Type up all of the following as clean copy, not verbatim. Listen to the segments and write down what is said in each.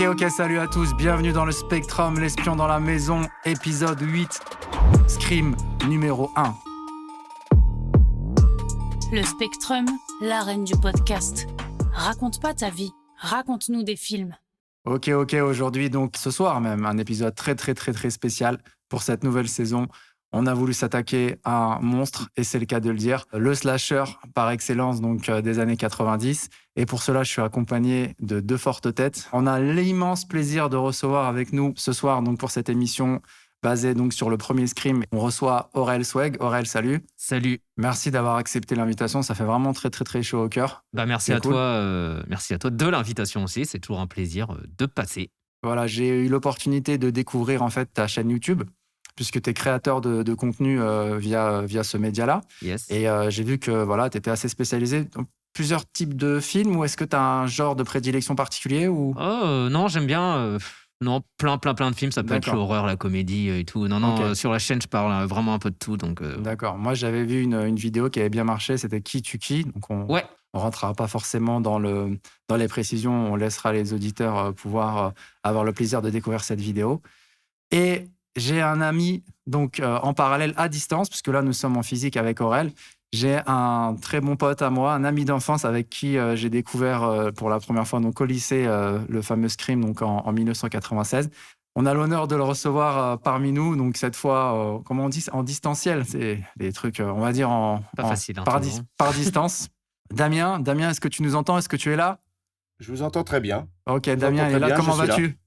Ok, salut à tous, bienvenue dans le Spectrum, l'espion dans la maison, épisode 8, Scream numéro 1. Le Spectrum, la reine du podcast. Raconte pas ta vie, raconte-nous des films. Ok, aujourd'hui donc ce soir même, un épisode très spécial pour cette nouvelle saison. On a voulu s'attaquer à un monstre, et c'est le cas de le dire, le slasher par excellence donc des années 90. Et pour cela, je suis accompagné de deux fortes têtes. On a l'immense plaisir de recevoir avec nous ce soir donc pour cette émission basée donc sur le premier Scream. On reçoit Aurel Swag. Aurel, salut. Salut. Merci d'avoir accepté l'invitation. Ça fait vraiment très chaud au cœur. Merci à toi. Merci à toi de l'invitation aussi. C'est toujours un plaisir de passer. Voilà, j'ai eu l'opportunité de découvrir en fait ta chaîne YouTube, puisque tu es créateur de contenu via ce média-là. Yes. Et j'ai vu que voilà, tu étais assez spécialisé dans plusieurs types de films, ou est-ce que tu as un genre de prédilection particulier ou... Non, j'aime bien. Non, plein de films. Ça peut être D'accord. l'horreur, la comédie et tout. Non, Ok. sur la chaîne, je parle vraiment un peu de tout. Donc, D'accord. Moi, j'avais vu une vidéo qui avait bien marché, c'était Qui tue qui. Donc, on ouais. rentrera pas forcément dans les précisions, on laissera les auditeurs pouvoir avoir le plaisir de découvrir cette vidéo. Et j'ai un ami, donc en parallèle à distance, puisque là, nous sommes en physique avec Aurel. J'ai un très bon pote à moi, un ami d'enfance avec qui j'ai découvert pour la première fois donc, au lycée le fameux Scream donc, en 1996. On a l'honneur de le recevoir parmi nous, donc cette fois, comment on dit, en distanciel. C'est des trucs, on va dire, Pas facile. par distance. Damien, est-ce que tu nous entends? Est-ce que tu es là? Je vous entends très bien. Ok, Je vous Damien entends est très là. bien, Comment je suis là. vas-tu?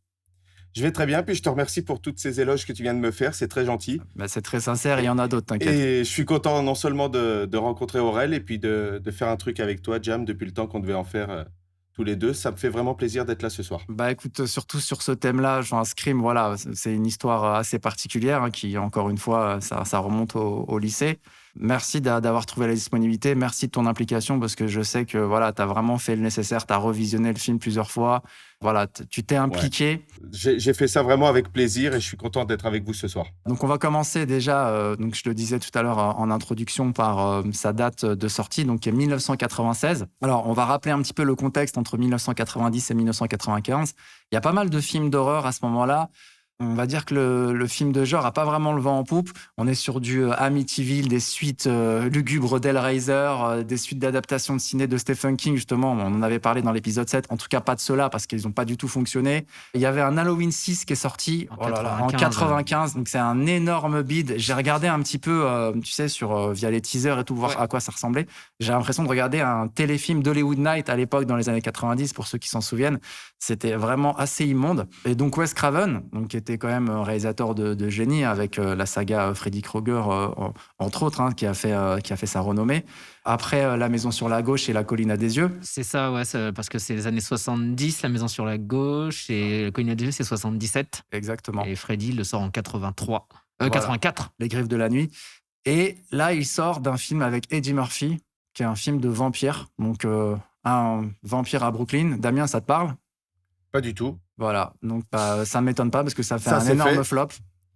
Je vais très bien, puis je te remercie pour toutes ces éloges que tu viens de me faire, c'est très gentil. C'est très sincère, il y en a d'autres, t'inquiète. Et je suis content non seulement de rencontrer Aurel et puis de faire un truc avec toi, Jam, depuis le temps qu'on devait en faire tous les deux. Ça me fait vraiment plaisir d'être là ce soir. Écoute, surtout sur ce thème-là, genre Scream, voilà, c'est une histoire assez particulière qui, encore une fois, ça remonte au lycée. Merci d'avoir trouvé la disponibilité, merci de ton implication parce que je sais que voilà, tu as vraiment fait le nécessaire, tu as revisionné le film plusieurs fois, voilà, tu t'es impliqué. Ouais. J'ai fait ça vraiment avec plaisir et je suis content d'être avec vous ce soir. Donc on va commencer déjà, donc je le disais tout à l'heure en introduction par sa date de sortie, donc qui est 1996. Alors on va rappeler un petit peu le contexte entre 1990 et 1995. Il y a pas mal de films d'horreur à ce moment-là. On va dire que le film de genre n'a pas vraiment le vent en poupe. On est sur du Amityville, des suites lugubres d'Hellraiser, des suites d'adaptations de ciné de Stephen King, justement. On en avait parlé dans l'épisode 7. En tout cas, pas de ceux-là, parce qu'ils n'ont pas du tout fonctionné. Il y avait un Halloween 6 qui est sorti en 95. Donc, c'est un énorme bide. J'ai regardé un petit peu, tu sais, via les teasers et tout, voir à quoi ça ressemblait. J'ai l'impression de regarder un téléfilm d'Hollywood Night à l'époque, dans les années 90, pour ceux qui s'en souviennent. C'était vraiment assez immonde. Et donc, Wes Craven, donc, qui était quand même réalisateur de génie avec la saga Freddy Krueger, entre autres, qui a fait sa renommée. Après, La Maison sur la gauche et La colline à des yeux. C'est ça, ouais, parce que c'est les années 70, La Maison sur la gauche, et La colline à des yeux, c'est 77. Exactement. Et Freddy le sort en 83. Voilà. 84. Les Griffes de la nuit. Et là, il sort d'un film avec Eddie Murphy, qui est un film de vampire. Donc, un vampire à Brooklyn. Damien, ça te parle? Pas du tout. Voilà, donc ça ne m'étonne pas parce que ça fait un énorme flop.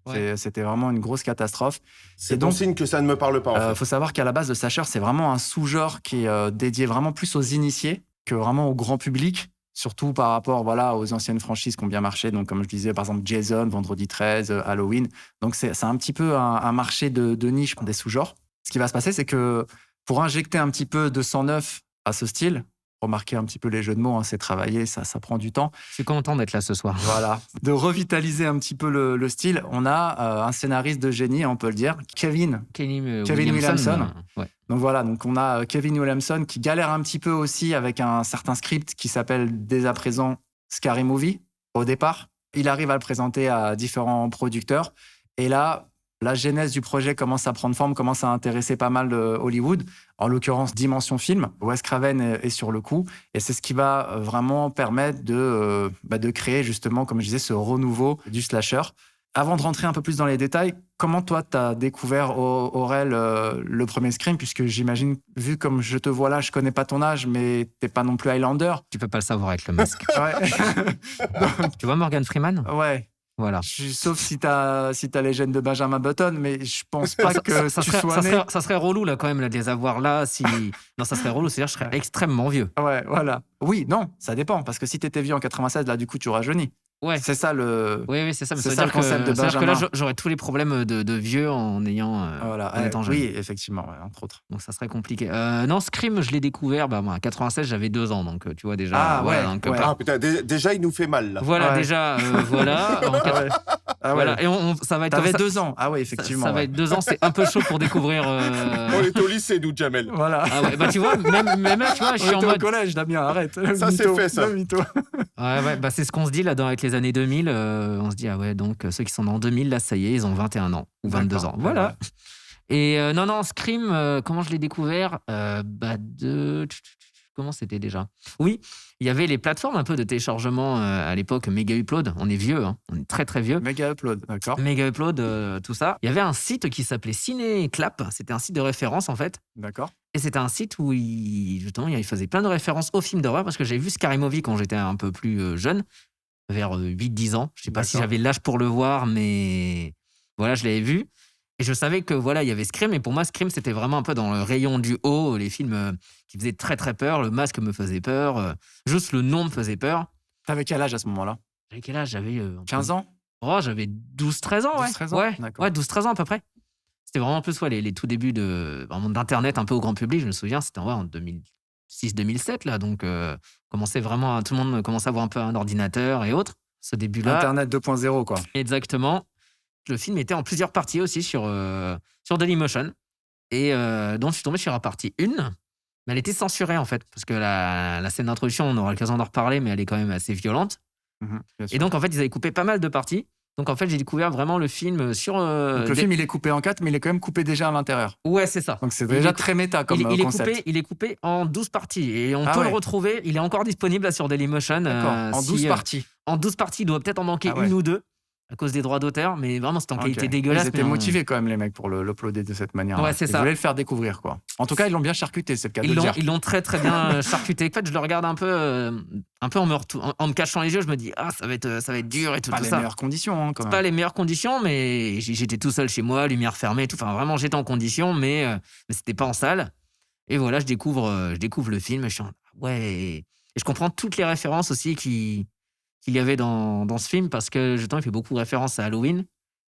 Ouais. C'était vraiment une grosse catastrophe. C'est bon signe que ça ne me parle pas, en fait. Faut savoir qu'à la base, le slasher, c'est vraiment un sous-genre qui est dédié vraiment plus aux initiés que vraiment au grand public, surtout par rapport aux anciennes franchises qui ont bien marché. Donc, comme je disais, par exemple, Jason, Vendredi 13, Halloween. Donc, c'est un petit peu un marché de niche des sous-genres. Ce qui va se passer, c'est que pour injecter un petit peu de sang neuf à ce style, remarquer un petit peu les jeux de mots, c'est travaillé, ça prend du temps. Je suis content d'être là ce soir. Voilà, de revitaliser un petit peu le style. On a un scénariste de génie, on peut le dire, Kevin Williamson. Ouais. Donc voilà, on a Kevin Williamson qui galère un petit peu aussi avec un certain script qui s'appelle dès à présent Scary Movie. Au départ, il arrive à le présenter à différents producteurs. Et là, la genèse du projet commence à prendre forme, commence à intéresser pas mal Hollywood, en l'occurrence Dimension Film. Wes Craven est sur le coup et c'est ce qui va vraiment permettre de créer justement, comme je disais, ce renouveau du slasher. Avant de rentrer un peu plus dans les détails, comment toi t'as découvert Aurel le premier Scream, puisque j'imagine, vu comme je te vois là, je connais pas ton âge, mais t'es pas non plus Highlander. Tu peux pas le savoir avec le masque. Ouais. Tu vois Morgan Freeman? Ouais. Voilà. Sauf si t'as les gènes de Benjamin Button, mais je pense pas que Ça tu serait, sois ça, né. serait, ça serait relou là quand même là, de les avoir là. Non, ça serait relou, c'est-à-dire que je serais extrêmement vieux. Ouais, voilà. Oui, non, ça dépend. Parce que si t'étais vieux en 96, là, du coup, tu rajeuni. Ouais. C'est ça le. Oui, c'est ça. Mais C'est ça ça veut le dire concept de c'est-à-dire que là, Benjamin. j'aurais tous les problèmes de vieux en Voilà. étant jeune. Oui, effectivement, ouais, entre autres. Donc ça serait compliqué. Non, Scream, je l'ai découvert. Moi, en 96, j'avais 2 ans, donc tu vois déjà. Ah, voilà, ouais, donc, ouais. Ah putain, déjà il nous fait mal là. Voilà, Ouais. déjà, voilà. Ah ouais. Ah ouais. Voilà. Et ça va être T'avais comme ça. 2 ans. Ah oui, Ça effectivement. va ouais. être 2 ans, c'est un peu chaud pour découvrir. On est au lycée, nous, Jamel. Voilà. Ah ouais, bah tu vois, même là, tu vois, je On suis en était au mode. collège, Damien, arrête. Le Ça, c'est mytho, fait, ça. le mytho. Ouais, bah c'est ce qu'on se dit là avec les années 2000. On se dit, ah ouais, donc ceux qui sont en 2000, là, ça y est, ils ont 21 ans ou 22 ans. D'accord. Voilà. Ouais. Et non, Scream, comment je l'ai découvert Comment c'était déjà? Oui, il y avait les plateformes un peu de téléchargement à l'époque, Mega Upload. On est vieux, hein. On est très très vieux. Méga upload, d'accord. Mega Upload, tout ça. Il y avait un site qui s'appelait Ciné Clap. C'était un site de référence en fait. D'accord. Et c'était un site où justement, il faisait plein de références aux films d'horreur parce que j'avais vu Scary Movie quand j'étais un peu plus jeune, vers 8-10 ans. Je sais pas si D'accord. j'avais l'âge pour le voir, mais voilà, je l'avais vu. Et je savais que voilà, il y avait Scream. Et pour moi, Scream, c'était vraiment un peu dans le rayon du haut. Les films qui faisaient très très peur. Le masque me faisait peur. Juste le nom me faisait peur. T'avais quel âge à ce moment-là? J'avais quel âge? J'avais 15 ans? Oh, j'avais 12-13 ans, ouais. 12-13 ans? Ouais, D'accord. ouais, 12-13 ans à peu près. C'était vraiment un peu les tout débuts vraiment d'Internet un peu au grand public. Je me souviens, c'était en 2006-2007, là. Donc, commençait vraiment tout le monde commençait à avoir un peu un ordinateur et autres. Ce début-là. Internet 2.0, quoi. Exactement. Le film était en plusieurs parties aussi sur Dailymotion. Et donc, je suis tombé sur la partie 1. Mais elle était censurée, en fait. Parce que la scène d'introduction, on aura l'occasion d'en reparler, mais elle est quand même assez violente. Bien sûr. Et donc, en fait, ils avaient coupé pas mal de parties. Donc, en fait, j'ai découvert vraiment le film sur. Donc, le film, il est coupé en 4, mais il est quand même coupé déjà à l'intérieur. Ouais, c'est ça. Donc, c'est Il déjà est- très méta comme il est concept. il est coupé en 12 parties. Et on Ah peut ouais. le retrouver. Il est encore disponible là, sur Dailymotion. D'accord. En 12 parties. En 12 parties, il doit peut-être en manquer Ah ouais. une ou deux à cause des droits d'auteur. Mais vraiment, c'était en qualité Ok. dégueulasse. Ils étaient mais motivés quand même, les mecs, pour l'uploader de cette manière. Ouais, c'est Ils ça. voulaient le faire découvrir, quoi. En tout cas, ils l'ont bien charcuté, c'est le cas de le dire. Ils l'ont très très bien charcuté. En fait, je le regarde un peu en me cachant les yeux. Je me dis, ça va être dur et tout, Pas tout les ça. meilleures conditions, hein, quand C'est même. pas les meilleures conditions, mais j'étais tout seul chez moi, lumière fermée, et tout. Enfin, vraiment, j'étais en condition, mais c'était pas en salle. Et voilà, je découvre le film. Et je suis ouais. Et je comprends toutes les références aussi qu'il y avait dans ce film parce que justement, il fait beaucoup de références à Halloween,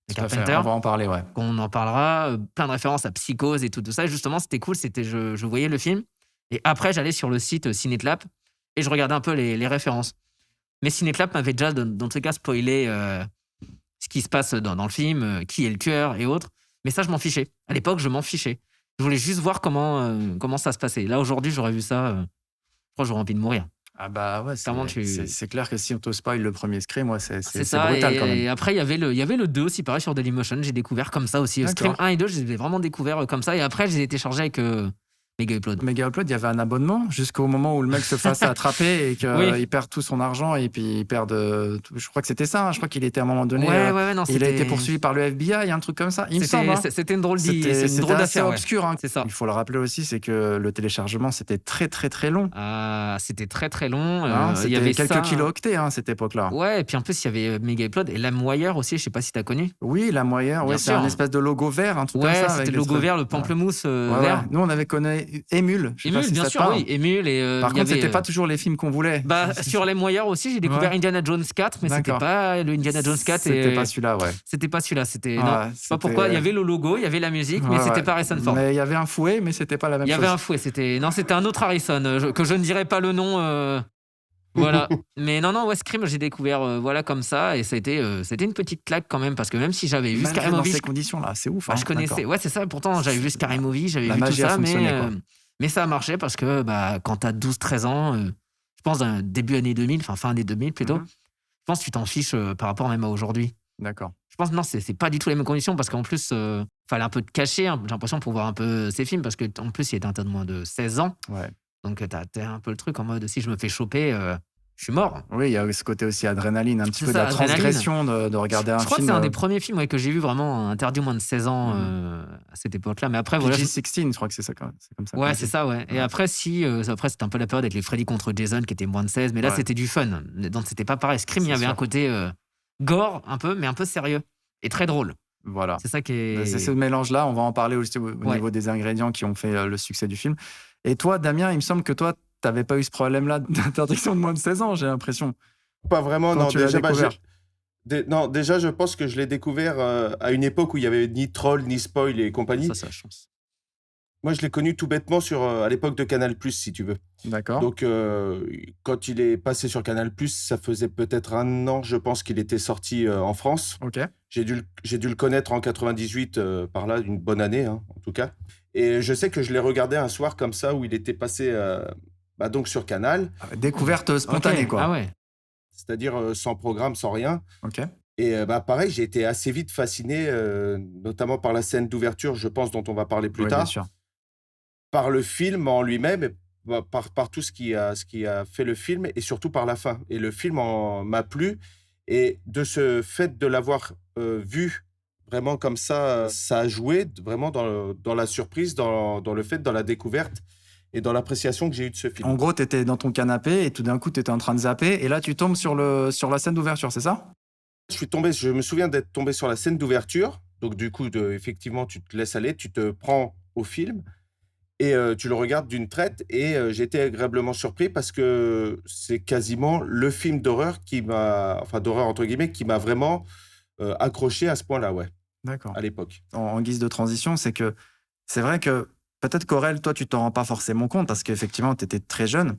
de Tout à fait. Carpenter. On va en parler, ouais. Qu'on en parlera, plein de références à Psychose et tout ça. Et justement, c'était cool. Je voyais le film. Et après, j'allais sur le site Cinéclap et je regardais un peu les références. Mais Cinéclap m'avait déjà, dans tous les cas, spoilé ce qui se passe dans le film, qui est le tueur et autres. Mais ça, je m'en fichais. À l'époque, je m'en fichais. Je voulais juste voir comment ça se passait. Là, aujourd'hui, j'aurais vu ça. Je crois que j'aurais envie de mourir. Ah bah ouais, Comment c'est clair que si on te spoil le premier scream, ouais, c'est ça. brutal et quand même. après, il y avait le 2 aussi, pareil, sur Dailymotion. J'ai découvert comme ça aussi. Scream D'accord. 1 et 2, je les ai vraiment découverts comme ça. Et après, je les ai téléchargés avec Mega Upload. Mega Upload, il y avait un abonnement jusqu'au moment où le mec se fasse attraper et qu'il Oui. perd tout son argent et puis il perd tout. Je crois que c'était ça. Je crois qu'il était à un moment donné. Ouais, non, il a été poursuivi par le FBI, il y a un truc comme ça. Il me semble. Hein. C'était une drôle C'était assez d'affaire. Ouais. obscur. Hein. C'est ça. Il faut le rappeler aussi, c'est que le téléchargement, c'était très très très long. C'était très très long. Hein, Il y avait quelques ça. kilo-octets à cette époque-là. Ouais, et puis en plus, il y avait Mega Upload et LimeWire aussi. Je sais pas si t'as connu. Oui, la moyenne, Bien ouais, c'est sûr. un espèce de logo vert, un truc Ouais, comme ça. c'était avec le logo des vert, le trucs. pamplemousse Ouais, vert. ouais. Nous, on avait connu Émule. Je sais pas Émule, si bien ça te sûr, parle. oui. Émule et. Par il y contre, avait, c'était pas toujours les films qu'on voulait. sur LimeWire aussi, j'ai découvert Ouais. Indiana Jones 4, mais c'était D'accord. pas le Indiana Jones 4. C'était pas celui-là, ouais. C'était pas celui-là. C'était. Ouais, Non, je sais pas pourquoi. Il y avait le logo, il y avait la musique, mais Ouais, c'était ouais. pas Harrison Ford. Mais il y avait un fouet, mais c'était pas la même Il y chose. avait un fouet, c'était un autre Harrison que je ne dirais pas le nom. Voilà. Mais non, Scream, j'ai découvert voilà comme ça et c'était une petite claque quand même parce que même si j'avais vu Malgré Scary dans Movie, ces conditions-là, c'est ouf. bah, hein, je connaissais. d'accord. Ouais, c'est ça. Pourtant, j'avais vu Scary Movie, j'avais La vu tout magie a ça, fonctionné, quoi. mais ça a marché parce que quand t'as 12-13 ans, je pense début année 2000, enfin fin année 2000 plutôt, Mhm. je pense que tu t'en fiches par rapport même à aujourd'hui. D'accord. Je pense non, c'est pas du tout les mêmes conditions parce qu'en plus, fallait un peu te cacher, hein, j'ai l'impression, pour voir un peu ces films parce qu'en plus, il était un tas de moins de 16 ans. Ouais. Donc, t'as un peu le truc en mode si je me fais choper, je suis mort. Oui, il y a ce côté aussi adrénaline, un petit C'est peu ça, de la adrénaline. transgression de regarder un Je crois que film. c'est un des premiers films que j'ai vu vraiment interdit aux moins de 16 ans à cette époque-là. Mais après, voilà. PG-16, je crois que c'est ça. C'est comme ça. Ouais, qu'on c'est dit. ça, ouais. Et Ouais. après, après, c'était un peu la période avec les Freddy contre Jason qui était moins de 16, mais là, Ouais. c'était du fun. Donc, c'était pas pareil. Scream, il y C'est avait sûr. un côté. gore un peu, mais un peu sérieux et très drôle. Voilà. C'est ça qui est. C'est ce mélange-là. On va en parler aussi au Ouais. niveau des ingrédients qui ont fait le succès du film. Et toi, Damien, il me semble que toi, tu n'avais pas eu ce problème-là d'interdiction de moins de 16 ans, j'ai l'impression. Pas vraiment, Quand non. tu l'as découvert. Non, déjà, je pense que je l'ai découvert à une époque où il y avait ni troll, ni spoil et compagnie. Ça, c'est la chance. Moi, je l'ai connu tout bêtement à l'époque de Canal+, si tu veux. D'accord. Donc, quand il est passé sur Canal+, ça faisait peut-être 1 an, je pense, qu'il était sorti en France. Ok. J'ai dû le connaître en 98, par là, une bonne année, hein, en tout cas. Et je sais que je l'ai regardé un soir comme ça, où il était passé donc sur Canal, Découverte spontanée, Ok. quoi. Ah ouais. c'est-à-dire sans programme, sans rien. Ok. Et pareil, j'ai été assez vite fasciné, notamment par la scène d'ouverture, je pense, dont on va parler plus Oui, bien tard, sûr. par le film en lui-même, et par tout ce qui a fait le film, et surtout par la fin. Et le film m'a plu, et de ce fait de l'avoir vu vraiment comme ça, ça a joué vraiment dans la surprise, dans le fait, dans la découverte et dans l'appréciation que j'ai eue de ce film. En gros, tu étais dans ton canapé et tout d'un coup, tu étais en train de zapper. Et là, tu tombes sur la scène d'ouverture, c'est ça? Je me souviens d'être tombé sur la scène d'ouverture. Donc, du coup, effectivement, tu te laisses aller, tu te prends au film et tu le regardes d'une traite. Et j'ai été agréablement surpris parce que c'est quasiment le film d'horreur d'horreur entre guillemets, qui m'a vraiment accroché à ce point-là, ouais, D'accord. à l'époque. En guise de transition, c'est que c'est vrai que peut-être qu'Aurel, toi, tu t'en rends pas forcément compte parce qu'effectivement, tu étais très jeune.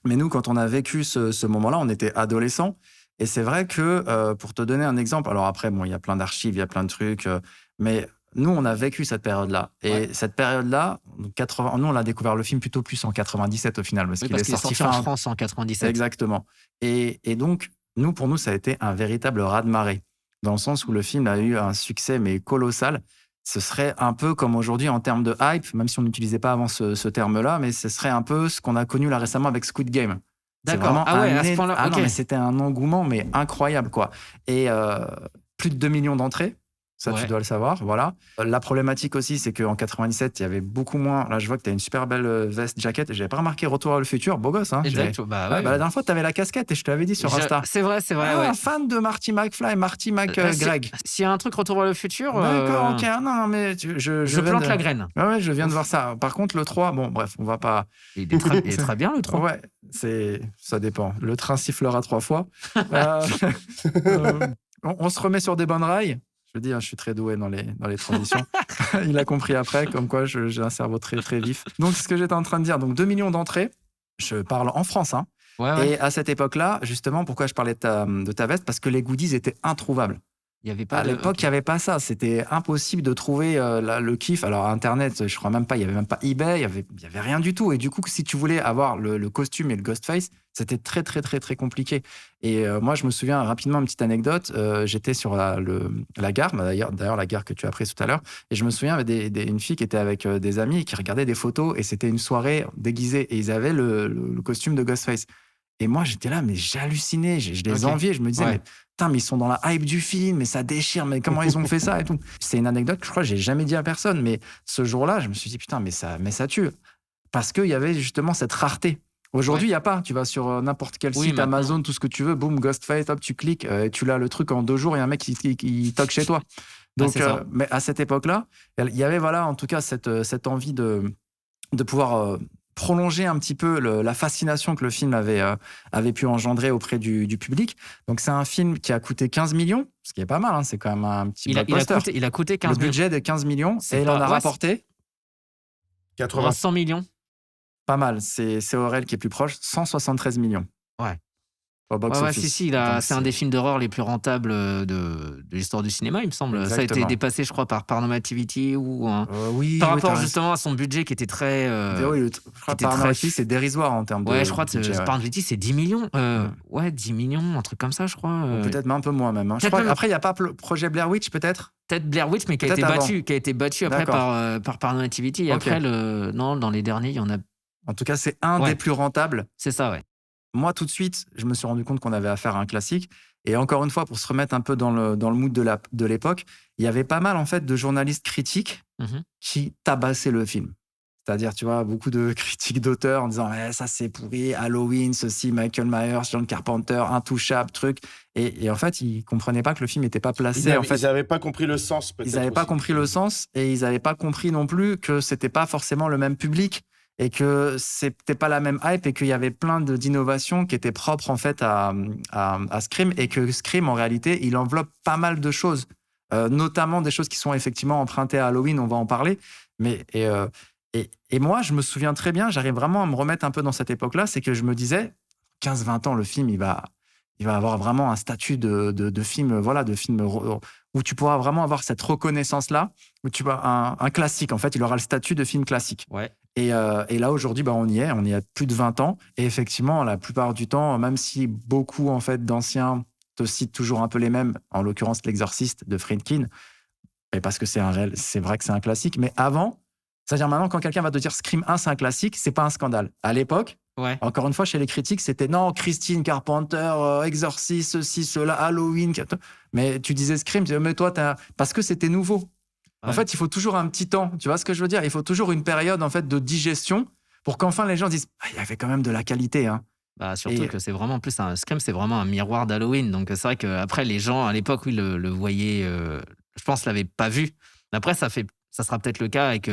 Mais nous, quand on a vécu ce moment-là, on était adolescents. Et c'est vrai que, pour te donner un exemple, alors après, bon, il y a plein d'archives, il y a plein de trucs, mais nous, on a vécu cette période-là. Et Ouais. cette période-là, nous, on a découvert le film plutôt plus en 97 au final, parce Oui, qu'il parce est qu'il est sorti sorti en fin. France en 97. Exactement. Et donc, pour nous, ça a été un véritable raz-de-marée, dans le sens où le film a eu un succès, mais colossal. Ce serait un peu comme aujourd'hui en termes de hype, même si on n'utilisait pas avant ce terme-là, mais ce serait un peu ce qu'on a connu là récemment avec Squid Game. C'est D'accord. vraiment Ah ouais, à ce point-là. Ah Ok. non, mais c'était un engouement, mais incroyable, quoi. Et plus de 2 millions d'entrées, ça, tu Ouais. dois le savoir, voilà. La problématique aussi, c'est qu'en 97, il y avait beaucoup moins. Là, je vois que tu as une super belle veste, jaquette. J'avais pas remarqué Retour vers le futur, beau gosse, hein. Exact. Bah ouais. Ouais, la dernière fois, tu avais la casquette et je te l'avais dit sur Insta. C'est vrai, Ah, ouais. fan de Marty McFly, Marty McGreg. S'il y a un truc Retour vers le futur, D'accord, ok. Ah, non, mais je je viens plante de- la graine. Ouais, je viens de voir ça. Par contre, le 3, bon, bref, on va pas. Il est très bien le 3. Ouais, ça dépend. Le train sifflera 3 fois. Euh, on se remet sur des bonnes rails. Je veux dire, je suis très doué dans les transitions. Il a compris après, comme quoi j'ai un cerveau très, très vif. Donc, ce que j'étais en train de dire, donc 2 millions d'entrées, je parle en France, hein. Ouais. Et à cette époque-là, justement, pourquoi je parlais de ta veste? Parce que les goodies étaient introuvables. Il y avait pas À l'époque, il n'y avait pas ça. C'était impossible de trouver le kiff. Alors, Internet, je crois même pas, il n'y avait même pas eBay, il y avait rien du tout. Et du coup, si tu voulais avoir le costume et le Ghostface, c'était très, très, très, très compliqué. Et moi, je me souviens rapidement, une petite anecdote. J'étais sur la gare, d'ailleurs, la gare que tu as prise tout à l'heure. Et je me souviens, il y avait une fille qui était avec des amis et qui regardait des photos. Et c'était une soirée déguisée. Et ils avaient le costume de Ghostface. Et moi, j'étais là, mais j'hallucinais, je les Ok. enviais. Je me disais, Ouais. mais putain, mais ils sont dans la hype du film, mais ça déchire, mais comment ils ont fait ça et tout. C'est une anecdote que je crois que j'ai jamais dit à personne, mais ce jour-là, je me suis dit, putain, mais ça tue. Parce qu'il y avait justement cette rareté. Aujourd'hui, il n'y a pas. Tu vas sur n'importe quel Oui, site, maintenant. Amazon, tout ce que tu veux, boum, Ghostface, hop, tu cliques, et tu l'as le truc en 2 jours, il y a un mec qui toque chez toi. Donc, c'est ça. mais à cette époque-là, il y avait, voilà, en tout cas, cette envie de pouvoir prolonger un petit peu la fascination que le film avait pu engendrer auprès du public. Donc, c'est un film qui a coûté 15 millions, ce qui est pas mal, hein, c'est quand même un petit blockbuster. Il a coûté Le 15 millions. budget de 15 millions, C'est et il pas- en a ouais, rapporté 80. 100 millions. pas mal. C'est Aurel qui est plus proche, 173 millions. Ouais. Au box Ouais, office. si, Donc, c'est un des films d'horreur les plus rentables de l'histoire du cinéma, il me semble. Ça a été Exactement. dépassé, je crois, par Paranormal Activity ou Oui, par oui, rapport t'as raison. justement à son budget qui était très. Oui, je crois était que Paranormal très- Activity, c'est dérisoire en termes de Ouais, je crois que budget, ouais. Paranormal Activity, c'est 10 millions. Ouais, 10 millions, un truc comme ça, je crois. Ou peut-être un peu moins même, hein. Je Peut-être crois même- Après, il n'y a pas Projet Blair Witch, peut-être. Peut-être Blair Witch, mais qui a Peut-être été battu après D'accord. par Paranormal Activity. Et Ok. après, non, dans les derniers, il y en a. En tout cas, c'est un Ouais. des plus rentables. C'est ça, ouais. Moi, tout de suite, je me suis rendu compte qu'on avait affaire à un classique. Et encore une fois, pour se remettre un peu dans le mood de l'époque, il y avait pas mal en fait de journalistes critiques Mhm. qui tabassaient le film. C'est-à-dire, tu vois, beaucoup de critiques d'auteurs en disant ça c'est pourri, Halloween, ceci, Michael Myers, John Carpenter, Intouchable, truc. Et en fait, ils comprenaient pas que le film n'était pas placé. En fait, Ils n'avaient pas compris le sens, peut-être. ils n'avaient pas aussi. compris le sens et ils n'avaient pas compris non plus que c'était pas forcément le même public et que c'était pas la même hype et qu'il y avait plein d'innovations qui étaient propres en fait à Scream et que Scream en réalité il enveloppe pas mal de choses, notamment des choses qui sont effectivement empruntées à Halloween, on va en parler. Mais et moi je me souviens très bien, j'arrive vraiment à me remettre un peu dans cette époque-là, c'est que je me disais 15-20 ans le film il va avoir vraiment un statut de film, voilà, de film où tu pourras vraiment avoir cette reconnaissance-là, où tu vois un classique, en fait, il aura le statut de film classique. Ouais. Et là, aujourd'hui, on y a plus de 20 ans. Et effectivement, la plupart du temps, même si beaucoup, en fait, d'anciens te citent toujours un peu les mêmes, en l'occurrence L'Exorciste de Friedkin, et parce que c'est vrai que c'est un classique, mais avant, c'est-à-dire maintenant, quand quelqu'un va te dire Scream 1, c'est un classique, c'est pas un scandale. À l'époque, Ouais. encore une fois, chez les critiques, c'était non, Christine Carpenter, Exorcist, ceci, cela, Halloween. Mais tu disais Scream, tu disais, mais toi, parce que c'était nouveau. En Ouais. fait, il faut toujours un petit temps. Tu vois ce que je veux dire? Il faut toujours une période en fait de digestion pour qu'enfin les gens disent il y avait quand même de la qualité. Hein. Bah, surtout Et- que c'est vraiment plus un Scream, c'est vraiment un miroir d'Halloween. Donc c'est vrai qu'après, les gens à l'époque, oui, le voyaient, je pense, l'avaient pas vu. Après, ça sera peut-être le cas avec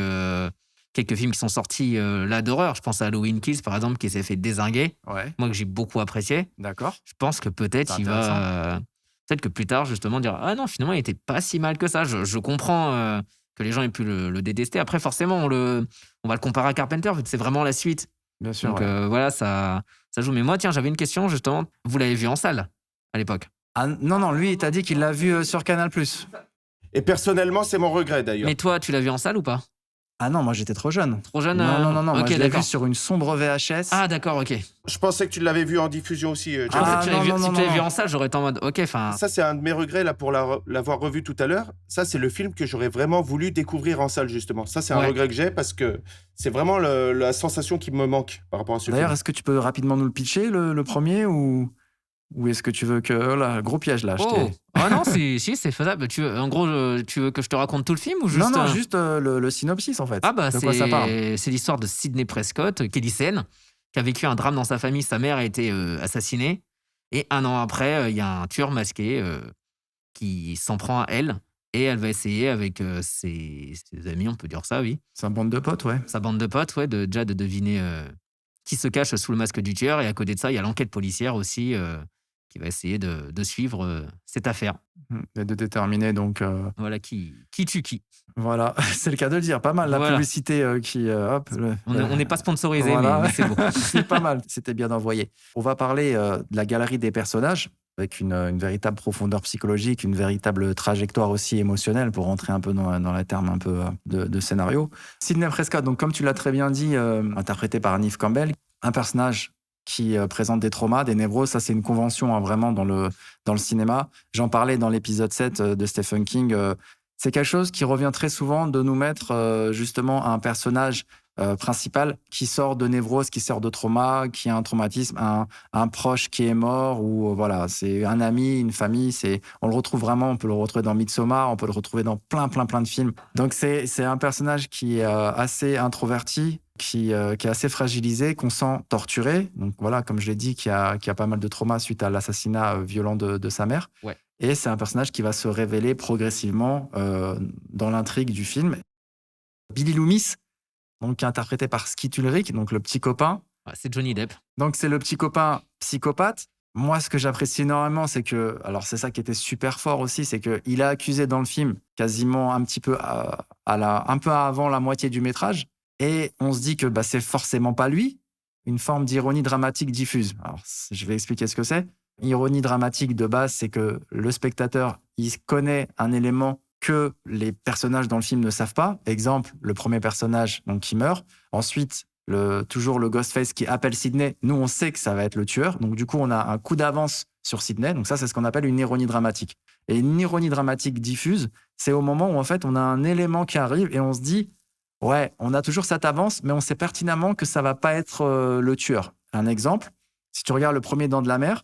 quelques films qui sont sortis là d'horreur. Je pense à Halloween Kills, par exemple, qui s'est fait dézinguer. Ouais, Moi, que j'ai beaucoup apprécié. d'accord. Je pense que peut-être C'est il va. Peut-être que plus tard, justement, dire ah non, finalement, il était pas si mal que ça. Je comprends que les gens aient pu le détester. Après, forcément, on va le comparer à Carpenter, vu que c'est vraiment la suite. Bien sûr. Donc Ouais. voilà, ça joue. Mais moi, tiens, j'avais une question, justement. Vous l'avez vu en salle à l'époque? Ah, non, lui, il t'a dit qu'il l'a vu sur Canal+. Et personnellement, c'est mon regret d'ailleurs. Mais toi, tu l'as vu en salle ou pas? Ah non, moi j'étais trop jeune. Trop jeune? Non, moi Ok, je l'ai d'accord. vu sur une sombre VHS. Ah, d'accord, ok. Je pensais que tu l'avais vu en diffusion aussi, Jeff. Ah, Si tu l'avais non, vu, non, si tu l'avais non. vu en salle, j'aurais été en mode ok, enfin. Ça, c'est un de mes regrets là pour l'avoir revu tout à l'heure. Ça, c'est le film que j'aurais vraiment voulu découvrir en salle, justement. Ça, c'est un Ouais. regret que j'ai parce que c'est vraiment la sensation qui me manque par rapport à ce D'ailleurs, film. est-ce que tu peux rapidement nous le pitcher, le premier, ou est-ce que tu veux que... Oh là, gros piège là. Oh! Ah non, si, c'est faisable. En gros, tu veux que je te raconte tout le film ou juste. Non, juste le synopsis en fait. Ah bah de quoi ça parle? c'est l'histoire de Sidney Prescott, qui est lycéenne, qui a vécu un drame dans sa famille. Sa mère a été assassinée. Et un an après, il y a un tueur masqué qui s'en prend à elle. Et elle va essayer avec ses amis, on peut dire ça, oui. C'est un bande de potes, ouais. Sa bande de potes, ouais, déjà de deviner qui se cache sous le masque du tueur. Et à côté de ça, il y a l'enquête policière aussi qui va essayer de suivre cette affaire. Et de déterminer donc... Voilà, qui tue qui. Voilà, c'est le cas de le dire. Pas mal la Voilà. publicité qui... hop, On n'est pas sponsorisé, voilà. mais c'est beau. C'est pas mal, c'était bien envoyé. On va parler de la galerie des personnages avec une véritable profondeur psychologique, une véritable trajectoire aussi émotionnelle pour rentrer un peu dans les termes un peu de scénario. Sidney Prescott, donc comme tu l'as très bien dit, interprété par Neve Campbell, un personnage qui présente des traumas, des névroses. Ça, c'est une convention hein, vraiment dans le cinéma. J'en parlais dans l'épisode 7 de Stephen King. C'est quelque chose qui revient très souvent de nous mettre justement un personnage principal qui sort de névrose, qui sort de trauma, qui a un traumatisme, un proche qui est mort, ou voilà, c'est un ami, une famille. On le retrouve vraiment, on peut le retrouver dans Midsommar, on peut le retrouver dans plein de films. Donc c'est un personnage qui est assez introverti, qui est assez fragilisé, qu'on sent torturé. Donc voilà, comme je l'ai dit, qui a pas mal de trauma suite à l'assassinat violent de sa mère. Ouais. Et c'est un personnage qui va se révéler progressivement dans l'intrigue du film. Billy Loomis, donc, qui est interprété par Skeet Ulrich, donc le petit copain. Ouais, c'est Johnny Depp. Donc c'est le petit copain psychopathe. Moi, ce que j'apprécie énormément, c'est que, alors c'est ça qui était super fort aussi, c'est qu'il a accusé dans le film quasiment un petit peu un peu avant la moitié du métrage, et on se dit que c'est forcément pas lui, une forme d'ironie dramatique diffuse. Alors je vais expliquer ce que c'est. Ironie dramatique de base, c'est que le spectateur, il connaît un élément que les personnages dans le film ne savent pas. Exemple, le premier personnage donc, qui meurt. Ensuite, toujours le Ghostface qui appelle Sidney. Nous, on sait que ça va être le tueur. Donc, du coup, on a un coup d'avance sur Sidney. Donc, ça, c'est ce qu'on appelle une ironie dramatique. Et une ironie dramatique diffuse, c'est au moment où, en fait, on a un élément qui arrive et on se dit ouais, on a toujours cette avance, mais on sait pertinemment que ça va pas être le tueur. Un exemple, si tu regardes le premier Dents de la Mer,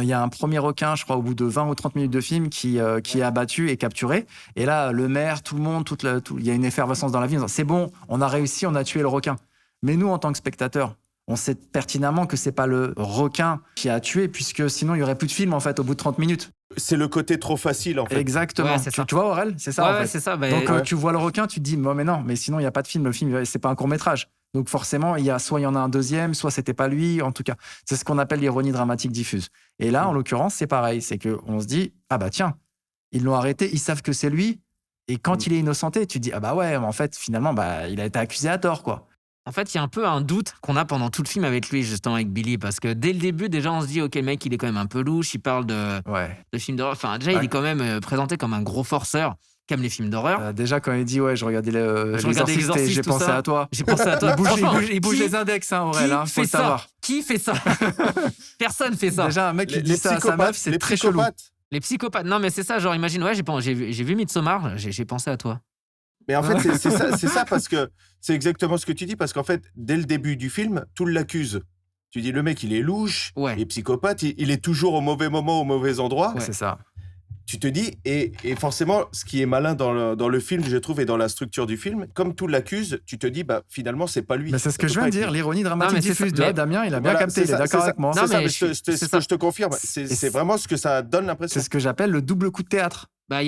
il y a un premier requin, je crois, au bout de 20 ou 30 minutes de film qui est abattu et capturé. Et là, le maire, tout le monde, il y a une effervescence dans la ville. C'est bon, on a réussi, on a tué le requin. Mais nous, en tant que spectateurs, on sait pertinemment que c'est pas le requin qui a tué, puisque sinon, il y aurait plus de film, en fait, au bout de 30 minutes. C'est le côté trop facile, en fait. Exactement. Ouais, c'est ça. Tu vois, Aurel, c'est ça, en fait. c'est ça. Bah, Donc, tu vois le requin, tu te dis, mais non, mais sinon, il n'y a pas de film. Le film, c'est pas un court-métrage. Donc, forcément, soit il y en a un deuxième, soit c'était pas lui. En tout cas, c'est ce qu'on appelle l'ironie dramatique diffuse. Et là, en l'occurrence, c'est pareil. C'est qu'on se dit, ah bah tiens, ils l'ont arrêté, ils savent que c'est lui. Et quand il est innocenté, tu te dis, ah bah ouais, mais en fait, finalement, bah, il a été accusé à tort, quoi. En fait, il y a un peu un doute qu'on a pendant tout le film avec lui, justement, avec Billy, parce que dès le début, déjà, on se dit, ok, le mec, il est quand même un peu louche, il parle de films d'horreur. Enfin, déjà, il est quand même présenté comme un gros forceur qui aime les films d'horreur. Déjà, quand il dit, je regardais l'Exorciste et j'ai pensé à toi. J'ai pensé à toi. Il bouge les index, hein, Aurel, faut le savoir. Qui fait ça? Personne fait ça. Déjà, un mec qui dit ça à sa meuf, c'est très chelou. Les psychopathes. Non, mais c'est ça, genre, imagine, j'ai vu Midsommar, j'ai pensé à toi. Mais en fait, c'est ça parce que c'est exactement ce que tu dis, parce qu'en fait, dès le début du film, tout l'accuse. Tu dis, le mec, il est louche, il est psychopathe, il est toujours au mauvais moment, au mauvais endroit. Ouais. C'est ça. Tu te dis, et forcément, ce qui est malin dans le film, je trouve, et dans la structure du film, comme tout l'accuse, tu te dis, bah, finalement, c'est pas lui. Mais c'est ce que je viens de dire, l'ironie dramatique diffuse. Damien, il a bien capté, il est d'accord avec moi. C'est ça, je te confirme. C'est vraiment ce que ça donne l'impression. C'est ce que j'appelle le double coup de théâtre. Bah,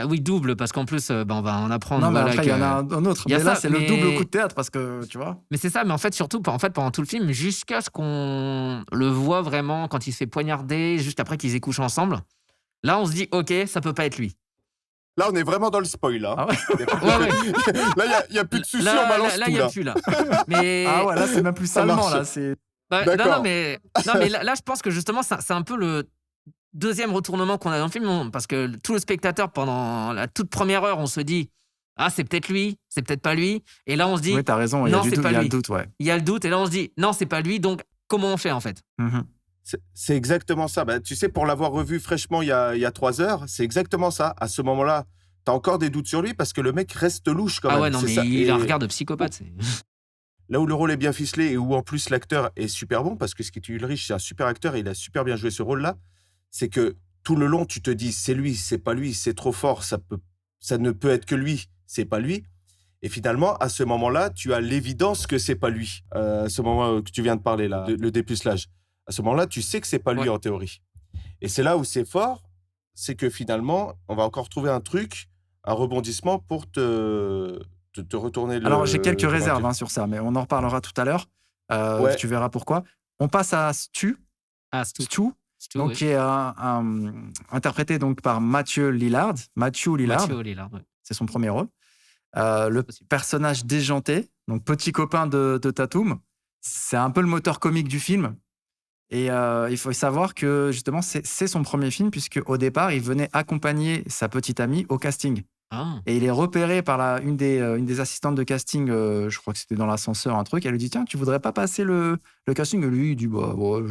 oui, double, parce qu'en plus, on va en apprendre. Non, mais après, il y en a un autre. Mais là, c'est le double coup de théâtre, parce que, tu vois. Mais c'est ça, mais en fait, surtout, pendant tout le film, jusqu'à ce qu'on le voit vraiment quand il se fait poignarder, juste après qu'ils aient couché ensemble, là, on se dit, ok, ça peut pas être lui. Là, on est vraiment dans le spoil. Hein. Ah ouais. Là, il n'y a plus de soucis, on balance là, tout. il n'y a plus, là. Mais... Ah ouais, là, c'est même plus salement, là. Non, mais là, je pense que justement, c'est un peu le deuxième retournement qu'on a dans le film, parce que tout le spectateur, pendant la toute première heure, on se dit, ah, c'est peut-être lui, c'est peut-être pas lui. Et là, on se dit, oui, t'as raison, il y a le doute, ouais. Il y a le doute, et là, on se dit, non, c'est pas lui, donc comment on fait, en fait? C'est exactement ça. Bah, tu sais, pour l'avoir revu fraîchement il y a 3 heures, c'est exactement ça. À ce moment-là, tu as encore des doutes sur lui parce que le mec reste louche quand même. Ah ouais, non, mais il a un regard de psychopathe. Là où le rôle est bien ficelé et où en plus l'acteur est super bon, parce que Skeet Ulrich, c'est un super acteur et il a super bien joué ce rôle-là, c'est que tout le long, tu te dis, c'est lui, c'est pas lui, c'est trop fort, ça ne peut être que lui, c'est pas lui. Et finalement, à ce moment-là, tu as l'évidence que c'est pas lui. Ce moment que tu viens de parler, là, le dépucelage. À ce moment-là, tu sais que c'est pas lui en théorie. Et c'est là où c'est fort, c'est que finalement, on va encore trouver un truc, un rebondissement pour te retourner le... Alors, j'ai quelques réserves sur ça, mais on en reparlera tout à l'heure. Tu verras pourquoi. On passe à Stu. Stu, donc, qui est interprété donc, par Matthew Lillard. C'est son premier rôle. Le personnage déjanté, donc petit copain de Tatum, c'est un peu le moteur comique du film. Et il faut savoir que justement, c'est son premier film, puisqu'au départ, il venait accompagner sa petite amie au casting. Ah. Et il est repéré par une des assistantes de casting, je crois que c'était dans l'ascenseur, un truc. Elle lui dit, tiens, tu voudrais pas passer le casting? Et lui, il dit, moi,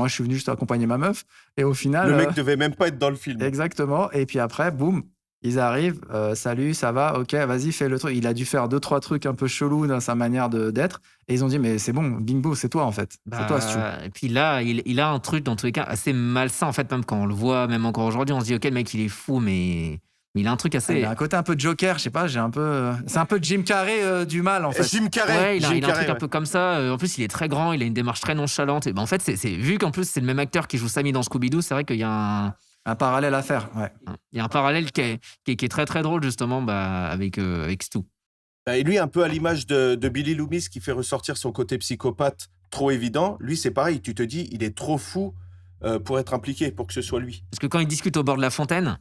je suis venu juste accompagner ma meuf. Et au final... Le mec devait même pas être dans le film. Exactement. Et puis après, boum, ils arrivent, salut, ça va, ok, vas-y, fais le truc. Il a dû faire 2-3 trucs un peu chelous dans sa manière d'être. Et ils ont dit, mais c'est bon, bingo, c'est toi en fait. C'est toi, Stu. Et puis là, il a un truc dans tous les cas assez malsain en fait, même quand on le voit, même encore aujourd'hui, on se dit, ok, le mec, il est fou, mais il a un truc assez... Il a un côté un peu Joker, je sais pas, c'est un peu Jim Carrey du mal en fait. Jim Carrey. Ouais, il a un truc un peu comme ça. En plus, il est très grand, il a une démarche très nonchalante. Et en fait, vu qu'en plus, c'est le même acteur qui joue Sammy dans Scooby-Doo, c'est vrai qu'il y a un parallèle à faire, ouais. Il y a un parallèle qui est très très drôle justement avec Stu. Et lui, un peu à l'image de Billy Loomis qui fait ressortir son côté psychopathe trop évident, lui c'est pareil, tu te dis, il est trop fou pour être impliqué, pour que ce soit lui. Parce que quand il discute au bord de la fontaine,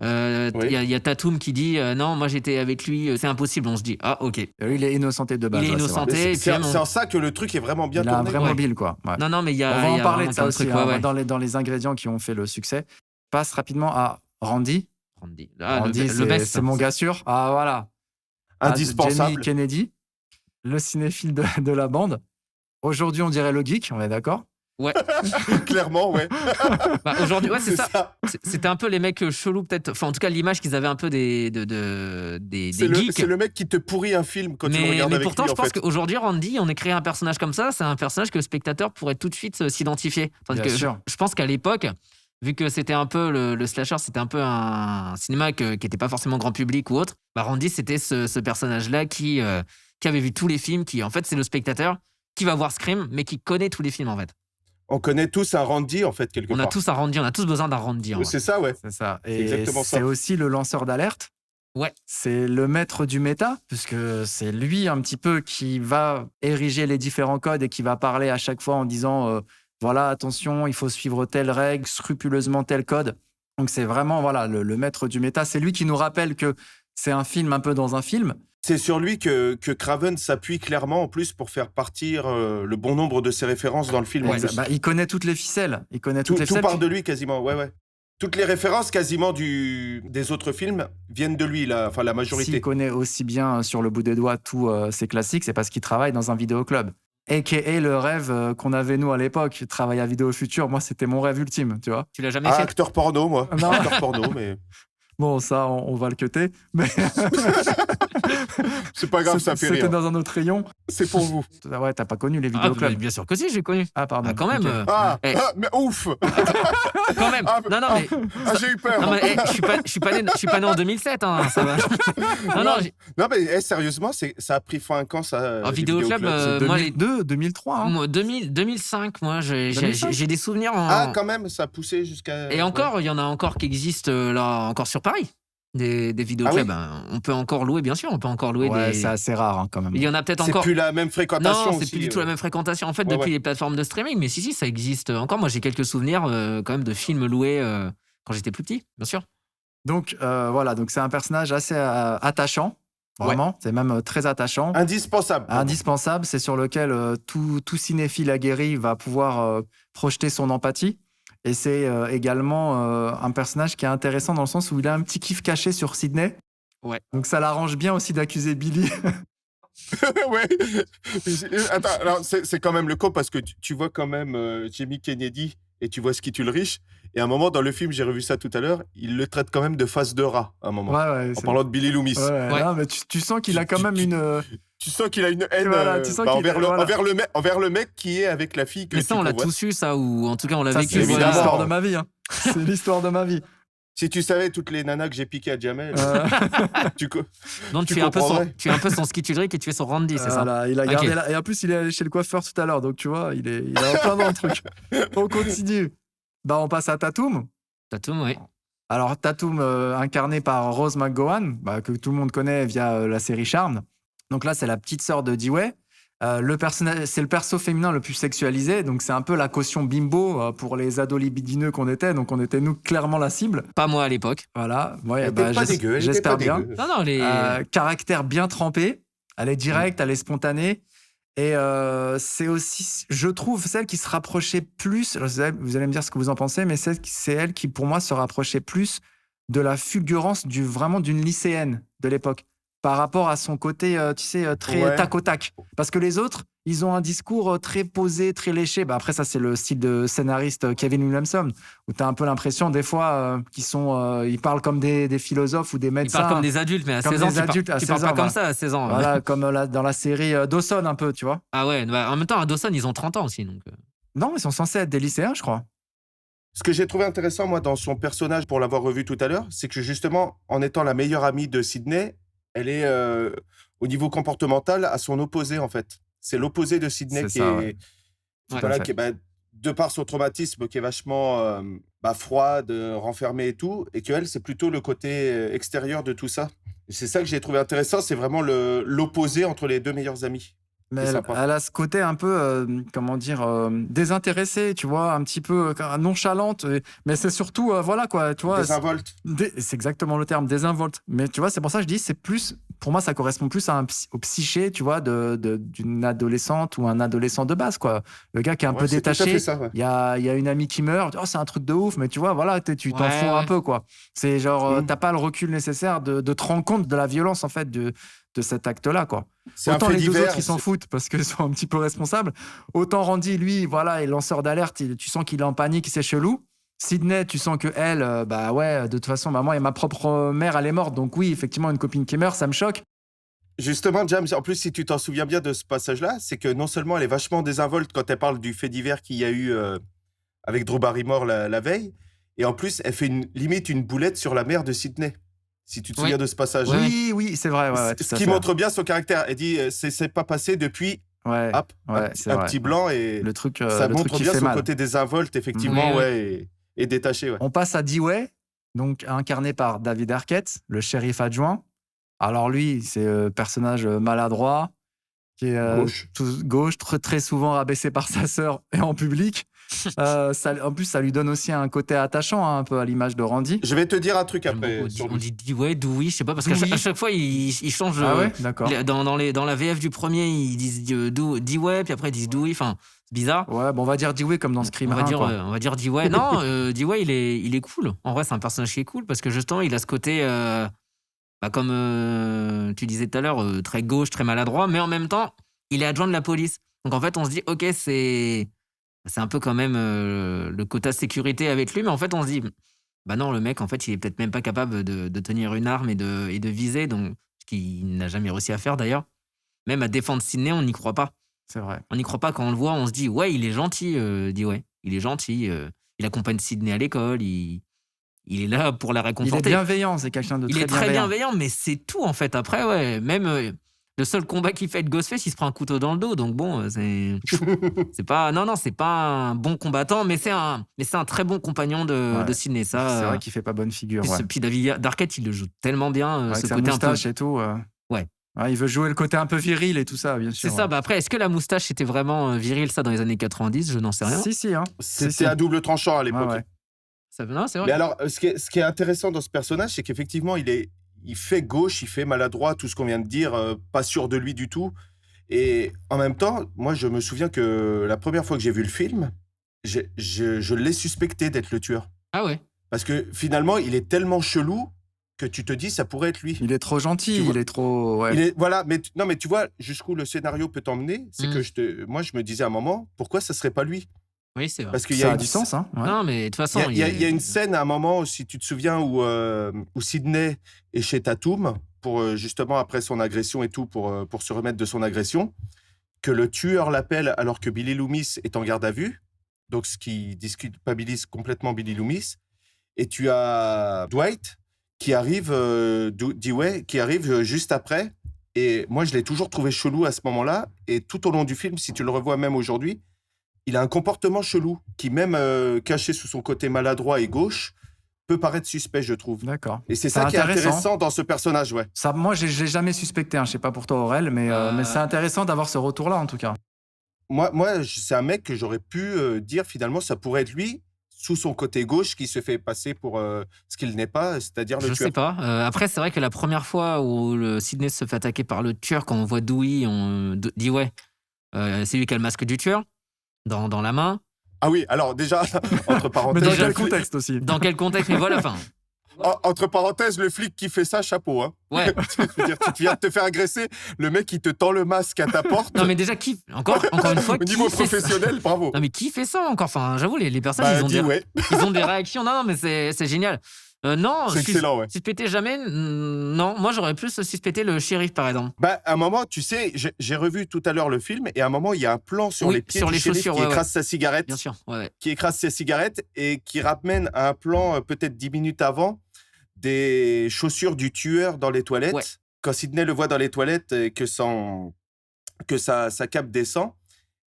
il y a Tatum qui dit non, moi j'étais avec lui, c'est impossible. On se dit ah ok. Et lui, il est innocenté de base. Il est innocenté. C'est en ça que le truc est vraiment bien tourné. Il a un vrai mobile quoi. Ouais. Non mais il y a. On va en parler de ça aussi dans les ingrédients qui ont fait le succès. Passe rapidement à Randy. Randy, le best, c'est mon gars sûr. Ah voilà. Indispensable. Jamie Kennedy, le cinéphile de la bande. Aujourd'hui, on dirait le geek, on est d'accord? Ouais. Clairement, ouais. Aujourd'hui, ouais, c'est ça. C'était un peu les mecs chelous, peut-être. Enfin, en tout cas, l'image qu'ils avaient un peu des geeks. C'est le mec qui te pourrit un film quand tu le regardes avec lui. Mais pourtant, je pense qu'aujourd'hui, Randy, on a créé un personnage comme ça. C'est un personnage que le spectateur pourrait tout de suite s'identifier. Tandis que je pense qu'à l'époque, vu que c'était un peu le slasher, c'était un peu un cinéma qui n'était pas forcément grand public ou autre, bah Randy, c'était ce personnage-là qui avait vu tous les films, qui en fait, c'est le spectateur qui va voir Scream, mais qui connaît tous les films en fait. On connaît tous un Randy, en fait, quelque On part. a tous un Randy, on a tous besoin d'un Randy. En vrai. C'est ça, ouais. C'est ça. C'est Et exactement ça. c'est aussi le lanceur d'alerte. Ouais. C'est le maître du méta, puisque c'est lui un petit peu qui va ériger les différents codes et qui va parler à chaque fois en disant voilà, attention, il faut suivre telle règle, scrupuleusement tel code. Donc c'est vraiment voilà, le maître du méta. C'est lui qui nous rappelle que c'est un film un peu dans un film. C'est sur lui que Craven s'appuie clairement, en plus, pour faire partir le bon nombre de ses références dans le film. en plus. Bah, il connaît toutes les ficelles. Il connaît toutes les Tout ficelles. part de lui, quasiment, ouais. Toutes les références, quasiment, des autres films viennent de lui, la majorité. S'il connaît aussi bien sur le bout des doigts tous ces classiques, c'est parce qu'il travaille dans un vidéoclub. A.K.A. le rêve qu'on avait, nous, à l'époque, travailler à Vidéo Futur, moi, c'était mon rêve ultime, tu vois. Tu l'as jamais fait? Acteur porno, moi. Non. Acteur porno, mais Bon, ça, on va le cuter. Mais c'est pas grave, ça fait c'était rire. dans un autre rayon. C'est pour vous. Ah ouais, t'as pas connu les Ah, vidéoclubs. bien sûr que si, j'ai connu. Ah, pardon. Ah, quand même. Ok. Mais ouf. Quand même. Non, mais. J'ai eu peur. Non, mais je suis pas né en 2007, hein, ça va. Non, Non, mais sérieusement, ça a pris fin quand, ça? En les vidéoclub, vidéoclubs moi, 2002, 2003. Hein. moi, 2005, moi, j'ai 2005. des souvenirs en. Ah, quand même, ça a poussé jusqu'à... Et encore, il y en a encore qui existent là, encore sur Paris. Des vidéoclubs. Ah Hein. On peut encore louer, bien sûr, on peut encore louer Ouais, des. c'est assez rare hein, quand même. Il y en a peut-être C'est encore. plus la même fréquentation Non, c'est aussi, plus du tout la même fréquentation. En fait, Ouais, depuis ouais. les plateformes de streaming, mais si, ça existe encore. Moi, j'ai quelques souvenirs quand même de films loués quand j'étais plus petit, bien sûr. Donc, voilà, donc c'est un personnage assez attachant. Vraiment, c'est même très attachant. Indispensable. Indispensable, c'est sur lequel tout cinéphile aguerri va pouvoir projeter son empathie. Et c'est également un personnage qui est intéressant dans le sens où il a un petit kiff caché sur Sydney. Ouais. Donc ça l'arrange bien aussi d'accuser Billy. Ouais. Attends, alors c'est quand même le con parce que tu vois quand même Jamie Kennedy et tu vois ce qui tue le riche. Et à un moment dans le film, j'ai revu ça tout à l'heure, il le traite quand même de face de rat à un moment. Ouais, En parlant de Billy Loomis. Ouais. Non, mais tu sens qu'il a quand même une. Tu sens qu'il a une haine Voilà, tu sens qu'il- envers le mec qui est avec la fille que Mais ça, tu on l'a convoites. tous eu, ça, ou en tout cas, on l'a Ça, vécu. c'est évidemment. l'histoire de ma vie. Hein. C'est l'histoire de ma vie. Si tu savais toutes les nanas que j'ai piquées à Jamel, tu co- Donc, tu tu es un peu comprendrais. son Skitty Drake et tu es son Randy, c'est ça? Voilà, il a gardé et en plus, il est allé chez le coiffeur tout à l'heure. Donc, tu vois, il est en plein dans le truc. On continue. Bah, on passe à Tatum. Tatum, oui. Alors, Tatum, incarné par Rose McGowan, que tout le monde connaît via la série Charmed. Donc là, c'est la petite sœur de Dewey. C'est le perso féminin le plus sexualisé. Donc, c'est un peu la caution bimbo pour les ados libidineux qu'on était. Donc, on était, nous, clairement la cible. Pas moi à l'époque. Voilà. Ouais, Elle était pas dégueu, elle était j'espère pas bien. dégueu. Non, les. Caractère bien trempé. Elle est directe, elle est spontanée. Et c'est aussi, je trouve, celle qui se rapprochait plus, alors vous allez me dire ce que vous en pensez, mais c'est elle qui, pour moi, se rapprochait plus de la fulgurance vraiment d'une lycéenne de l'époque, par rapport à son côté, tu sais, très Ouais. tac au tac. Parce que les autres, ils ont un discours très posé, très léché. Bah, après, ça, c'est le style de scénariste Kevin Williamson, où tu as un peu l'impression, des fois, ils parlent comme des philosophes ou des Ils médecins. parlent comme des adultes, mais à Comme 16 ans, des adultes à tu 16 parles pas ans, comme voilà. ça à 16 ans. Voilà, comme dans la série Dawson, un peu, tu vois. Ah ouais, bah, en même temps, à Dawson, ils ont 30 ans aussi. Donc. Non, ils sont censés être des lycéens, je crois. Ce que j'ai trouvé intéressant, moi, dans son personnage, pour l'avoir revu tout à l'heure, c'est que justement, en étant la meilleure amie de Sydney, elle est, au niveau comportemental, à son opposé, en fait. C'est l'opposé de Sydney C'est qui ça, est, ouais. Ouais. Tout à fait. qui est, de par son traumatisme, qui est vachement froide, renfermée et tout, et qu'elle, c'est plutôt le côté extérieur de tout ça. Et c'est ça que j'ai trouvé intéressant, c'est vraiment l'opposé entre les deux meilleurs amis. Mais C'est elle, sympa. elle a ce côté un peu, comment dire, désintéressé, tu vois, un petit peu nonchalante. Mais c'est surtout, voilà quoi, tu vois. Désinvolte. C'est exactement le terme, désinvolte. Mais tu vois, c'est pour ça que je dis, c'est plus, pour moi, ça correspond plus au psyché, tu vois, d'une adolescente ou un adolescent de base, quoi. Le gars qui est un Ouais, peu c'est tout à détaché. fait ça, ouais. Il y a une amie qui meurt, oh, c'est un truc de ouf, mais tu vois, voilà, tu t'en Ouais, fous un ouais. peu, quoi. C'est genre, Mm. t'as pas le recul nécessaire de te rendre compte de la violence, en fait, de cet acte-là, quoi. C'est un Autant fait les deux divers. autres, ils s'en foutent parce qu'ils sont un petit peu responsables. Autant Randy, lui, voilà, est lanceur d'alerte, tu sens qu'il est en panique, c'est chelou. Sydney, tu sens que elle, bah ouais, de toute façon, bah moi et ma propre mère, elle est morte. Donc oui, effectivement, une copine qui meurt, ça me choque. Justement, James, en plus, si tu t'en souviens bien de ce passage-là, c'est que non seulement elle est vachement désinvolte quand elle parle du fait divers qu'il y a eu avec Drew Barrymore la veille, Et en plus, elle fait limite une boulette sur la mère de Sydney. Si tu te souviens de ce passage. Ouais. Oui, c'est vrai. Ouais, tout Ce à qui fait. montre bien son caractère. Elle dit c'est pas passé depuis. Ouais, Hop, c'est un vrai. petit blanc et Le truc, ça le truc montre qui bien fait son mal. côté désinvolte, effectivement, Oui. et détaché. Ouais. On passe à Dewey, donc incarné par David Arquette, le shérif adjoint. Alors lui, c'est personnage maladroit, qui est gauche, très souvent rabaissé par sa sœur et en public. En plus, ça lui donne aussi un côté attachant, hein, un peu à l'image de Randy. Je vais te dire un truc J'aime après. beaucoup. Sur On lui. dit ouais, Dewey, je sais pas, parce qu'à Dewey. chaque fois, il change. Ah ouais, d'accord. Dans la VF du premier, ils disent Dewey, puis après, ils disent Dewey. Enfin, c'est bizarre. Ouais, bon, on va dire Dewey comme dans Scream On va 1, quoi. on va dire Dewey. Non, Dewey, il est cool. En vrai, c'est un personnage qui est cool parce que justement, il a ce côté, comme tu disais tout à l'heure, très gauche, très maladroit, mais en même temps, il est adjoint de la police. Donc en fait, on se dit, ok, c'est un peu quand même le quota sécurité avec lui, mais en fait, on se dit, bah non, le mec, en fait, il est peut-être même pas capable de tenir une arme et de viser, donc ce qu'il n'a jamais réussi à faire d'ailleurs. Même à défendre Sydney, on n'y croit pas. C'est vrai. On n'y croit pas quand on le voit, on se dit, ouais, il est gentil, dit ouais, il est gentil, il accompagne Sydney à l'école, il est là pour la Il est réconforter. bienveillant, c'est quelqu'un de Il très est très bienveillant. bienveillant, mais c'est tout en fait. Après, ouais, même le seul combat qu'il fait avec Ghostface, il se prend un couteau dans le dos. Donc bon, c'est pas, non, c'est pas un bon combattant, mais c'est un très bon compagnon de Ouais. Sydney. C'est Ça, vrai qu'il fait pas bonne figure. Ouais. puis David Arquette, il le joue tellement bien. Avec Ce sa côté un peu. moustache et tout. Ouais. Ouais, il veut jouer le côté un peu viril et tout ça, bien sûr. C'est ça. Bah après, est-ce que la moustache était vraiment viril ça dans les années 90? Je n'en sais rien. Si, hein. C'était à double tranchant à l'époque. Ouais. Non, c'est vrai. Mais alors, ce qui est intéressant dans ce personnage, c'est qu'effectivement, il fait gauche, il fait maladroit, tout ce qu'on vient de dire, pas sûr de lui du tout. Et en même temps, moi, je me souviens que la première fois que j'ai vu le film, je l'ai suspecté d'être le tueur. Ah ouais. Parce que finalement, il est tellement chelou que tu te dis, ça pourrait être lui. Il est trop gentil, Tu vois, il est trop. Ouais. Voilà, mais tu vois, jusqu'où le scénario peut t'emmener, c'est que moi, je me disais à un moment, pourquoi ça serait pas lui? Oui, c'est vrai. Parce qu'il y Ça a a du sens, hein. Ouais. Non, mais de toute façon, il y a une scène à un moment, si tu te souviens, où Sydney est chez Tatum pour justement après son agression et tout, pour se remettre de son agression, que le tueur l'appelle alors que Billy Loomis est en garde à vue, donc ce qui disculpabilise complètement Billy Loomis. Et tu as Dwight qui arrive, Dewey, qui arrive juste après. Et moi, je l'ai toujours trouvé chelou à ce moment-là. Et tout au long du film, si tu le revois même aujourd'hui, il a un comportement chelou qui, même caché sous son côté maladroit et gauche, peut paraître suspect, je trouve. D'accord. Et c'est ça qui est intéressant dans ce personnage, ouais. Ça, moi, je l'ai jamais suspecté. Hein. Je sais pas pour toi, Aurel, mais c'est intéressant d'avoir ce retour-là, en tout cas. Moi, c'est un mec que j'aurais pu dire finalement, ça pourrait être lui, sous son côté gauche, qui se fait passer pour ce qu'il n'est pas, c'est-à-dire le tueur. Je sais pas. Après, c'est vrai que la première fois où le Sydney se fait attaquer par le tueur, quand on voit Dewey, on dit ouais, c'est lui qui a le masque du tueur dans la main. Ah oui, alors déjà, entre parenthèses. Mais dans quel contexte aussi? Dans quel contexte? Mais voilà, enfin. Entre parenthèses, le flic qui fait ça, chapeau. Hein. Ouais. Je veux dire, tu viens de te faire agresser, le mec qui te tend le masque à ta porte. Non, mais déjà, encore une fois, au niveau qui fait professionnel, ça? bravo. Non, mais qui fait ça encore? Enfin, j'avoue, les personnes, Bah, ils ont des réactions. Non, mais c'est génial. Non, c'est excellent, ouais. Suspecter jamais. Non, moi, j'aurais plus suspecté le shérif, par exemple. Bah, à un moment, tu sais, j'ai revu tout à l'heure le film, et à un moment, il y a un plan sur les pieds sur du les shérif chaussures, qui écrase sa cigarette. Bien sûr, ouais. Qui écrase sa cigarette et qui ramène à un plan, peut-être 10 minutes avant, des chaussures du tueur dans les toilettes. Ouais. Quand Sydney le voit dans les toilettes et que sa cape descend,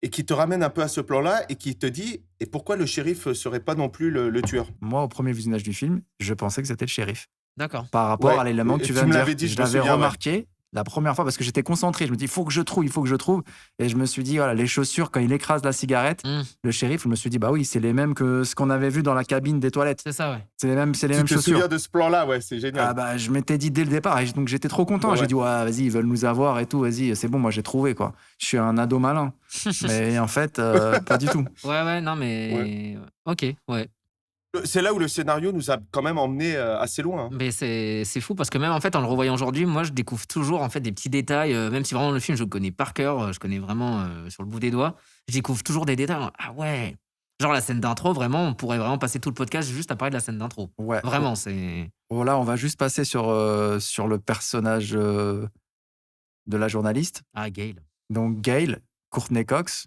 et qui te ramène un peu à ce plan-là et qui te dit « Et pourquoi le shérif serait pas non plus le tueur ?» Moi, au premier visionnage du film, je pensais que c'était le shérif. D'accord. Par rapport Ouais, à l'élément que tu tu viens de me dire. l'avais dit, je me l'avais souviens, ouais. remarqué la première fois parce que j'étais concentré. Je me dis, il faut que je trouve. Et je me suis dit, voilà, les chaussures, quand il écrase la cigarette, le shérif, je me suis dit, bah oui, c'est les mêmes que ce qu'on avait vu dans la cabine des toilettes. C'est ça, ouais. C'est les mêmes Tu te chaussures. souviens de ce plan-là, ouais, c'est génial. Ah bah, je m'étais dit dès le départ, et donc j'étais trop content. Ouais. J'ai dit, ouais, vas-y, ils veulent nous avoir et tout, vas-y, c'est bon, moi j'ai trouvé, quoi. Je suis un ado malin. Mais en fait, pas du tout. Ouais, non, mais. Ok, ouais. C'est là où le scénario nous a quand même emmené assez loin. Hein. Mais c'est fou parce que même en fait, en le revoyant aujourd'hui, moi je découvre toujours en fait des petits détails, même si vraiment le film je le connais par cœur, je connais vraiment sur le bout des doigts, je découvre toujours des détails. Ah ouais! Genre la scène d'intro, vraiment, on pourrait vraiment passer tout le podcast juste à parler de la scène d'intro. Ouais. Vraiment, c'est. Voilà, on va juste passer sur le personnage de la journaliste. Ah, Gail. Donc, Gail, Courtney Cox,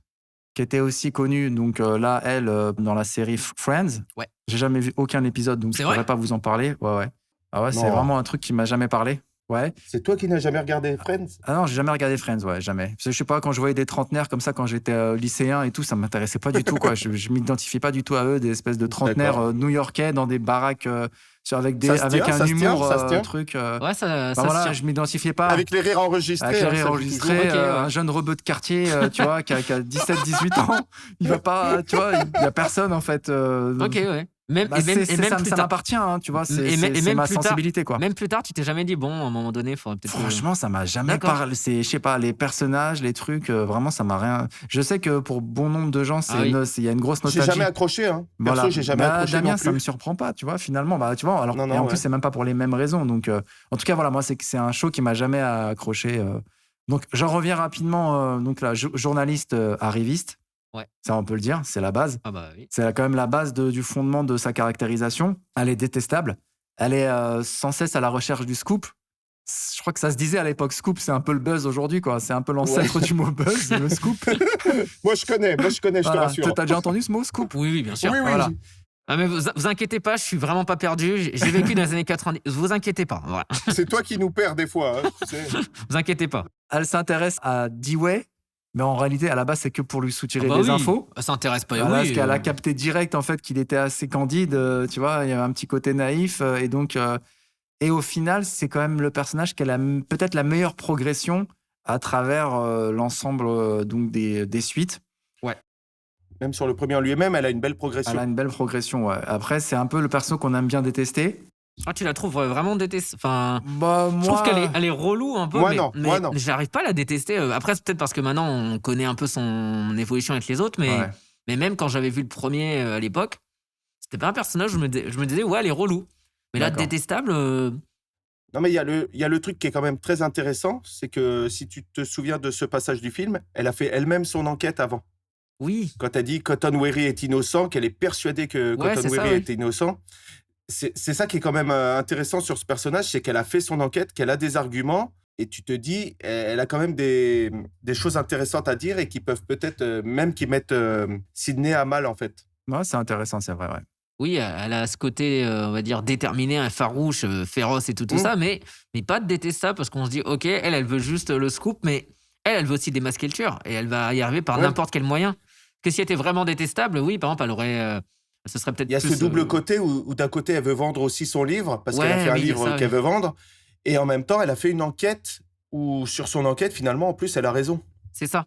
qui était aussi connue, donc là, elle, dans la série Friends. Ouais. J'ai jamais vu aucun épisode, donc C'est je vrai pourrais pas vous en parler. Ouais. Ah ouais, c'est Non. vraiment un truc qui m'a jamais parlé. Ouais. C'est toi qui n'as jamais regardé Friends? Ah non, j'ai jamais regardé Friends, ouais, jamais. Parce que je sais pas, quand je voyais des trentenaires comme ça, quand j'étais lycéen et tout, ça m'intéressait pas du tout, quoi. Je m'identifiais pas du tout à eux, des espèces de trentenaires D'accord. new-yorkais dans des baraques avec Ça se avec tient, un ça se tient, humour ça se tient. truc. Ouais, ça Enfin, se voilà, tient. je m'identifiais pas. Avec les rires enregistrés. Avec les hein, rires ça joue enregistrés, toujours. Ok, ouais. un jeune rebeu de quartier, tu vois, qui a 17-18 ans, il va pas, tu vois, il y a personne en fait. Ok, ouais. Même, Bah, et même, c'est- et même ça, plus ça tard. m'appartient, hein, tu vois, Et c'est même ma plus tard- sensibilité, quoi. Même plus tard, tu t'es jamais dit, bon, à un moment donné, il faudrait peut-être. Franchement, ça m'a jamais D'accord. parlé. Je sais pas, les personnages, les trucs, vraiment, ça m'a rien. Je sais que pour bon nombre de gens, Ah oui. il y a une grosse J'ai nostalgie. jamais accroché. Hein. Perso, Voilà. j'ai jamais Bah, accroché Damien, non ça plus. me surprend pas, tu vois, finalement. Bah, tu vois, alors, Non, et en ouais. plus, c'est même pas pour les mêmes raisons. Donc, en tout cas, voilà, moi, c'est un show qui m'a jamais accroché. Donc, j'en reviens rapidement. Donc, là, journaliste arriviste. Ouais. Ça, on peut le dire, c'est la base. Ah bah oui. C'est quand même la base du fondement de sa caractérisation. Elle est détestable. Elle est sans cesse à la recherche du scoop. Je crois que ça se disait à l'époque, scoop, c'est un peu le buzz aujourd'hui, quoi. C'est un peu l'ancêtre du mot buzz, le scoop. Moi, je connais, je te Voilà. rassure. T'as déjà entendu ce mot, scoop? Oui, bien sûr. Oui, oui. Voilà. Ah, mais vous inquiétez pas, je suis vraiment pas perdu. J'ai vécu dans les années 90. Vous inquiétez pas. Voilà. C'est toi qui nous perds des fois. Hein, tu sais. Vous inquiétez pas. Elle s'intéresse à Dewey, mais en réalité, à la base, c'est que pour lui soutirer Ah bah des oui. infos. Ça intéresse pas. Voilà, oui. parce qu'elle a capté direct, en fait, qu'il était assez candide, tu vois, il y avait un petit côté naïf, et donc... et au final, c'est quand même le personnage qui a peut-être la meilleure progression à travers l'ensemble donc des suites. Même sur le premier en lui-même, elle a une belle Elle progression. a une belle progression, ouais. Après, c'est un peu le perso qu'on aime bien détester. Ah, tu la trouves vraiment détestable. Enfin, Bah, je moi... trouve elle est relou un peu. Moi, mais, non. mais Moi, non. j'arrive pas à la détester. Après, c'est peut-être parce que maintenant, on connaît un peu son évolution avec les autres. Ouais. Mais même quand j'avais vu le premier à l'époque, c'était pas un personnage où je me disais, ouais, elle est relou. Mais là, D'accord. détestable. Non, mais il y a le truc qui est quand même très intéressant, c'est que si tu te souviens de ce passage du film, elle a fait elle-même son enquête avant. Oui. Quand elle dit Cotton Weary est innocent, qu'elle est persuadée que Ouais, Cotton c'est ça, Weary oui. est innocent, c'est ça qui est quand même intéressant sur ce personnage, c'est qu'elle a fait son enquête, qu'elle a des arguments, et tu te dis, elle a quand même des choses intéressantes à dire et qui peuvent peut-être, même qui mettent Sydney à mal, en fait. Ouais, c'est intéressant, c'est vrai, ouais. Oui, elle a ce côté, on va dire, déterminé, farouche, féroce et tout ça, mais pas détestable parce qu'on se dit, ok, elle veut juste le scoop, mais elle veut aussi démasquer le tueur et elle va y arriver par Ouais. n'importe quel moyen. Que si elle était vraiment détestable, oui, par exemple, elle aurait. Ce serait peut-être Il y a plus, ce double côté où d'un côté, elle veut vendre aussi son livre, parce qu'elle a Ouais, fait un oui, il y a livre ça, qu'elle oui. veut vendre, et en même temps, elle a fait une enquête où, sur son enquête, finalement, en plus, elle a raison. C'est ça.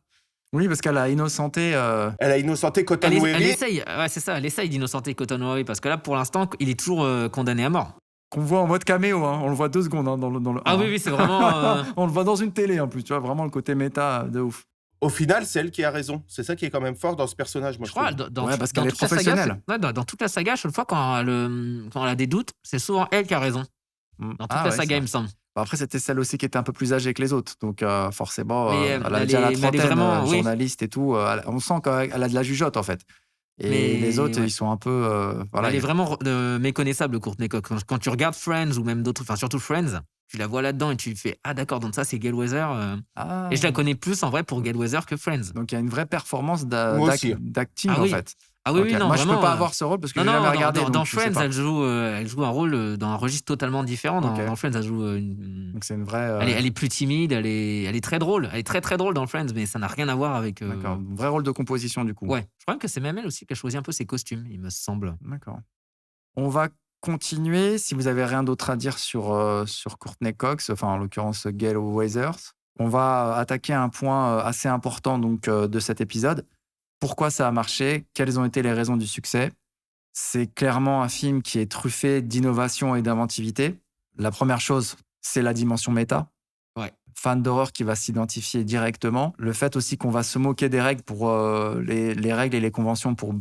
Oui, parce qu'elle a innocenté... Elle a innocenté Cotton Elle Weary. essaye, ouais, c'est ça, elle essaye d'innocenter Cotton Weary parce que là, pour l'instant, il est toujours condamné à mort. qu'on voit en mode caméo, hein. On le voit 2 secondes hein, dans le Ah 1. oui, c'est vraiment. On le voit dans une télé en plus, tu vois, vraiment le côté méta de ouf. Au final, c'est elle qui a raison. C'est ça qui est quand même fort dans ce personnage, moi, Je je crois, trouve. dans Ouais, parce qu'elle est toute la saga, professionnelle. dans toute la saga, chaque fois quand elle a des doutes, c'est souvent elle qui a raison. Dans toute la ouais, saga, c'est il me semble. Bon, après, c'était celle aussi qui était un peu plus âgée que les autres. Donc, forcément, Mais, elle a elle déjà la est- mais elle est trentaine, vraiment- oui. journaliste et tout. On sent qu'elle a de la jugeote, en fait. Et Mais, les autres, ouais. ils sont un peu... voilà, Elle est ils- vraiment méconnaissable, Courtney Cox. Quand tu regardes Friends ou même d'autres, enfin surtout Friends, tu la vois là-dedans et tu fais ah d'accord, donc ça c'est Gale Weather. Ah. Et je la connais plus en vrai pour Gale Weather que Friends. Donc, il y a une vraie performance Moi aussi. d'acting, Ah en oui. fait. Ah oui, Ok. oui, non, Moi, vraiment. je peux pas avoir ce rôle parce que Non, j'ai non, jamais regardé. dans donc je sais Friends, pas. elle joue un rôle dans un registre totalement différent. Ok. Dans Friends, elle joue Donc, c'est une vraie... elle est plus timide, elle est très drôle. Elle est très très drôle dans Friends, mais ça n'a rien à voir avec. D'accord. Un vrai rôle de composition, du coup. Ouais, je crois que c'est même elle aussi qui a choisi un peu ses costumes, il me semble. D'accord. On va continuer. Si vous avez rien d'autre à dire sur Courtney Cox, enfin en l'occurrence Gale Weathers, on va attaquer un point assez important donc de cet épisode. Pourquoi ça a marché? Quelles ont été les raisons du succès? C'est clairement un film qui est truffé d'innovation et d'inventivité. La première chose, c'est la dimension méta. Ouais. Fan d'horreur qui va s'identifier directement. Le fait aussi qu'on va se moquer des règles pour les règles et les conventions pour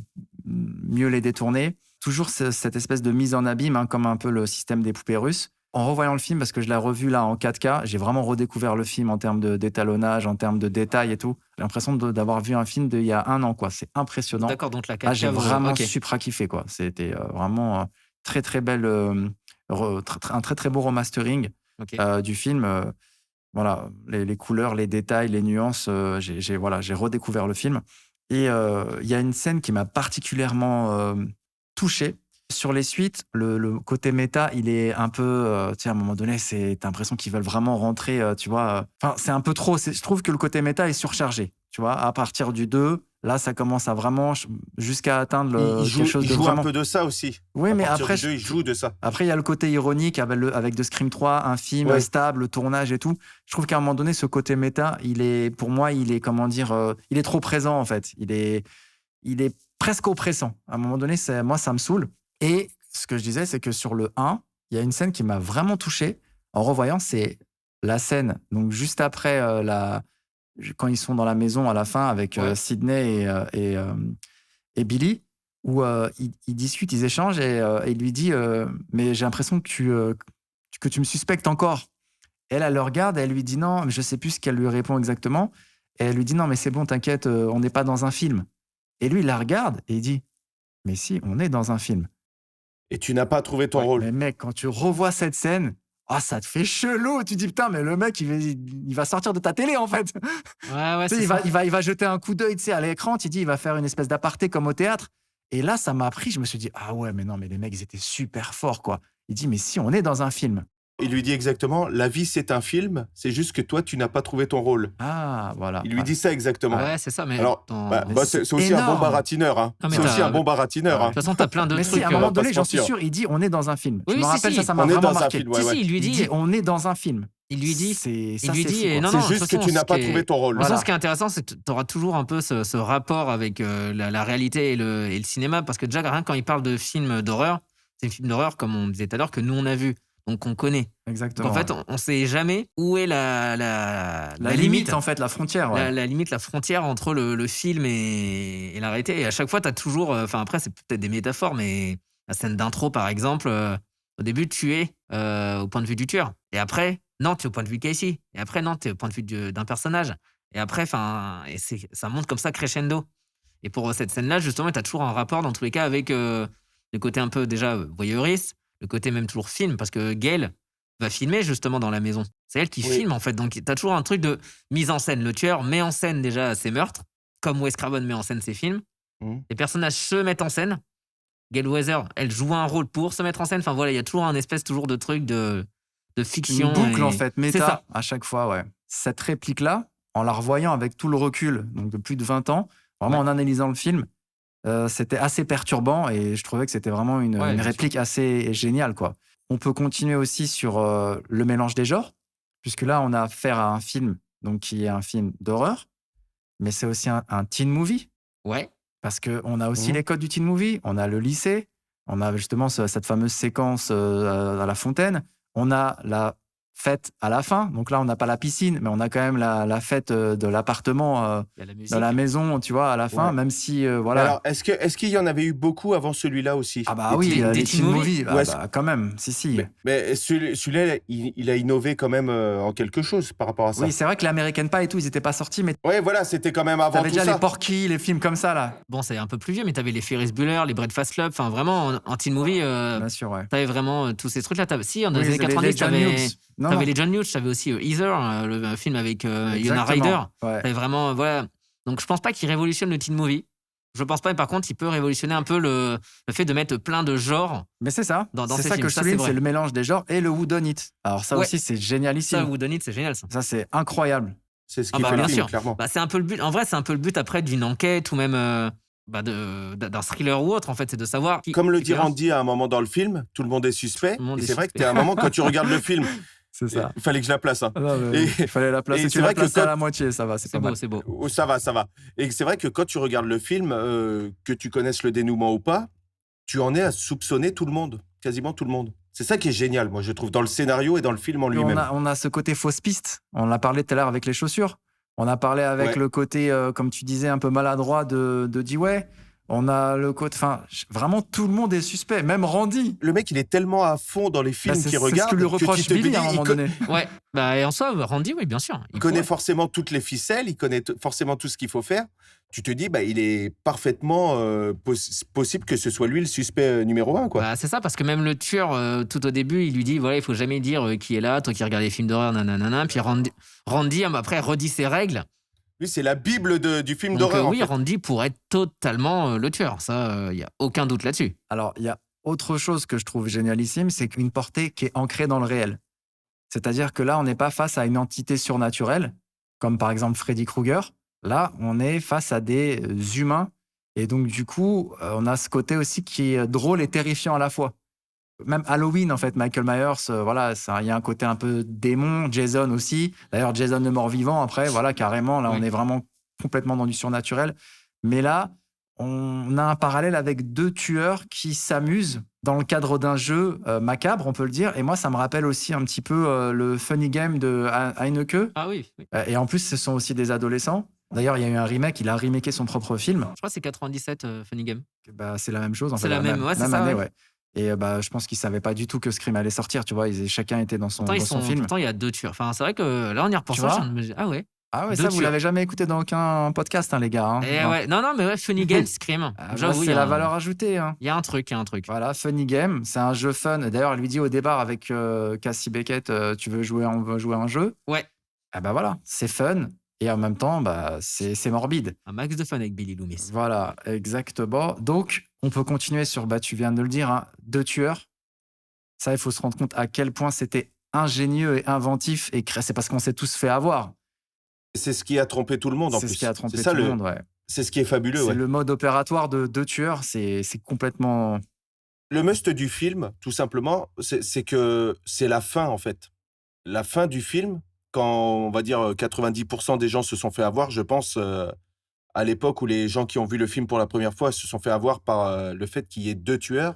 mieux les détourner. Toujours cette espèce de mise en abîme, hein, comme un peu le système des poupées russes. En revoyant le film, parce que je l'ai revu là en 4K, j'ai vraiment redécouvert le film en termes d'étalonnage, en termes de détails et tout. J'ai l'impression d'avoir vu un film d'il y a 1 an, quoi. C'est impressionnant. D'accord, donc la Ah, j'ai 4K, vraiment ok. supra kiffé, quoi. C'était vraiment très très belle, un très très beau remastering Ok. du film. Voilà, les couleurs, les détails, les nuances. J'ai redécouvert le film. Et il y a une scène qui m'a particulièrement touché. Sur les suites, le côté méta, il est un peu... tu sais, à un moment donné, t'as l'impression qu'ils veulent vraiment rentrer, tu vois. Enfin, c'est un peu trop. Je trouve que le côté méta est surchargé. Tu vois, à partir du 2, là, ça commence à vraiment... jusqu'à atteindre quelque chose Il de joue vraiment... un peu de ça aussi. Oui, mais Partir après... du 2, il joue de ça. Après, il y a le côté ironique avec The Scream 3, un film Ouais. stable, le tournage et tout. Je trouve qu'à un moment donné, ce côté méta, pour moi, il est, comment dire, il est trop présent, en fait. Il est presque oppressant. À un moment donné, moi, ça me saoule. Et ce que je disais, c'est que sur le 1, il y a une scène qui m'a vraiment touché. En revoyant, c'est la scène, donc juste après, quand ils sont dans la maison à la fin avec Sidney et Billy, où ils discutent, ils échangent, et il lui dit mais j'ai l'impression que tu me suspectes encore. Elle le regarde et elle lui dit non, mais je sais plus ce qu'elle lui répond exactement. Et elle lui dit non, mais c'est bon, t'inquiète, on n'est pas dans un film. Et lui, il la regarde et il dit mais si, on est dans un film. Et tu n'as pas trouvé ton rôle. Mais mec, quand tu revois cette scène, ça te fait chelou. Tu dis putain, mais le mec, il va sortir de ta télé en fait. Ouais, Tu sais, il va jeter un coup d'œil, tu sais, à l'écran. Tu dis, il va faire une espèce d'aparté comme au théâtre. Et là, ça m'a pris. Je me suis dit, ah ouais, mais non, mais les mecs, ils étaient super forts, quoi. Il dit, mais si, on est dans un film. Il lui dit exactement, la vie c'est un film, c'est juste que toi tu n'as pas trouvé ton rôle. Ah, voilà. Il lui dit ça exactement. Ouais, c'est ça. Mais Alors, mais c'est aussi énorme. un bon baratineur. Hein. Non, mais C'est aussi t'as- un bon baratineur. De toute façon, t'as plein de Mais trucs. si, à un moment on va pas donné, se j'en suis mentir. sûr, il dit, on est dans un film. Oui, je me si, rappelle, si. ça m'a On est vraiment dans un marqué. film, Si, ouais. si, il lui dit. on est dans un film. Il lui dit. C'est Il lui fou, dit. quoi. Non, C'est non, de juste toute que façon, tu n'as ce pas qui est- trouvé ton rôle. De toute façon, Voilà. ce qui est intéressant, c'est que tu auras toujours un peu ce rapport avec la réalité et le cinéma. Parce que déjà, rien quand il parle de films d'horreur, c'est un film d'horreur, comme on disait tout à l'heure, que nous, on a vu. Donc, on connaît. Exactement. Donc, en fait, on ne sait jamais où est la limite, en fait, la frontière. Ouais. la limite, la frontière entre le film et la réalité. Et à chaque fois, tu as toujours... Enfin, après, c'est peut-être des métaphores, mais la scène d'intro, par exemple, au début, tu es au point de vue du tueur. Et après, non, tu es au point de vue de Casey. Et après, non, tu es au point de vue d'un personnage. Et après, ça monte comme ça crescendo. Et pour cette scène-là, justement, tu as toujours un rapport, dans tous les cas, avec le côté un peu déjà voyeuriste, le côté même toujours film, parce que Gail va filmer justement dans la maison. C'est elle qui filme, en fait. Donc, tu as toujours un truc de mise en scène. Le tueur met en scène déjà ses meurtres, comme Wes Craven met en scène ses films. Les personnages se mettent en scène. Gail Weathers, elle joue un rôle pour se mettre en scène. Enfin, voilà, il y a toujours un espèce toujours de truc de fiction. Une boucle, et- en fait, C'est méta, ça. à chaque fois, ouais. Cette réplique-là, en la revoyant avec tout le recul, donc de plus de 20 ans, vraiment en analysant le film, c'était assez perturbant et je trouvais que c'était vraiment une bien sûr. réplique assez géniale, quoi. On peut continuer aussi sur le mélange des genres, puisque là, on a affaire à un film donc, qui est un film d'horreur, mais c'est aussi un teen movie, Ouais. parce qu'on a aussi Mhm. les codes du teen movie, on a le lycée, on a justement cette fameuse séquence à la fontaine, on a la fête à la fin, donc là on n'a pas la piscine, mais on a quand même la fête de l'appartement Il y a la musique. dans la maison, tu vois, à la fin, Ouais. même si, voilà. Alors, est-ce qu'il y en avait eu beaucoup avant celui-là aussi? Ah bah Des oui, teen- les teen teen movies. movies, Ouais, bah, quand même, si. Mais celui-là, il a innové quand même en quelque chose par rapport à ça. Oui, c'est vrai que l'American Pie et tout, ils n'étaient pas sortis, mais Ouais, voilà, c'était quand même avant t'avais tout déjà ça. les Porky, les films comme ça, là. Bon, c'est un peu plus vieux, mais t'avais les Ferris Bueller, les Breakfast Club. Enfin, vraiment, en teen movie, Bien sûr, ouais. t'avais vraiment tous ces trucs-là. Si, dans Oui, les années les 90, John Hughes. Non, t'avais non. les John Hughes, t'avais aussi Heather, le film avec Winona Exactement. Ryder. Ouais. T'avais vraiment, voilà. Donc, je pense pas qu'il révolutionne le teen movie. Je pense pas, mais par contre, il peut révolutionner un peu le fait de mettre plein de genres. Mais c'est ça. Dans C'est ces ça films, que je ça, c'est souligne, vrai. c'est le mélange des genres et le whodunit. Alors ça Ouais. aussi, c'est génialissime. Ça, Who Done It, c'est génial, ça. Ça, c'est incroyable. C'est ce Ah qui bah, fait le bien film, sûr. clairement. Bah, c'est un peu le but. En vrai, c'est un peu le but après d'une enquête ou même d'un thriller ou autre, en fait, c'est de savoir. Comme le qui dit Randy à un moment dans le film, tout le monde est suspect. Tout le monde Et est c'est vrai que suspect. t'es à un moment, quand tu regardes le film, C'est ça. il fallait que je la place. Hein. Non, mais Et- il fallait la placer. et Tu c'est l'as vrai que placée à quand- la moitié, ça va, c'est pas C'est beau, mal. c'est beau. Oh, ça va, ça va. Et c'est vrai que quand tu regardes le film, que tu connaisses le dénouement ou pas, tu en es à soupçonner tout le monde, quasiment tout le monde. C'est ça qui est génial, moi, je trouve, dans le scénario et dans le film en Puis lui-même. on a ce côté fausse piste. On l'a parlé tout à l'heure avec les chaussures. On a parlé avec Ouais. le côté, comme tu disais, un peu maladroit de Dewey. On a le côté... Enfin, vraiment, tout le monde est suspect. Même Randy. Le mec, il est tellement à fond dans les films Bah, c'est qu'il c'est regarde ce que lui que reproche tu te Billy dis, à un moment donné. Ouais. Bah, et en soi, Randy, oui, bien sûr. il connaît forcément toutes les ficelles, il connaît forcément tout ce qu'il faut faire. Tu te dis, bah, il est parfaitement possible que ce soit lui le suspect numéro 1, quoi. Bah, c'est ça, parce que même le tueur, tout au début, il lui dit voilà, il faut jamais dire qui est là, toi qui regardes les films d'horreur, nanana. Puis Randy après, redit ses règles. Lui, c'est la bible du film Donc d'horreur. oui, en fait. Randy pourrait être totalement le tueur. Ça, il n'y a aucun doute là-dessus. Alors, il y a autre chose que je trouve génialissime, c'est qu'une portée qui est ancrée dans le réel. C'est-à-dire que là, on n'est pas face à une entité surnaturelle, comme par exemple Freddy Krueger. Là, on est face à des humains. Et donc, du coup, on a ce côté aussi qui est drôle et terrifiant à la fois. Même Halloween, en fait, Michael Myers, voilà, il y a un côté un peu démon. Jason aussi. D'ailleurs, Jason le mort-vivant, après, voilà, carrément, là, Oui. on est vraiment complètement dans du surnaturel. Mais là, on a un parallèle avec 2 tueurs qui s'amusent dans le cadre d'un jeu macabre, on peut le dire. Et moi, ça me rappelle aussi un petit peu le Funny Game de Heineke. Ah oui. Oui. Et en plus, ce sont aussi des adolescents. D'ailleurs, il y a eu un remake, il a remaké son propre film. Je crois que c'est 97 Funny Game. Bah, c'est la même chose, en C'est fait. la même, ouais, c'est ça, année, ouais. ouais. Et je pense qu'ils ne savaient pas du tout que Scream allait sortir, tu vois. Chacun était dans son film. Pourtant, il y a 2 tueurs. Enfin, c'est vrai que là, en y repensant, vois je viens de me dire, ah ouais. Ah ouais, 2 ça, vous tueurs. l'avez jamais écouté dans aucun podcast, hein, les gars. Hein. Et Non. ouais. Non, mais ouais, Funny Game, Scream. J'avoue, il y c'est a la valeur ajoutée. Hein. Il y a un truc. Voilà, Funny Game, c'est un jeu fun. D'ailleurs, elle lui dit au départ avec Cassie Beckett, on veut jouer un jeu. Ouais. Ah bah voilà, c'est fun. Et en même temps, c'est morbide. Un max de fun avec Billy Loomis. Voilà, exactement. Donc, on peut continuer sur, tu viens de le dire, hein, 2 tueurs. Ça, il faut se rendre compte à quel point c'était ingénieux et inventif. Et c'est parce qu'on s'est tous fait avoir. C'est ce qui a trompé tout le monde en plus. C'est ce qui a trompé ça, tout le monde, ouais. C'est ce qui est fabuleux. C'est Ouais. le mode opératoire de 2 tueurs. C'est complètement... Le must du film, tout simplement, c'est que c'est la fin, en fait. La fin du film, quand, on va dire, 90% des gens se sont fait avoir, je pense, à l'époque où les gens qui ont vu le film pour la première fois se sont fait avoir par le fait qu'il y ait 2 tueurs,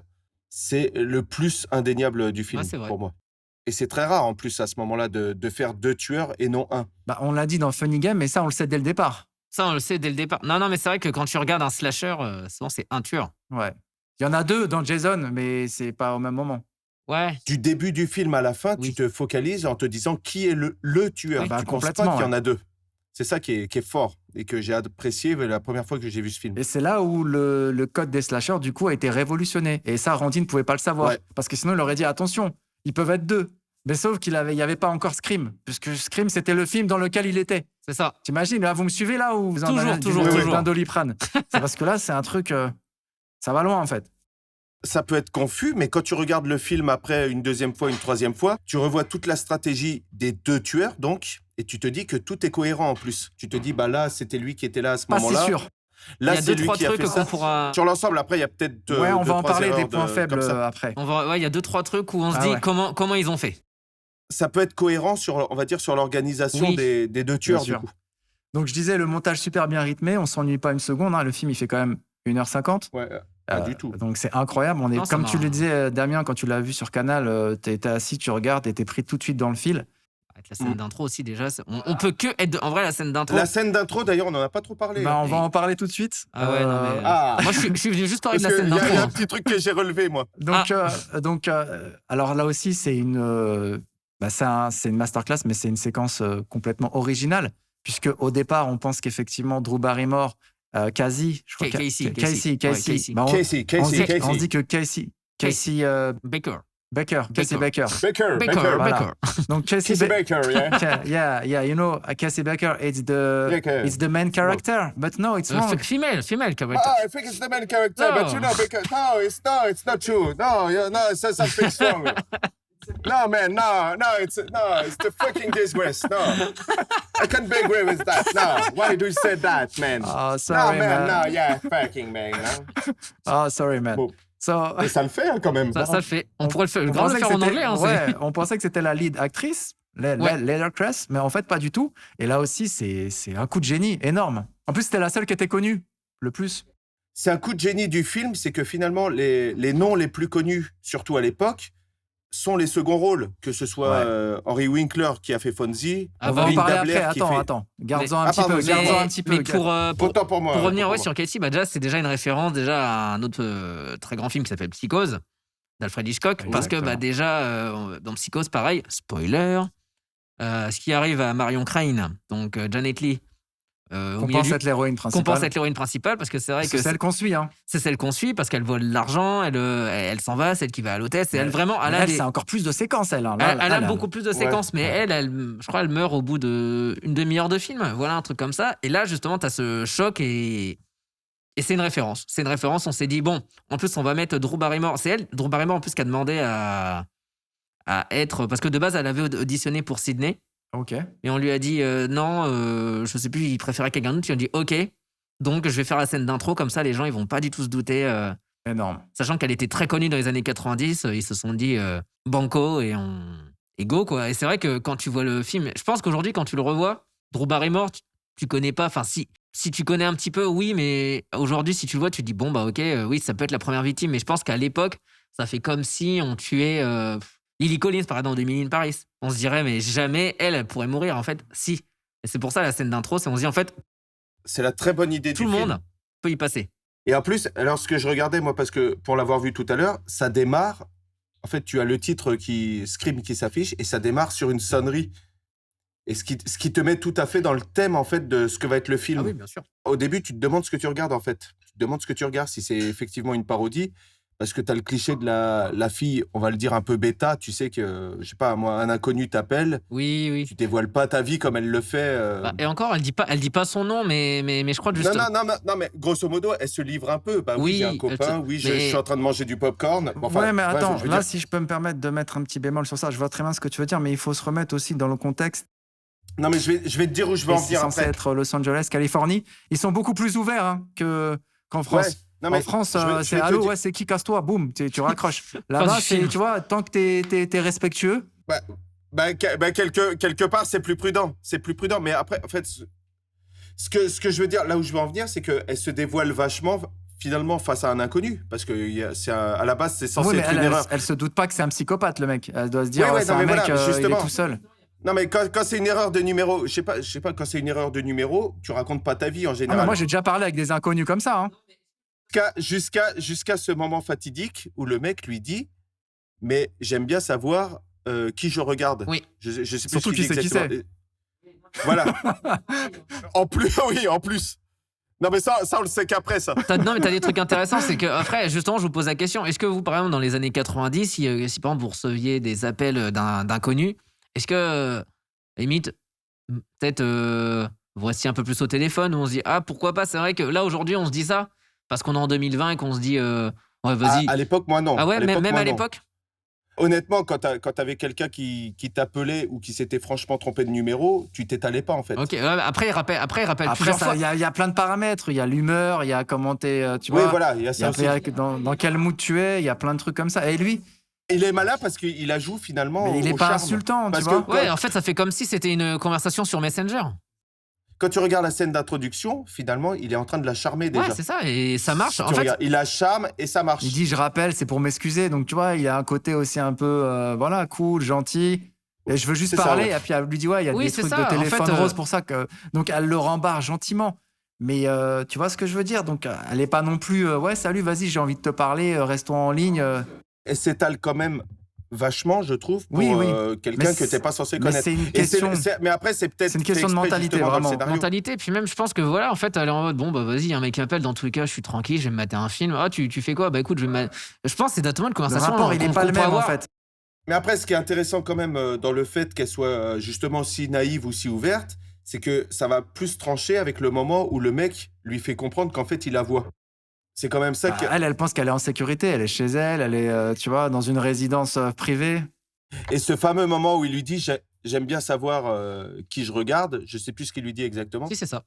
c'est le plus indéniable du film, Ouais, c'est vrai. pour moi. Et c'est très rare, en plus, à ce moment-là, de faire 2 tueurs et non 1. on l'a dit dans Funny Game, mais ça, on le sait dès le départ. Ça, on le sait dès le départ. Non, mais c'est vrai que quand tu regardes un slasher, souvent, c'est un tueur. Ouais. Il y en a 2 dans Jason, mais c'est pas au même moment. Ouais. Du début du film à la fin, Oui. tu te focalises en te disant qui est le tueur. Oui, tu penses complètement, pas qu'il y en ouais. a 2. C'est ça qui est fort et que j'ai apprécié la première fois que j'ai vu ce film. Et c'est là où le code des slashers, du coup, a été révolutionné. Et ça, Randy ne pouvait pas le savoir. Ouais. Parce que sinon, il aurait dit, attention, ils peuvent être 2. Mais sauf qu'il n'y avait pas encore Scream. Puisque Scream, c'était le film dans lequel il était. C'est ça. T'imagines, là, vous me suivez là ou vous en Toujours, avez toujours, toujours. d'un Doliprane. C'est parce que là, c'est un truc... ça va loin, en fait. Ça peut être confus, mais quand tu regardes le film après une deuxième fois, une troisième fois, tu revois toute la stratégie des 2 tueurs, donc, et tu te dis que tout est cohérent en plus. Tu te dis, là, c'était lui qui était là à ce Pas moment-là. si sûr. Là, Il y a c'est 2, lui 3 qui a trucs fait ça. qu'on pourra. Sur l'ensemble, après, il y a peut-être Ouais, on va en 2-3 parler des erreurs points comme faibles ça. après. Il y a 2, 3 trucs où on se Ah dit ouais. comment ils ont fait. Ça peut être cohérent sur, on va dire, sur l'organisation Oui. des 2 tueurs, du sûr. coup. Donc, je disais, le montage super bien rythmé. On s'ennuie pas une seconde. Hein. Le film, il fait quand même 1h50. Ouais, pas du tout. Donc c'est incroyable. Non, ça Comme tu m'a- le disais, Damien, quand tu l'as vu sur Canal, t'es assis, tu regardes et t'es pris tout de suite dans le fil. Avec la scène d'intro aussi, déjà. On peut que être. En vrai, la scène d'intro. La scène d'intro, d'ailleurs, on n'en a pas trop parlé. On va en parler tout de suite. Ah ouais, non, mais- Ah, Moi, je suis venu juste parler parce de la qu'il scène y a un d'intro. petit truc que j'ai relevé, moi. Donc, alors là aussi, c'est c'est une masterclass, mais c'est une séquence complètement originale, puisque au départ, on pense qu'effectivement, Drew Barrymore, Casey, je crois Casey. Casey. Ouais, Casey. Bah, Casey. on se dit que Casey Baker. Casey Baker. Baker. Voilà. Baker. Donc Casey Casey Baker, yeah. yeah, you know, Casey Baker, it's Baker. the main character, but no, it's wrong. Female character. I think it's the main character, No. but you know, because it's not true. No, it says something strong. No, man, no, it's the fucking disgrace. No, I can't be agree with that. No, why do you say that, man? Oh, No, sorry, man, man. no, yeah, fucking man. No? Oh, sorry, man. Bon. So, Mais ça le fait hein, quand même. Ça le fait. On pourrait le faire, on grave le pensait que faire en c'était- anglais. Hein, ouais, on pensait que c'était la lead actrice, Leather Cress, mais en fait, pas du tout. Et là aussi, c'est un coup de génie énorme. En plus, c'était la seule qui était connue, le plus. C'est un coup de génie du film, c'est que finalement, les noms les plus connus, surtout à l'époque, sont les seconds rôles, que ce soit Ouais. Henry Winkler qui a fait Fonzie, Ah On va bah en oui. parler Dabler après. qui Attends. Gardons un Ah, petit pardon, peu. mais- Gardons un petit peu. Mais pour Autant pour moi. Pour revenir autant pour sur Casey, déjà, c'est déjà une référence à un autre très grand film qui s'appelle Psychose d'Alfred Hitchcock. Parce que Exactement. déjà, dans Psychose, pareil, spoiler, ce qui arrive à Marion Crane, donc Janet Leigh, au Qu'on milieu pense être l'héroïne qu'on pense principale. être l'héroïne principale, parce que c'est vrai C'est que celle qu'on suit. Hein. c'est celle qu'on suit, parce qu'elle vole de l'argent, elle s'en va, celle qui va à l'hôtel. C'est elle Mais- vraiment. mais elle, c'est encore plus de séquences, elle. Hein. Là, Elle a elle, beaucoup plus de Ouais. séquences, mais je crois, elle meurt au bout d'une demi-heure de film. Voilà, un truc comme ça. Et là, justement, t'as ce choc et c'est une référence. C'est une référence. On s'est dit, bon, en plus, on va mettre Drew Barrymore. C'est elle, Drew Barrymore, en plus, qui a demandé à être. Parce que de base, elle avait auditionné pour Sydney. Ok. Et on lui a dit, non, je sais plus, il préférait quelqu'un d'autre. Il a dit, ok. Donc, je vais faire la scène d'intro. Comme ça, les gens, ils vont pas du tout se douter. Énorme. Sachant qu'elle était très connue dans les années 90, ils se sont dit banco et go, quoi. Et c'est vrai que quand tu vois le film, je pense qu'aujourd'hui, quand tu le revois, Drew Barrymore, tu connais pas. Enfin, si tu connais un petit peu, oui, mais aujourd'hui, si tu le vois, tu te dis bon, bah ok, oui, ça peut être la première victime. Mais je pense qu'à l'époque, ça fait comme si on tuait Lily Collins, par exemple, de Emily in Paris. On se dirait, mais jamais elle pourrait mourir. En fait, si. Et c'est pour ça la scène d'intro, c'est on se dit en fait, C'est la très bonne idée tout du le film. monde peut y passer. Et en plus, alors ce que je regardais, moi, parce que pour l'avoir vu tout à l'heure, ça démarre. En fait, tu as le titre Scream qui s'affiche et ça démarre sur une sonnerie. Et ce qui te met tout à fait dans le thème, en fait, de ce que va être le film. Ah oui, bien sûr. Au début, tu te demandes ce que tu regardes, en fait. Tu te demandes ce que tu regardes, si c'est effectivement une parodie. Parce que tu as le cliché de la fille, on va le dire un peu bêta. Tu sais que, je sais pas, moi, un inconnu t'appelle. Oui, oui. Tu dévoiles pas ta vie comme elle le fait. Bah, et encore, elle dit pas son nom, mais je crois juste. Non, mais grosso modo, elle se livre un peu. Bah oui, Oui, j'ai un elle copain, se- oui, je mais- suis en train de manger du popcorn. ouais, mais attends, je veux là, dire- si je peux me permettre de mettre un petit bémol sur ça, je vois très bien ce que tu veux dire, mais il faut se remettre aussi dans le contexte. Non, mais je vais te dire où je vais Et en c'est venir censé après. être Los Angeles, Californie. Ils sont beaucoup plus ouverts hein, qu'en France. Ouais, non, En mais France, je vais c'est te allô, dire- ouais, c'est qui, casse-toi, boum, tu raccroches. Fin Là-bas, du film. tu vois, tant que t'es respectueux, quelque part, c'est plus prudent. C'est plus prudent. Mais après, en fait, ce que je veux dire, là où je veux en venir, c'est qu'elle se dévoile vachement, finalement, face à un inconnu. Parce que à la base, c'est censé oui, mais être une erreur. elle se doute pas que c'est un psychopathe, le mec. Elle doit se dire, Ouais, ouais, c'est non, un mais mec, voilà, il est justement. tout seul. Non, mais quand c'est une erreur de numéro, je sais pas, quand c'est une erreur de numéro, tu racontes pas ta vie en Ah, général. mais moi, j'ai déjà parlé avec des inconnus comme ça. Hein. Jusqu'à ce moment fatidique où le mec lui dit mais j'aime bien savoir qui je regarde. Oui. Je sais plus Surtout ce qu'il qui dit c'est qui exactement. Voilà. En plus, oui, en plus. Non, mais ça on le sait qu'après, ça. Non, mais t'as des trucs intéressants, c'est que après, justement, je vous pose la question. Est-ce que vous, par exemple, dans les années 90, si par exemple vous receviez des appels d'inconnus, est-ce que, limite, peut-être voici un peu plus au téléphone, où on se dit, ah, pourquoi pas, c'est vrai que là, aujourd'hui, on se dit ça, parce qu'on est en 2020 et qu'on se dit, ouais, vas-y. À l'époque, moi, non. Ah ouais, même moi, à non. l'époque. Honnêtement, quand t'avais quelqu'un qui t'appelait ou qui s'était franchement trompé de numéro, tu t'étalais pas, en fait. Ok, ouais, après, il rappelle Après, plusieurs fois. il y a plein de paramètres. Il y a l'humeur, il y a comment t'es, tu Oui, vois. voilà, il y a Il y ça a aussi. dans quel mood tu es, il y a plein de trucs comme ça. Et lui, Il est malin parce qu'il la joue finalement mais il au est pas charme. insultant, Parce tu que vois. Ouais, en fait, ça fait comme si c'était une conversation sur Messenger. Quand tu regardes la scène d'introduction, finalement, il est en train de la charmer déjà. Ouais, c'est ça, et ça marche. Si En tu fait, regardes, il la charme et ça marche. Il dit, je rappelle, c'est pour m'excuser. Donc, tu vois, il a un côté aussi un peu, voilà, cool, gentil. Et je veux juste C'est ça, parler. ouais. Et puis, elle lui dit, ouais, il y a Oui, des c'est trucs ça. de En téléphone fait, rose pour ça que. Donc, elle le rembarre gentiment. Mais tu vois ce que je veux dire? Donc, elle est pas non plus, ouais, salut, vas-y, j'ai envie de te parler, restons en ligne. Elle s'étale quand même vachement, je trouve, pour Oui, oui. quelqu'un Mais que t'es pas censé mais connaître. c'est une Et question. mais après, c'est peut-être C'est une question fait de exprès, mentalité, justement, dans le vraiment. scénario. mentalité, puis même, je pense que voilà, en fait, elle est en mode, bon, bah vas-y, un mec qui m'appelle, dans tous les cas, je suis tranquille, je vais me mater un film. Ah, tu fais quoi? Bah écoute, je pense que c'est exactement une Le conversation. rapport, il est pas le même, en fait. Mais après, ce qui est intéressant quand même dans le fait qu'elle soit justement si naïve ou si ouverte, c'est que ça va plus trancher avec le moment où le mec lui fait comprendre qu'en fait, il la voit. C'est quand même ça Bah, que... elle pense qu'elle est en sécurité. Elle est chez elle. Elle est, tu vois, dans une résidence privée. Et ce fameux moment où il lui dit j'aime bien savoir qui je regarde, je sais plus ce qu'il lui dit exactement. Si, c'est ça.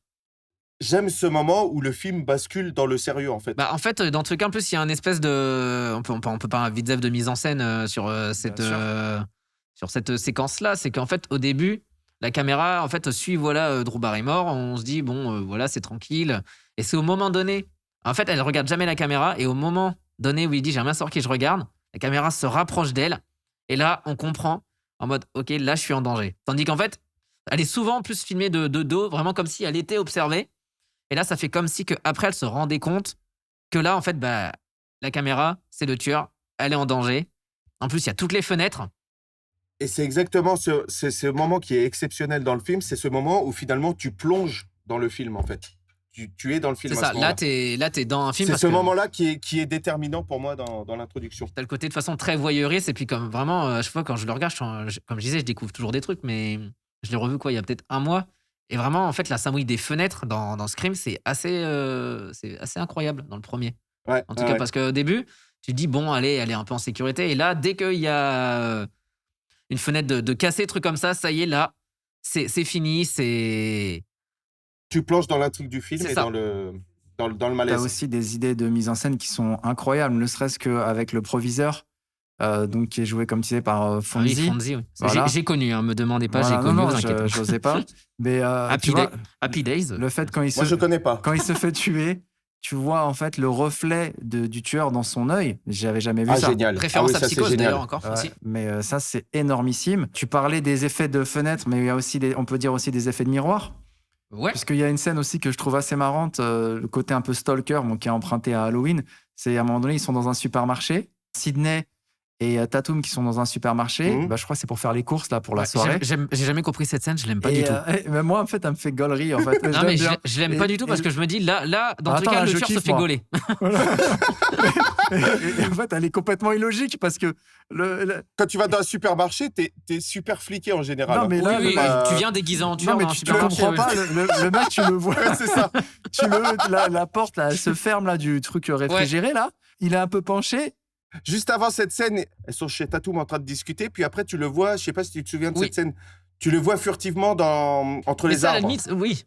J'aime ce moment où le film bascule dans le sérieux, en fait. Bah, en fait, dans tous les cas, en plus, il y a un espèce de. On peut pas un vite de mise en scène sur cette séquence-là. C'est qu'en fait, au début, la caméra en fait, suit voilà, Drew Barrymore. On se dit, bon, voilà, c'est tranquille. Et c'est au moment donné. En fait, elle regarde jamais la caméra. Et au moment donné où il dit, j'aime bien savoir qui je regarde, la caméra se rapproche d'elle. Et là, on comprend en mode, OK, là, je suis en danger. Tandis qu'en fait, elle est souvent plus filmée de dos, vraiment comme si elle était observée. Et là, ça fait comme si qu'après, elle se rendait compte que là, en fait, bah, la caméra, c'est le tueur. Elle est en danger. En plus, il y a toutes les fenêtres. Et c'est exactement ce moment qui est exceptionnel dans le film, c'est ce moment où finalement tu plonges dans le film, en fait. Tu es dans le film C'est à ça. ce moment-là. Là, t'es dans un film. C'est parce ce que moment-là qui est déterminant pour moi dans l'introduction. t'as le côté de façon très voyeuriste. Et puis, comme vraiment, à chaque fois, quand je le regarde, comme je disais, je découvre toujours des trucs. Mais je l'ai revu, il y a peut-être un mois. Et vraiment, en fait, la symbolique des fenêtres dans Scream, c'est assez incroyable dans le premier. Ouais, En tout cas, parce qu'au début, tu te dis, bon, allez, elle est un peu en sécurité. Et là, dès qu'il y a une fenêtre de casser, truc comme ça y est, là, c'est fini. Tu plonges dans l'intrigue du film C'est et ça. dans le T'as malaise. aussi des idées de mise en scène qui sont incroyables, ne serait-ce qu'avec le proviseur, donc qui est joué, comme tu disais, par Ah oui, Fonzie. Fonzie, oui. Voilà. J'ai connu, me demandez pas, Voilà, j'ai connu, non, vous inquiétez pas. je n'osais pas. Mais Happy, tu vois, Happy Days. le fait quand Moi, je connais pas. quand il se fait tuer, tu vois en fait le reflet du tueur dans son œil. J'avais jamais vu Ah, ça. génial. Référence oui, à ça, c'est Psychose génial. d'ailleurs encore. Ouais, aussi. mais ça, c'est énormissime. Tu parlais des effets de fenêtre, mais il y a aussi on peut dire aussi des effets de miroir. Ouais. Parce qu'il y a une scène aussi que je trouve assez marrante, le côté un peu stalker, qui est emprunté à Halloween. C'est à un moment donné, ils sont dans un supermarché. Sydney et Tatum qui sont dans un supermarché. Mhm. Je crois que c'est pour faire les courses là pour la Ouais, soirée. J'ai jamais compris cette scène, je l'aime pas Et, du tout. mais moi, en fait, elle me fait gaulerie. En fait. Non, mais bien. je l'aime pas du tout parce que je me dis, là dans tous les Attends, cas, là, le je tueur se kiffe, fait moi. gauler. Et en fait, elle est complètement illogique parce que Quand tu vas dans un supermarché, t'es super fliqué en général. Non, mais Oui, là, oui, le- tu viens déguisé en tueur non, mais dans un tu supermarché. comprends ouais. pas. Le mec, tu le vois. Ouais, c'est ça. La porte là, elle se ferme là du truc réfrigéré là. Il est un peu penché. Juste avant cette scène, elles sont chez Tatum en train de discuter, puis après tu le vois, je sais pas si tu te souviens de Oui. cette scène, tu le vois furtivement entre Mais les ça, à la arbres. limite, oui.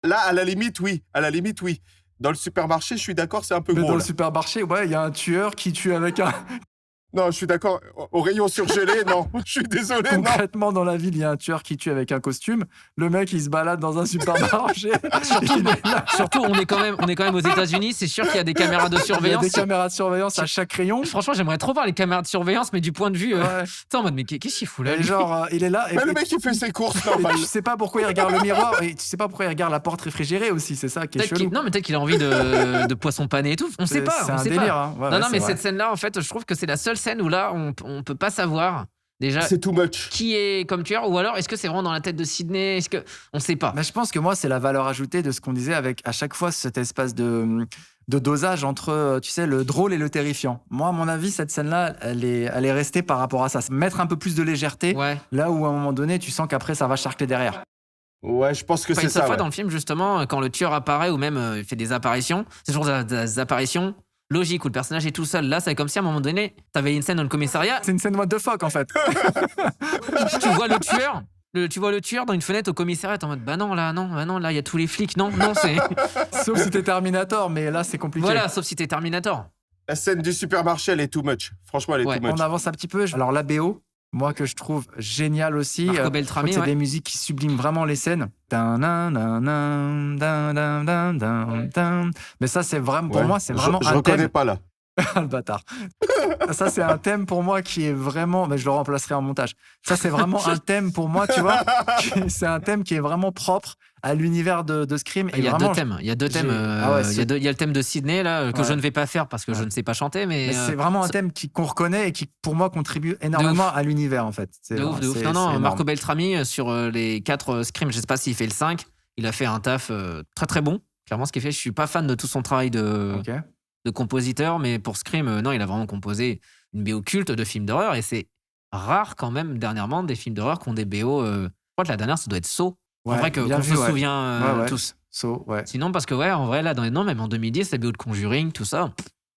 Là, à la limite, oui. Dans le supermarché, je suis d'accord, c'est un peu Mais gros. dans le Là. supermarché, ouais, il y a un tueur qui tue avec un. Non, je suis d'accord. Au rayon surgelé, non. Je suis désolé, non. Concrètement, dans la ville, il y a un tueur qui tue avec un costume. Le mec, il se balade dans un supermarché. Surtout, on est quand même aux États-Unis, c'est sûr qu'il y a des caméras de Il y a surveillance. des caméras de surveillance à chaque rayon. Franchement, j'aimerais trop voir les caméras de surveillance, mais du point de vue. Ouais. T'es en mode, mais qu'est-ce qu'il fout là Et lui genre, il est là. Mais le mec, il fait ses courses, et normal. tu sais pas pourquoi il regarde le miroir. Et tu sais pas pourquoi il regarde la porte réfrigérée aussi. C'est ça qui est Peut-être chelou. non, mais peut-être qu'il a envie de poisson pané et tout. On sait pas. C'est on un sait délire. pas. Hein. Ouais, Non, ouais, non, c'est mais vrai. cette scène-là, en fait, je trouve que c'est la seule scène où là, on peut pas savoir déjà C'est too much. qui est comme tueur, ou alors est-ce que c'est vraiment dans la tête de Sydney. Est-ce que on sait pas. Mais je pense que moi, c'est la valeur ajoutée de ce qu'on disait avec à chaque fois cet espace de dosage entre, tu sais, le drôle et le terrifiant. Moi, à mon avis, cette scène-là, elle est restée par rapport à ça. Mettre un peu plus de légèreté, Ouais. là où à un moment donné, tu sens qu'après, ça va charcler derrière. Ouais, je pense que Enfin, c'est une seule ça. fois Ouais. dans le film, justement, quand le tueur apparaît ou même il fait des apparitions, c'est toujours des apparitions logiques où le personnage est tout seul. Là, c'est comme si à un moment donné, t'avais une scène dans le commissariat, C'est une scène what the fuck, en fait. tu vois le tueur. Tu vois le tueur dans une fenêtre au commissariat, t'es en mode bah non, là, il y a tous les flics. Non, c'est. Sauf si t'es Terminator, mais là, c'est compliqué. Voilà, sauf si t'es Terminator. La scène du supermarché, elle est too much. Franchement, elle est Ouais. too much. On avance un petit peu. Alors, la BO, moi, que je trouve génial aussi. Marco je Beltrami, trouve que c'est ouais. des musiques qui subliment vraiment les scènes. Dun, dun, dun, dun, dun, dun, dun, dun, dun. Mais ça, c'est vraiment, pour Ouais. moi, c'est vraiment Je un reconnais thème. pas là. Ah, le bâtard. Ça, c'est un thème pour moi qui est vraiment. Mais je le remplacerai en montage. Ça, c'est vraiment un thème pour moi, tu vois. C'est un thème qui est vraiment propre à l'univers de Scream. Il y a vraiment, deux thèmes. Il y a deux thèmes. Ah ouais, il y a le thème de Sydney là que Ouais. je ne vais pas faire parce que je Ouais. ne sais pas chanter, mais. mais c'est vraiment un thème qu'on reconnaît et qui, pour moi, contribue énormément à l'univers, en fait. De ouf, de ouf. c'est Non, énorme. Marco Beltrami, sur les 4 Scream, je sais pas s'il fait le 5, il a fait un taf très très bon. Clairement, ce qu'il fait, je suis pas fan de tout son travail de Ok. compositeur, mais pour Scream, non, il a vraiment composé une BO culte de films d'horreur et c'est rare quand même, dernièrement, des films d'horreur qui ont des BO. Je crois que la dernière, ça doit être Saw. En Ouais, vrai, qu'on bien se vu, ouais. souvient Ouais, ouais. tous. Ouais. Sinon, parce que, ouais, en vrai, là, non, même en 2010, la BO de Conjuring, tout ça,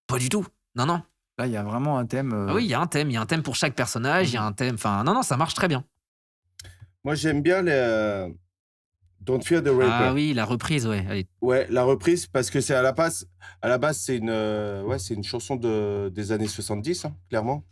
pas du tout. Non, non. Là, il y a vraiment un thème. Ah oui, il y a un thème pour chaque personnage, il y a un thème. Enfin, non, ça marche très bien. Moi, j'aime bien les Don't Fear the Reaper. Ah oui, la reprise, ouais. Allez. Ouais, la reprise, parce que c'est à la base, c'est une chanson des années 70, hein, clairement,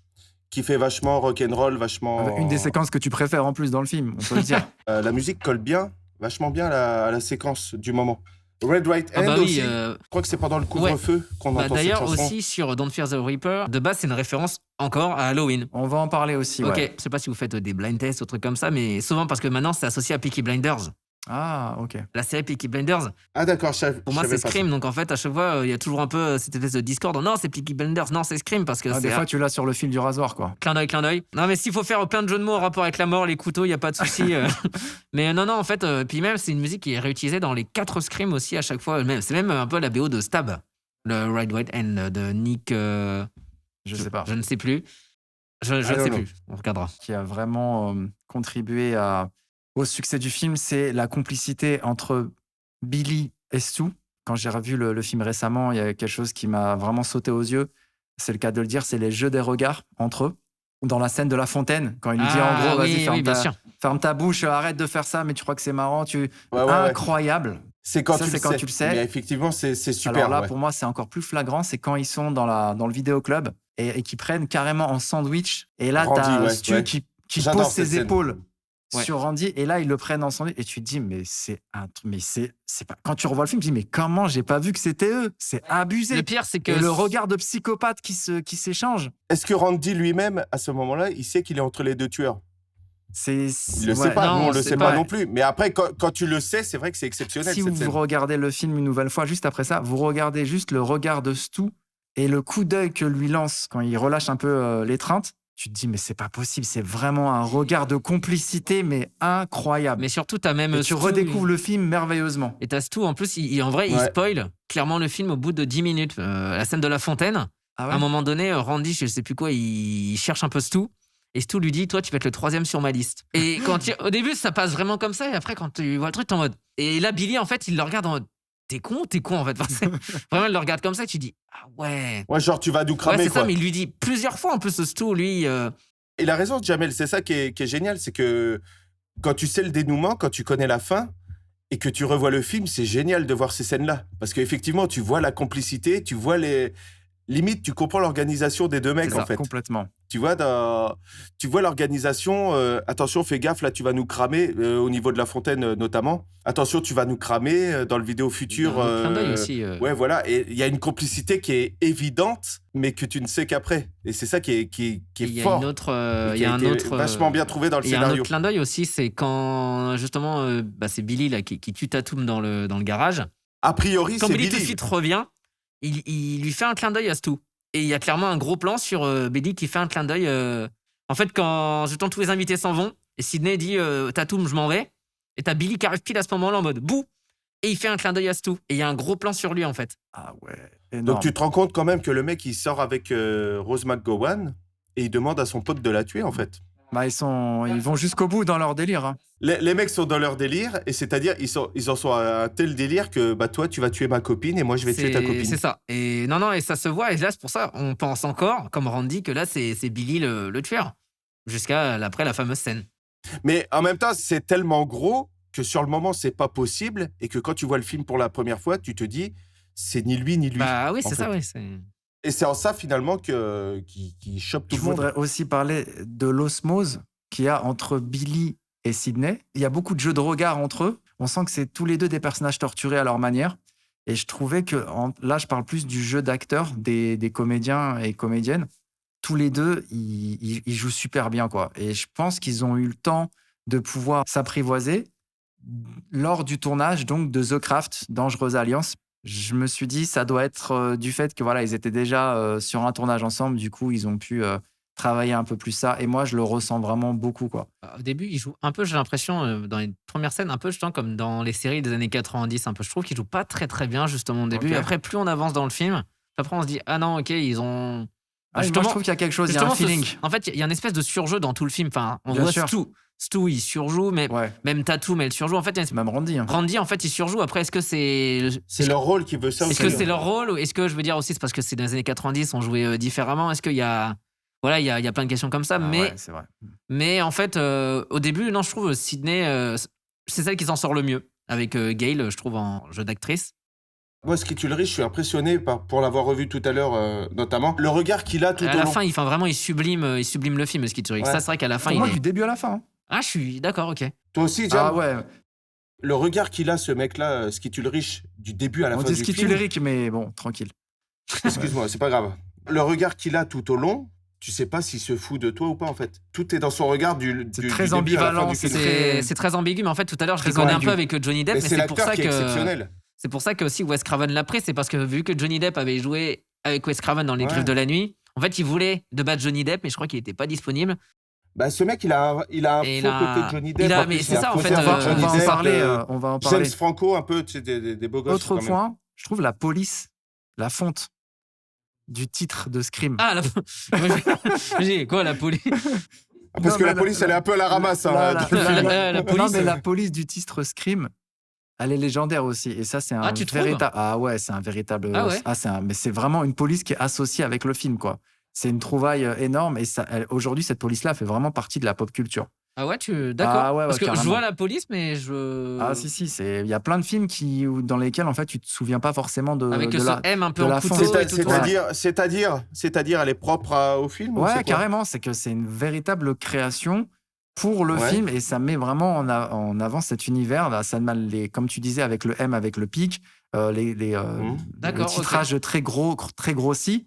qui fait vachement rock'n'roll, vachement. Une des séquences que tu préfères en plus dans le film, on peut le dire. La musique colle bien, vachement bien à la séquence du moment. Red Right Hand Ah bah oui, aussi. Je crois que c'est pendant le couvre-feu qu'on bah, entend cette d'ailleurs, chanson. aussi sur Don't Fear the Reaper, de base, c'est une référence encore à Halloween. On va en parler aussi. Ok, Ouais. je sais pas si vous faites des blind tests ou trucs comme ça, mais souvent parce que maintenant c'est associé à Peaky Blinders. Ah, ok. La série Peaky Blinders, Ah d'accord, pour moi, c'est Scream. Donc en fait, à chaque fois, il y a toujours un peu cette espèce de discorde. Non, c'est Peaky Blinders. Non, c'est Scream parce que Ah, c'est des fois, tu l'as sur le fil du rasoir, quoi. clin d'œil. Non, mais s'il faut faire plein de jeux de mots en rapport avec la mort, les couteaux, il y a pas de souci. Mais non, en fait, puis même c'est une musique qui est réutilisée dans les 4 Scream aussi à chaque fois. C'est même un peu la BO de Stab, le Red White End de Nick. Je sais pas. Je ne sais plus. Je ne sais plus. On regardera. Qui a vraiment contribué au succès du film, c'est la complicité entre Billy et Stu. Quand j'ai revu le film récemment, il y a quelque chose qui m'a vraiment sauté aux yeux. C'est le cas de le dire, c'est les jeux des regards entre eux. Dans la scène de la fontaine, quand il lui dit en gros, vas-y, ferme ta bouche, arrête de faire ça, mais tu crois que c'est marrant, incroyable. C'est quand, tu le sais. Mais effectivement, c'est super. Alors là, pour moi, c'est encore plus flagrant, c'est quand ils sont dans le vidéoclub et qu'ils prennent carrément en sandwich. Et là, t'as Stu qui pose ses épaules sur Randy, et là, ils le prennent en sandwich. Et tu te dis, mais c'est pas. Quand tu revois le film, tu te dis, mais comment j'ai pas vu que c'était eux? C'est abusé. Le pire, c'est que. Et le regard de psychopathe qui s'échange. Est-ce que Randy lui-même, à ce moment-là, il sait qu'il est entre les deux tueurs? Il le sait pas, non, nous on le sait pas non plus. Mais après, quand tu le sais, c'est vrai que c'est exceptionnel. Si vous regardez le film une nouvelle fois, juste après ça, vous regardez juste le regard de Stu et le coup d'œil que lui lance quand il relâche un peu l'étreinte. Tu te dis, mais c'est pas possible, c'est vraiment un regard de complicité, mais incroyable. Mais surtout, t'as même. Et tu redécouvres le film merveilleusement. Et t'as Stu, en plus, en vrai, il spoil clairement le film au bout de 10 minutes. La scène de la fontaine, à un moment donné, Randy, je sais plus quoi, il cherche un peu Stu. Et Stu lui dit, toi, tu vas être le 3e sur ma liste. Et au début, ça passe vraiment comme ça. Et après, quand tu vois le truc, t'es en mode. Et là, Billy, en fait, il le regarde en mode. T'es con, en fait. Vraiment, il le regarde comme ça et tu dis, ah ouais. Ouais, genre, tu vas nous cramer. Ouais, c'est quoi. ça, mais il lui dit plusieurs fois, en plus, ce Stu, lui. Il a raison, Jamel. C'est ça qui est génial. C'est que quand tu sais le dénouement, quand tu connais la fin et que tu revois le film, c'est génial de voir ces scènes-là. Parce qu'effectivement, tu vois la complicité, tu vois les. Limite, tu comprends l'organisation des deux mecs, ça, en fait. Complètement. Tu vois l'organisation. Attention, fais gaffe, là, tu vas nous cramer au niveau de la fontaine, notamment. Attention, tu vas nous cramer dans le vidéo futur. Un clin d'œil aussi. Ouais, voilà. Et il y a une complicité qui est évidente, mais que tu ne sais qu'après. Et c'est ça qui est fort. Il y a un autre. Vachement bien trouvé dans le scénario. Il y a un autre clin d'œil aussi, c'est quand justement, c'est Billy là qui tue Tatum dans le garage. A priori, quand c'est Billy Billy. tout de suite revient. Il lui fait un clin d'œil à Stu. Et il y a clairement un gros plan sur Billy qui fait un clin d'œil. En fait, quand justement tous les invités s'en vont, et Sidney dit Tatum, je m'en vais. Et t'as Billy qui arrive pile à ce moment-là en mode bouh. Et il fait un clin d'œil à Stu. Et il y a un gros plan sur lui, en fait. Ah ouais. Énorme. Donc tu te rends compte quand même que le mec, il sort avec Rose McGowan et il demande à son pote de la tuer, en fait. Bah, ils vont jusqu'au bout dans leur délire. Hein. Les mecs sont dans leur délire, et c'est-à-dire ils en sont à un tel délire que toi tu vas tuer ma copine et moi je vais tuer ta copine. C'est ça. Et non, et ça se voit. Et là, c'est pour ça, on pense encore, comme Randy, que là c'est Billy le tueur. Jusqu'à après la fameuse scène. Mais en même temps, c'est tellement gros que sur le moment c'est pas possible, et que quand tu vois le film pour la première fois, tu te dis c'est ni lui ni lui. Bah oui, c'est fait. ça, oui. Et c'est en ça finalement qu'il chope tout le monde. Je voudrais aussi parler de l'osmose qu'il y a entre Billy et Sidney. Il y a beaucoup de jeux de regard entre eux. On sent que c'est tous les deux des personnages torturés à leur manière. Et je trouvais que, là, je parle plus du jeu d'acteurs, des comédiens et comédiennes. Tous les deux, ils jouent super bien, quoi. Et je pense qu'ils ont eu le temps de pouvoir s'apprivoiser lors du tournage donc de The Craft, Dangereuse Alliance. Je me suis dit, ça doit être du fait que voilà, ils étaient déjà sur un tournage ensemble. Du coup, ils ont pu travailler un peu plus ça. Et moi, je le ressens vraiment beaucoup, quoi. Au début, il joue un peu, j'ai l'impression, dans les premières scènes, un peu justement comme dans les séries des années 90. Un peu, je trouve qu'il joue pas très très bien justement au début. Okay. Et après, plus on avance dans le film, après on se dit ah non, ok, ils ont. Moi, je trouve qu'il y a quelque chose, il y a un feeling. En fait, il y a une espèce de surjeu dans tout le film. Enfin, on bien voit sûr. Stu, il surjoue, mais même Tatum, elle surjoue. En fait, même Randy. Hein. Randy, en fait, il surjoue. Après, est-ce que c'est leur rôle qui veut ça? Est-ce que c'est leur rôle, ou est-ce que je veux dire aussi c'est parce que c'est dans les années 90, on jouait différemment? Est-ce qu'il y a voilà, il y a plein de questions comme ça, c'est vrai. Mais en fait, au début, non, je trouve Sidney, c'est celle qui s'en sort le mieux avec Gail, je trouve en jeu d'actrice. Moi, Skitul Rich, je suis impressionné pour l'avoir revu tout à l'heure, notamment. Le regard qu'il a tout au long. À la fin, il sublime le film, Skitul Rich. Ça, c'est vrai qu'à la fin, pour moi, du début à la fin. Hein. Ah, je suis d'accord, ok. Toi aussi, Jam? Ah ouais. Le regard qu'il a, ce mec-là, Skitul Rich, du début à la fin du film. On dit Skitul Rich, mais bon, tranquille. Excuse-moi, c'est pas grave. Le regard qu'il a tout au long, tu sais pas s'il se fout de toi ou pas, en fait. Tout est dans son regard C'est très du début à la fin ambivalent, du film. C'est très ambigu, mais en fait, tout à l'heure, je Très déconnais un ambigu. peu avec Johnny Depp, Mais mais c'est c'est pour l'acteur ça qui est que exceptionnel. c'est pour ça que aussi Wes Craven l'a pris, c'est parce que vu que Johnny Depp avait joué avec Wes Craven dans Les Ouais. Griffes de la Nuit, en fait, il voulait de battre Johnny Depp, mais je crois qu'il était pas disponible. Bah, ce mec, il a un Et faux côté Johnny Depp. il a- en mais plus, c'est il a ça, en faux fait, côté On va, Johnny on va en Depp, parler. On va en parler. James Franco, un peu, tu sais, des beaux gosses. Autre quand même. point, je trouve la police, la fonte du titre de Scream. Ah, j'ai quoi, la police Ah, parce Non, que mais la police, elle est un peu à la ramasse. hein, la- dans le la- film. la Non, police. mais la police du titre Scream, elle est légendaire aussi. Et ça, c'est un Ah, tu trouves véritable. Ah ouais, c'est un véritable. Ah ouais. Mais c'est vraiment une police qui est associée avec le film, quoi. C'est une trouvaille énorme. Et aujourd'hui, cette police-là fait vraiment partie de la pop culture. Ah ouais, d'accord. Ah ouais, Parce que je carrément. vois la police, mais je. Ah si, il y a plein de films dans lesquels, en fait, tu te souviens pas forcément Avec de ce la. M un peu de en la couteau fonte. et tout. C'est-à-dire, elle est propre au film ou Ouais, c'est quoi carrément. C'est que c'est une véritable création pour le Ouais. film et ça met vraiment en avant cet univers. Là, ça comme tu disais, avec le M, avec le pic, le D'accord, titrage très grossi.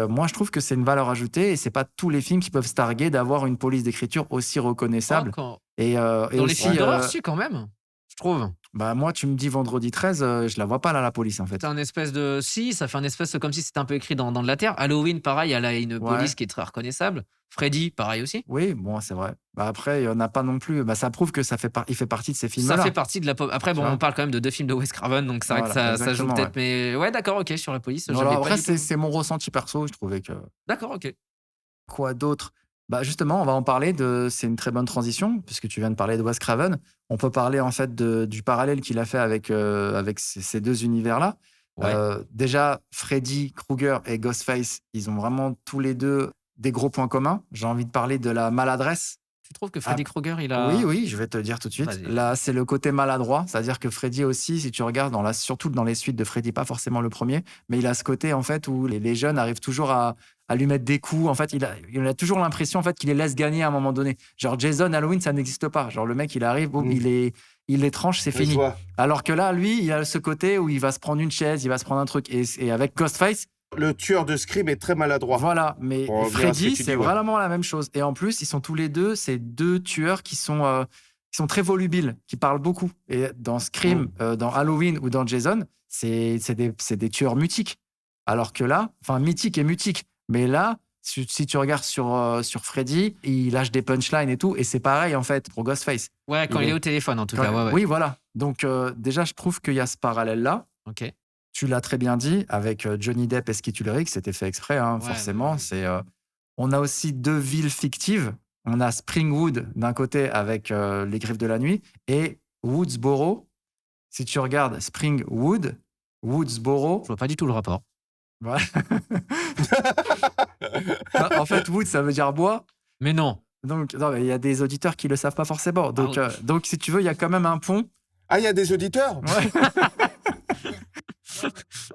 Moi, je trouve que c'est une valeur ajoutée et c'est pas tous les films qui peuvent se targuer d'avoir une police d'écriture aussi reconnaissable. D'accord. Et Dans les aussi, films d'horreur, si, quand même, je trouve. bah, moi, tu me dis Vendredi 13, je la vois pas là, la police, en fait. C'est un espèce de. Si, ça fait un espèce comme si c'était un peu écrit dans de la terre. Halloween, pareil, elle a une police qui est très reconnaissable. Freddy, pareil aussi. Oui, bon, c'est vrai. Bah, après, il y en a pas non plus. Bah, ça prouve que il fait partie de ces films-là. Ça fait partie de la pop. Après, bon, Tu vois. on parle quand même de 2 films de Wes Craven, donc c'est vrai que Voilà, ça joue exactement, peut-être. Mais ouais, d'accord, ok, sur la police. Voilà, j'avais pas après, du tout- c'est mon ressenti perso. Je trouvais que. D'accord, ok. Quoi d'autre? Bah, justement, on va en parler c'est une très bonne transition, puisque tu viens de parler de Wes Craven. On peut parler en fait du parallèle qu'il a fait avec ces deux univers-là. Ouais. Déjà, Freddy Krueger et Ghostface, ils ont vraiment tous les deux des gros points communs. J'ai envie de parler de la maladresse. Tu trouves que Freddy Krueger, il a. Oui, je vais te le dire tout de suite. Vas-y. Là, c'est le côté maladroit. C'est-à-dire que Freddy aussi, si tu regardes, surtout dans les suites de Freddy, pas forcément le premier, mais il a ce côté en fait où les jeunes arrivent toujours à lui mettre des coups. En fait, il a toujours l'impression en fait qu'il les laisse gagner à un moment donné. Genre Jason, Halloween, ça n'existe pas. Genre le mec, il arrive, boum, il les tranche, c'est Oui, je fini. vois. Alors que là, lui, il a ce côté où il va se prendre une chaise, il va se prendre un truc. Et avec Ghostface, Le tueur de Scream est très maladroit. voilà, mais Pour revenir à ce que Freddy, tu c'est dis, ouais. vraiment la même chose. Et en plus, ils sont tous les deux, ces deux tueurs qui sont très volubiles, qui parlent beaucoup. Et dans Scream, dans Halloween ou dans Jason, c'est des tueurs mutiques. Alors que là, enfin, mythiques et mutiques. Mais là, si tu regardes sur Freddy, il lâche des punchlines et tout. Et c'est pareil, en fait, pour Ghostface. Ouais, quand il est au téléphone, en tout cas. Ouais. Oui, voilà. Donc, déjà, je trouve qu'il y a ce parallèle-là. Ok. Tu l'as très bien dit, avec Johnny Depp et Skeet Ulrich, c'était fait exprès, hein, Ouais, forcément. ouais. On a aussi deux villes fictives. On a Springwood d'un côté avec les Griffes de la Nuit et Woodsboro. Si tu regardes Springwood, Woodsboro, Je vois pas du tout le rapport. voilà. En fait, wood, ça veut dire bois. Mais non. Donc, non, mais il y a des auditeurs qui le savent pas forcément. Donc, donc, si tu veux, il y a quand même un pont. Ah, il y a des auditeurs. Ouais.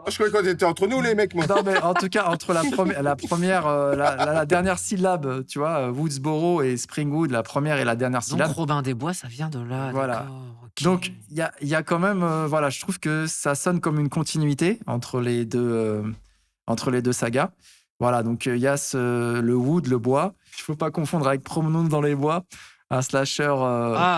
Je croyais qu'on était entre nous, les mecs, moi. Non, mais en tout cas, entre la dernière syllabe, tu vois, Woodsboro et Springwood, la première et la dernière Donc syllabe. Robin des Bois, ça vient de là. Voilà. D'accord, ok. Donc, il y a quand même, voilà, je trouve que ça sonne comme une continuité entre les deux sagas. Voilà, donc il y a le wood, le bois. Il ne faut pas confondre avec Promenons dans les bois, un slasher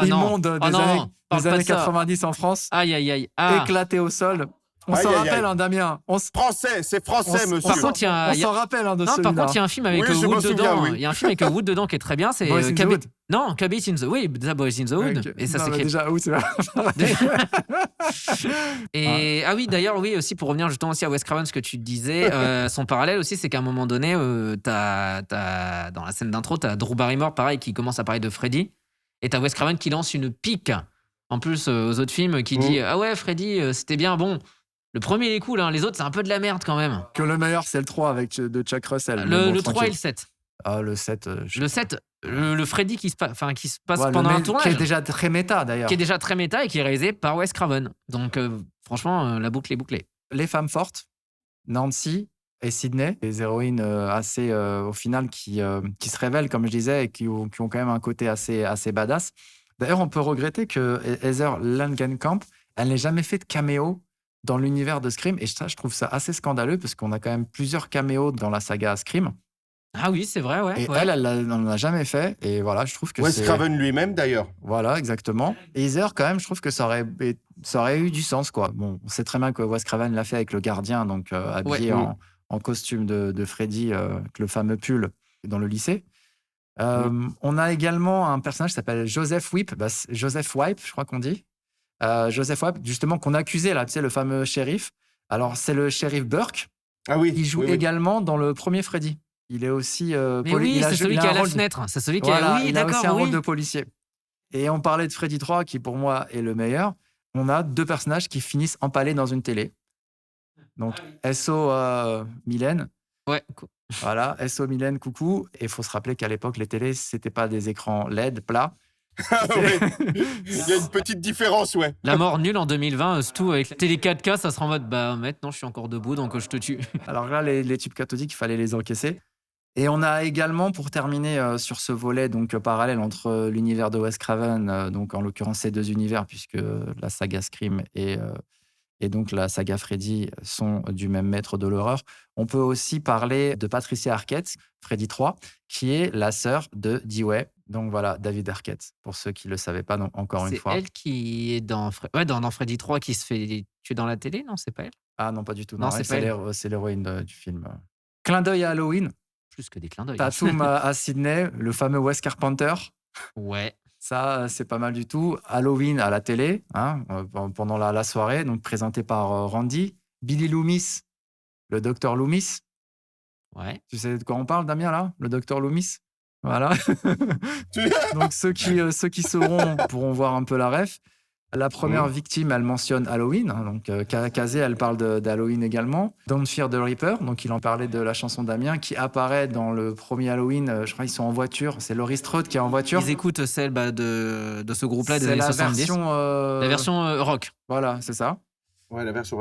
immonde des parle pas années de ça. 90 en France, Aïe, aïe, aïe. Ah. éclaté au sol. On Aïe, s'en aïe, rappelle, aïe. hein, Damien. Français, c'est français, monsieur. Par contre, il y a. On s'en rappelle hein, de Non, celui-là. par contre, il y a un film avec Oui, je m'en Wood souviens, dedans. oui. Il y a un film avec Wood dedans qui est très bien. C'est Boys in the Hood. Non, Cabin in the. Oui, The Boys in the Hood. Ok. Et ça Non, mais s'écrit. déjà, oui, c'est vrai. Et oui, d'ailleurs, oui, aussi pour revenir justement aussi à Wes Craven, ce que tu disais, son parallèle aussi, c'est qu'à un moment donné, dans la scène d'intro, t'as Drew Barrymore, pareil, qui commence à parler de Freddy, et t'as Wes Craven qui lance une pique, en plus aux autres films, qui dit ah ouais, Freddy, c'était bien, bon. Le premier, il est cool, hein, les autres, c'est un peu de la merde quand même. Que le meilleur, c'est le 3 avec de Chuck Russell. Mais Le bon, 3 et tranquille. le 7. Ah, le 7. Le 7, le Freddy qui se passe Ouais, pendant un qui tournage, est déjà très méta, d'ailleurs. qui est déjà très méta et qui est réalisé par Wes Craven. Donc, franchement, la boucle est bouclée. Les femmes fortes, Nancy et Sydney, des héroïnes assez, au final, qui se révèlent, comme je disais, et qui ont quand même un côté assez badass. D'ailleurs, on peut regretter que Heather Langenkamp, elle n'ait jamais fait de caméo dans l'univers de Scream. Et ça, je trouve ça assez scandaleux, parce qu'on a quand même plusieurs caméos dans la saga Scream. Ah oui, c'est vrai, ouais. Et Ouais. elle n'en a jamais fait. Et voilà, je trouve que Wes c'est... Craven lui-même, d'ailleurs. Voilà, exactement. Et Heather, quand même, je trouve que ça aurait eu du sens, quoi. Bon, on sait très bien que Wes Craven l'a fait avec le gardien, donc Ouais. habillé Mm. en costume de Freddy, avec le fameux pull dans le lycée. On a également un personnage qui s'appelle Joseph Whip, Joseph Wipe, je crois qu'on dit. Joseph Wipe, justement, qu'on accusait, là, tu sais, le fameux shérif. Alors, c'est le shérif Burke. Ah oui, Il joue oui, oui. également dans le premier Freddy. Il est aussi Mais oui, il a c'est joué- celui il a qui est un à la rôle de- fenêtre. C'est celui qui est. Voilà, Oui, il a d'accord, aussi un rôle oui. de policier. Et on parlait de Freddy 3, qui pour moi est le meilleur. On a 2 personnages qui finissent empalés dans une télé. Donc, SO Mylène. Ouais. Voilà, SO Mylène, coucou. Et il faut se rappeler qu'à l'époque, les télés, c'était pas des écrans LED plats. Ah ouais. Il y a une petite différence, ouais. La mort nulle en 2020, c'est tout. Avec la télé 4K, ça sera en mode bah maintenant je suis encore debout donc je te tue. Alors là, les tubes cathodiques, il fallait les encaisser. Et on a également, pour terminer sur ce volet donc parallèle entre l'univers de Wes Craven, donc en l'occurrence ces 2 univers, puisque la saga Scream et donc la saga Freddy sont du même maître de l'horreur. On peut aussi parler de Patricia Arquette, Freddy 3, qui est la sœur de Dewey. Donc voilà, David Arquette, pour ceux qui ne le savaient pas, donc encore une C'est fois. elle qui est dans dans Freddy 3 qui se fait tuer dans la télé, non? C'est pas elle? Ah non, pas du tout. Non, Non, c'est elle, pas elle. c'est l'héroïne du film. Clin d'œil à Halloween, Plus que des clins d'œil. Tatum à Sydney, le fameux Wes Carpenter. Ouais. Ça, c'est pas mal du tout. Halloween à la télé, hein, pendant la soirée, donc présenté par Randy. Billy Loomis, le docteur Loomis. Ouais. Tu sais de quoi on parle, Damien, là? Le docteur Loomis. Voilà. Donc, ceux qui sauront pourront voir un peu la ref. La première victime, elle mentionne Halloween. Hein, donc, Kazé, elle parle d'Halloween également. Don't Fear the Reaper. Donc, il en parlait de la chanson Damien qui apparaît dans le premier Halloween. Je crois qu'ils sont en voiture. C'est Laurie Strode qui est en voiture. Ils écoutent celle de ce groupe-là des C'est années la 70. version, La version rock. Voilà, c'est ça. Ouais, la version.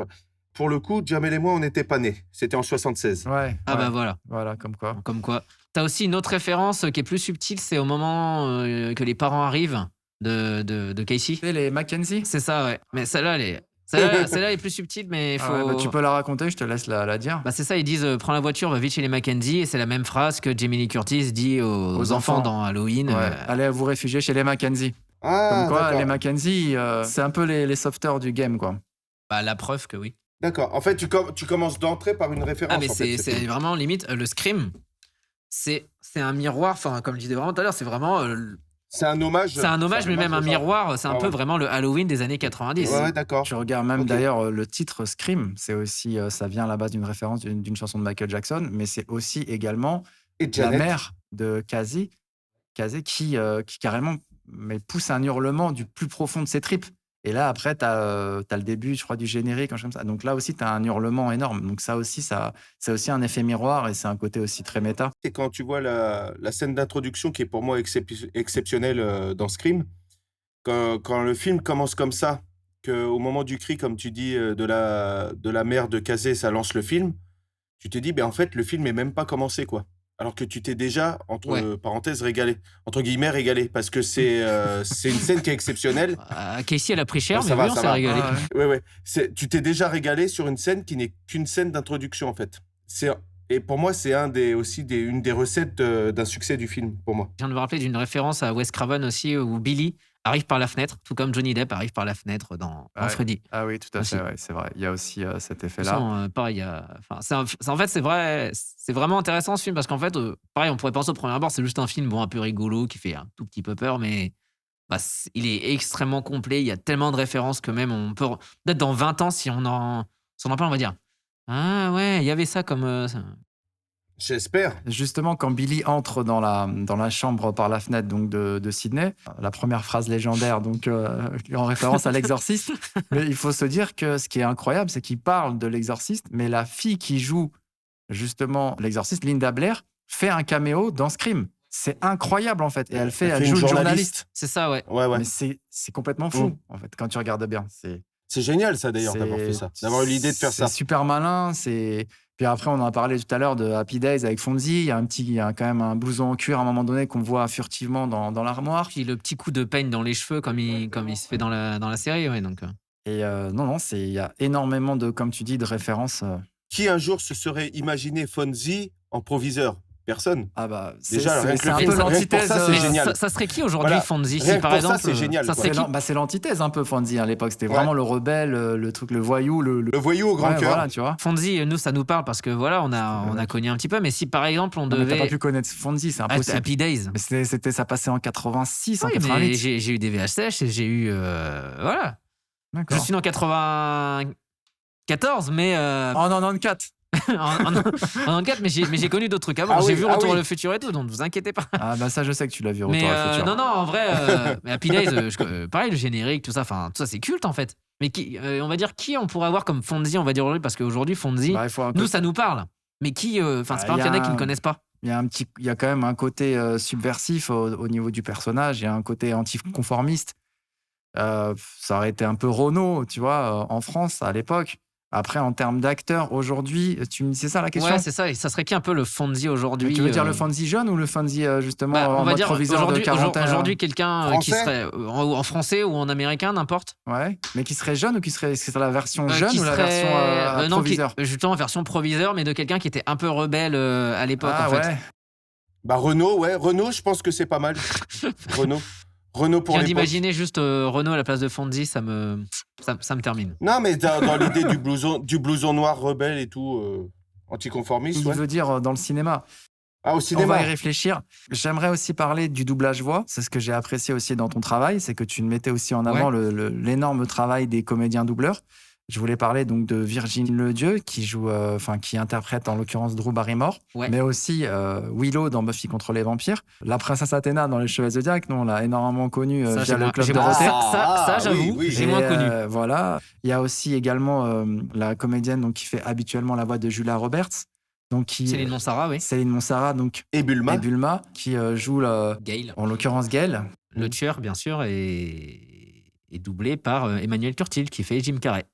Pour le coup, Jamel et moi, on n'était pas nés. C'était en 76. Ouais. Ah ouais. bah voilà. Voilà, comme quoi. Comme quoi. T'as aussi une autre référence qui est plus subtile, c'est au moment que les parents arrivent de Casey. C'est les Mackenzie. C'est ça, ouais. Mais celle-là, celle-là est plus subtile, mais il faut. Ah ouais, bah, tu peux la raconter, je te laisse la dire. Bah c'est ça, ils disent prends la voiture, va vite chez les Mackenzie, et c'est la même phrase que Jamie Lee Curtis dit aux enfants dans Halloween. Ouais. Allez vous réfugier chez les Mackenzie. Ah, Comme quoi, d'accord. les Mackenzie, c'est un peu les sauveteurs du game, quoi. Bah la preuve que oui. D'accord. En fait, tu commences d'entrée par une référence. Ah mais en fait, c'est vraiment limite le Scream. C'est un miroir, enfin comme je disais vraiment tout à l'heure, c'est vraiment c'est un hommage. c'est un hommage mais même un au genre. miroir, c'est un Ah peu ouais. vraiment le Halloween des années 90. Ouais, d'accord. Je regarde même Ok. d'ailleurs le titre Scream, c'est aussi, ça vient à la base d'une référence d'une chanson de Michael Jackson, mais c'est aussi également Et la Janet. mère de Kazé qui carrément pousse un hurlement du plus profond de ses tripes. Et là, après, tu as le début, je crois, du générique, comme ça. Donc là aussi, tu as un hurlement énorme. Donc ça aussi, c'est aussi un effet miroir et c'est un côté aussi très méta. Et quand tu vois la scène d'introduction qui est pour moi exceptionnelle dans Scream, quand le film commence comme ça, qu'au moment du cri, comme tu dis, de la mère de Kazé, ça lance le film, tu te dis, ben en fait, le film n'est même pas commencé, quoi. Alors que tu t'es déjà, entre parenthèses, régalé. Entre guillemets, régalé. Parce que c'est une scène qui est exceptionnelle. Casey, elle a pris cher, Bon, ça mais va, oui, on ça s'est va. régalé. Ah ouais. Ouais. Tu t'es déjà régalé sur une scène qui n'est qu'une scène d'introduction, en fait. Et pour moi, c'est une des recettes d'un succès du film, pour moi. Je viens de me rappeler d'une référence à Wes Craven aussi, où Billy arrive par la fenêtre, tout comme Johnny Depp arrive par la fenêtre dans Ouais. Freddy. Ah oui, tout à Aussi. fait, ouais, c'est vrai. Il y a aussi cet De toute effet-là. façon, pareil, en fait, c'est vrai, c'est vraiment intéressant ce film parce qu'en fait, pareil, on pourrait penser au premier abord, c'est juste un film un peu rigolo qui fait un tout petit peu peur, mais il est extrêmement complet. Il y a tellement de références que même on peut. Peut-être dans 20 ans, si on en parle, on va dire ah ouais, il y avait ça comme. Ça. J'espère. Justement, quand Billy entre dans la chambre par la fenêtre donc de Sydney, la première phrase légendaire, donc en référence à l'exorciste, mais il faut se dire que ce qui est incroyable, c'est qu'il parle de l'exorciste, mais la fille qui joue justement l'exorciste, Linda Blair, fait un caméo dans Scream. C'est incroyable en fait. Et elle fait joue une une journaliste. journaliste. C'est ça, ouais. Ouais. Mais c'est complètement fou en fait, quand tu regardes bien. C'est génial, ça, d'ailleurs, d'avoir fait ça. D'avoir eu l'idée de faire ça. C'est super malin. Puis après, on en a parlé tout à l'heure de Happy Days avec Fonzie. Il y a quand même un blouson en cuir à un moment donné qu'on voit furtivement dans l'armoire. Puis le petit coup de peigne dans les cheveux comme il se fait dans la série, ouais. Donc. Et non, il y a énormément de, comme tu dis, de références. Qui un jour se serait imaginé Fonzie en proviseur? Personne. Ah bah, Déjà, rien que c'est le un film, peu rien que pour l'antithèse. ça, c'est Mais génial. ça serait qui aujourd'hui, Voilà. Fonzie? Rien Si que par pour ça, exemple, c'est génial, ça quoi. serait qui? C'est l'antithèse un peu, Fonzie, à l'époque. C'était Ouais. vraiment le rebelle, le truc, le voyou, Le voyou au grand Ouais, cœur. voilà, tu vois. Fonzie, nous, ça nous parle parce que voilà, on a connu un petit peu. Mais si par exemple, on Non, mais t'as pas devait. pu connaître Fonzie, c'est impossible. Happy Days. Mais ça passait en 86, en Oui, 88. mais j'ai eu des VHS et j'ai eu. Voilà. Je D'accord. suis né en 94, mais. En 94. en 94, mais j'ai connu d'autres trucs avant. Ah J'ai oui, vu ah Retour oui. vers le futur et tout, donc ne vous inquiétez pas. Ah bah ça, je sais que tu l'as vu, Mais Retour vers le futur. non, en vrai, mais Happy Days, pareil, le générique, tout ça, c'est culte en fait. Mais on va dire qui on pourrait avoir comme Fonzie, on va dire aujourd'hui, parce qu'aujourd'hui, Fonzie, Bah, il faut un nous, peu- ça nous parle. Mais qui, c'est Bah, pas qu'il y en a qui ne connaissent pas. il y a quand même un côté subversif au niveau du personnage. Il y a un côté anticonformiste. Ça aurait été un peu Renaud, tu vois, en France à l'époque. Après, en termes d'acteurs, aujourd'hui, c'est ça la question? Ouais, c'est ça. Et ça serait qui un peu le Fonzie aujourd'hui? Tu veux dire le Fonzie jeune ou le Fonzie justement Bah, on en va mode dire proviseur de aujourd'hui, quarantaine? aujourd'hui quelqu'un qui Français serait en français ou en américain, n'importe. Ouais, mais qui serait jeune ou qui serait la version jeune Qui ou la serait- version non, proviseur? justement, version proviseur, mais de quelqu'un qui était un peu rebelle à l'époque, Ah en fait. ouais. Bah, Renault, ouais. Renault, je pense que c'est pas mal. Renault. Renault Je pour viens l'époque. d'imaginer juste Renaud à la place de Fonzie, ça me termine. Non, mais dans l'idée du blouson noir rebelle et tout, anticonformiste, Il ouais. veut dire dans le cinéma. Ah, au On cinéma. va y réfléchir. J'aimerais aussi parler du doublage voix. C'est ce que j'ai apprécié aussi dans ton travail, c'est que tu mettais aussi en avant l'énorme travail des comédiens doubleurs. Je voulais parler donc de Virginie Ledieu qui qui interprète en l'occurrence Drew Barrymore, Ouais. mais aussi Willow dans Buffy contre les vampires, la princesse Athéna dans Les Chevaliers Zodiac. Nous on l'a énormément connue Ça, via le club j'ai de moins- Roté. ça, j'avoue, oui, j'ai Et, moins connu. Voilà. Il y a aussi également la comédienne donc, qui fait habituellement la voix de Julia Roberts. Donc, Céline Monsara, oui. Céline Monsara, donc, Et Bulma. et Bulma, qui joue, Gail. en l'occurrence, Gail. Le tueur, bien sûr, est doublé par Emmanuel Curtil, qui fait Jim Carrey.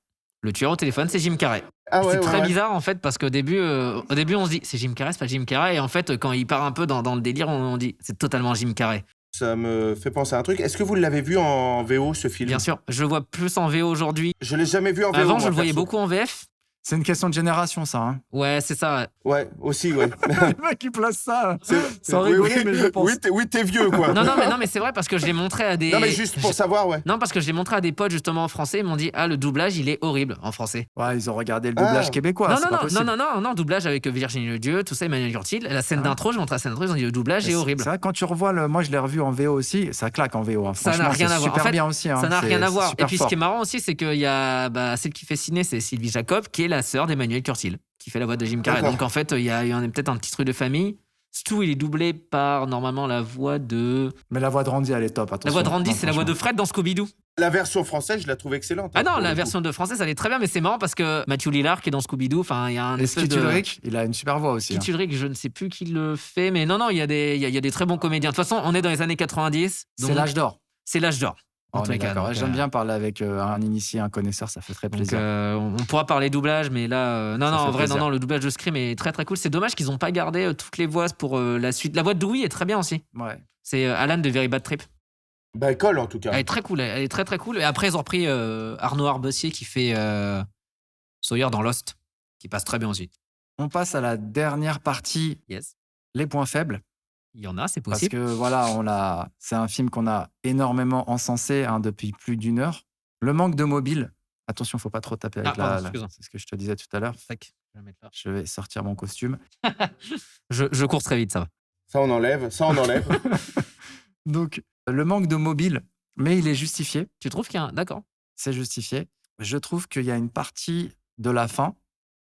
Le tueur au téléphone, c'est Jim Carrey. Ah ouais, C'est ouais, très ouais. bizarre, en fait, parce qu'au début, on se dit, c'est Jim Carrey, c'est pas Jim Carrey. Et en fait, quand il part un peu dans le délire, on dit, c'est totalement Jim Carrey. Ça me fait penser à un truc. Est-ce que vous l'avez vu en VO, ce film? Bien sûr, je le vois plus en VO aujourd'hui. Je l'ai jamais vu en VO. Avant, moi, je le voyais perso. beaucoup en VF. C'est une question de génération, ça. Hein. Ouais, c'est ça. Ouais, aussi, ouais. Le mec qui place ça sans Oui, rigoler, oui. mais je pense. Oui, t'es vieux, quoi. Non, mais c'est vrai, parce que je l'ai montré à des. Non, mais juste pour savoir, ouais. Non, parce que je l'ai montré à des potes justement en français. Ils m'ont dit, ah, le doublage, il est horrible en français. Ouais, ils ont regardé le doublage Ah. québécois. non, c'est non, pas non, possible. non, doublage avec Virginie Ledieu, tout ça, Emmanuel Curtil. La scène Ah. d'intro, je montre la scène d'intro, ils ont dit, le doublage est C'est horrible. vrai, quand tu revois moi je l'ai revu en VO aussi, ça claque en VO. Hein. Ça n'a Franchement, rien c'est à voir. super En fait, bien aussi. Hein. Ça n'a C'est- rien à voir. c'est super Et puis, fort. ce qui est marrant aussi, c'est qu'il y a celle qui fait ciné, c'est Sylvie Jacob, qui est la sœur d'Emmanuel Curtil, qui fait la voix de Jim Carrey. D'accord. Donc, en fait, il y a peut-être un petit truc de famille. Stu, il est doublé par, normalement, la voix de. Mais la voix de Randy, elle est top. La voix de Randy, Non, c'est la voix de franchement. Fred dans Scooby-Doo. La version française, je la trouve excellente. Ah hein, non, pour la le coup. version de français, ça allait très bien, mais c'est marrant parce que Matthew Lillard, qui est dans Scooby-Doo, enfin, il y a un Et espèce Skid de. Ulrich, il a une super voix aussi. Skid Ulrich, je ne sais plus qui le fait, mais non, il y a des très bons comédiens. De toute façon, on est dans les années 90. C'est donc l'âge d'or. C'est l'âge d'or. En On tous est les cas. d'accord. donc, J'aime bien parler avec un initié, un connaisseur, ça fait très Donc, plaisir. on pourra parler doublage, mais là, non, Ça non, fait en vrai, plaisir. non, le doublage de Scream est très très cool. C'est dommage qu'ils n'ont pas gardé toutes les voix pour la suite. La voix de Dewey est très bien aussi. Ouais. C'est Alan de Very Bad Trip. Bah, elle colle, en tout cas. Elle est très cool, elle est très très cool. Et après, ils ont repris Arnaud Arbessier qui fait Sawyer dans Lost, qui passe très bien aussi. On passe à la dernière partie, Yes. les points faibles. Il y en a, c'est Parce possible. que voilà, c'est un film qu'on a énormément encensé depuis plus d'1 heure. Le manque de mobile. Attention, faut pas trop taper avec Ah, pardon, excuse-moi. c'est ce que je te disais tout à l'heure. Tac, je vais mettre là. Je vais sortir mon costume. Je cours très vite, ça va. Ça, on enlève. Donc, le manque de mobile, mais il est justifié. Tu trouves qu'il y a un. D'accord. C'est justifié. Je trouve qu'il y a une partie de la fin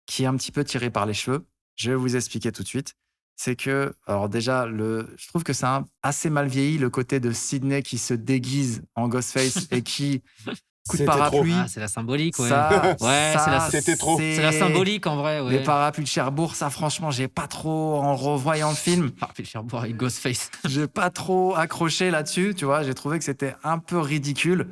qui est un petit peu tirée par les cheveux. Je vais vous expliquer tout de suite. C'est que, alors déjà, je trouve que c'est assez mal vieilli, le côté de Sydney qui se déguise en Ghostface et qui coup de C'était parapluie. Ah, c'est la symbolique, ouais. Ça, Ouais, ça, c'était trop. C'est la symbolique en vrai, ouais. Les parapluies de Cherbourg, ça, franchement, j'ai pas trop, en revoyant le film, Parapluie de Cherbourg avec Ghostface. j'ai pas trop accroché là-dessus, tu vois. J'ai trouvé que c'était un peu ridicule.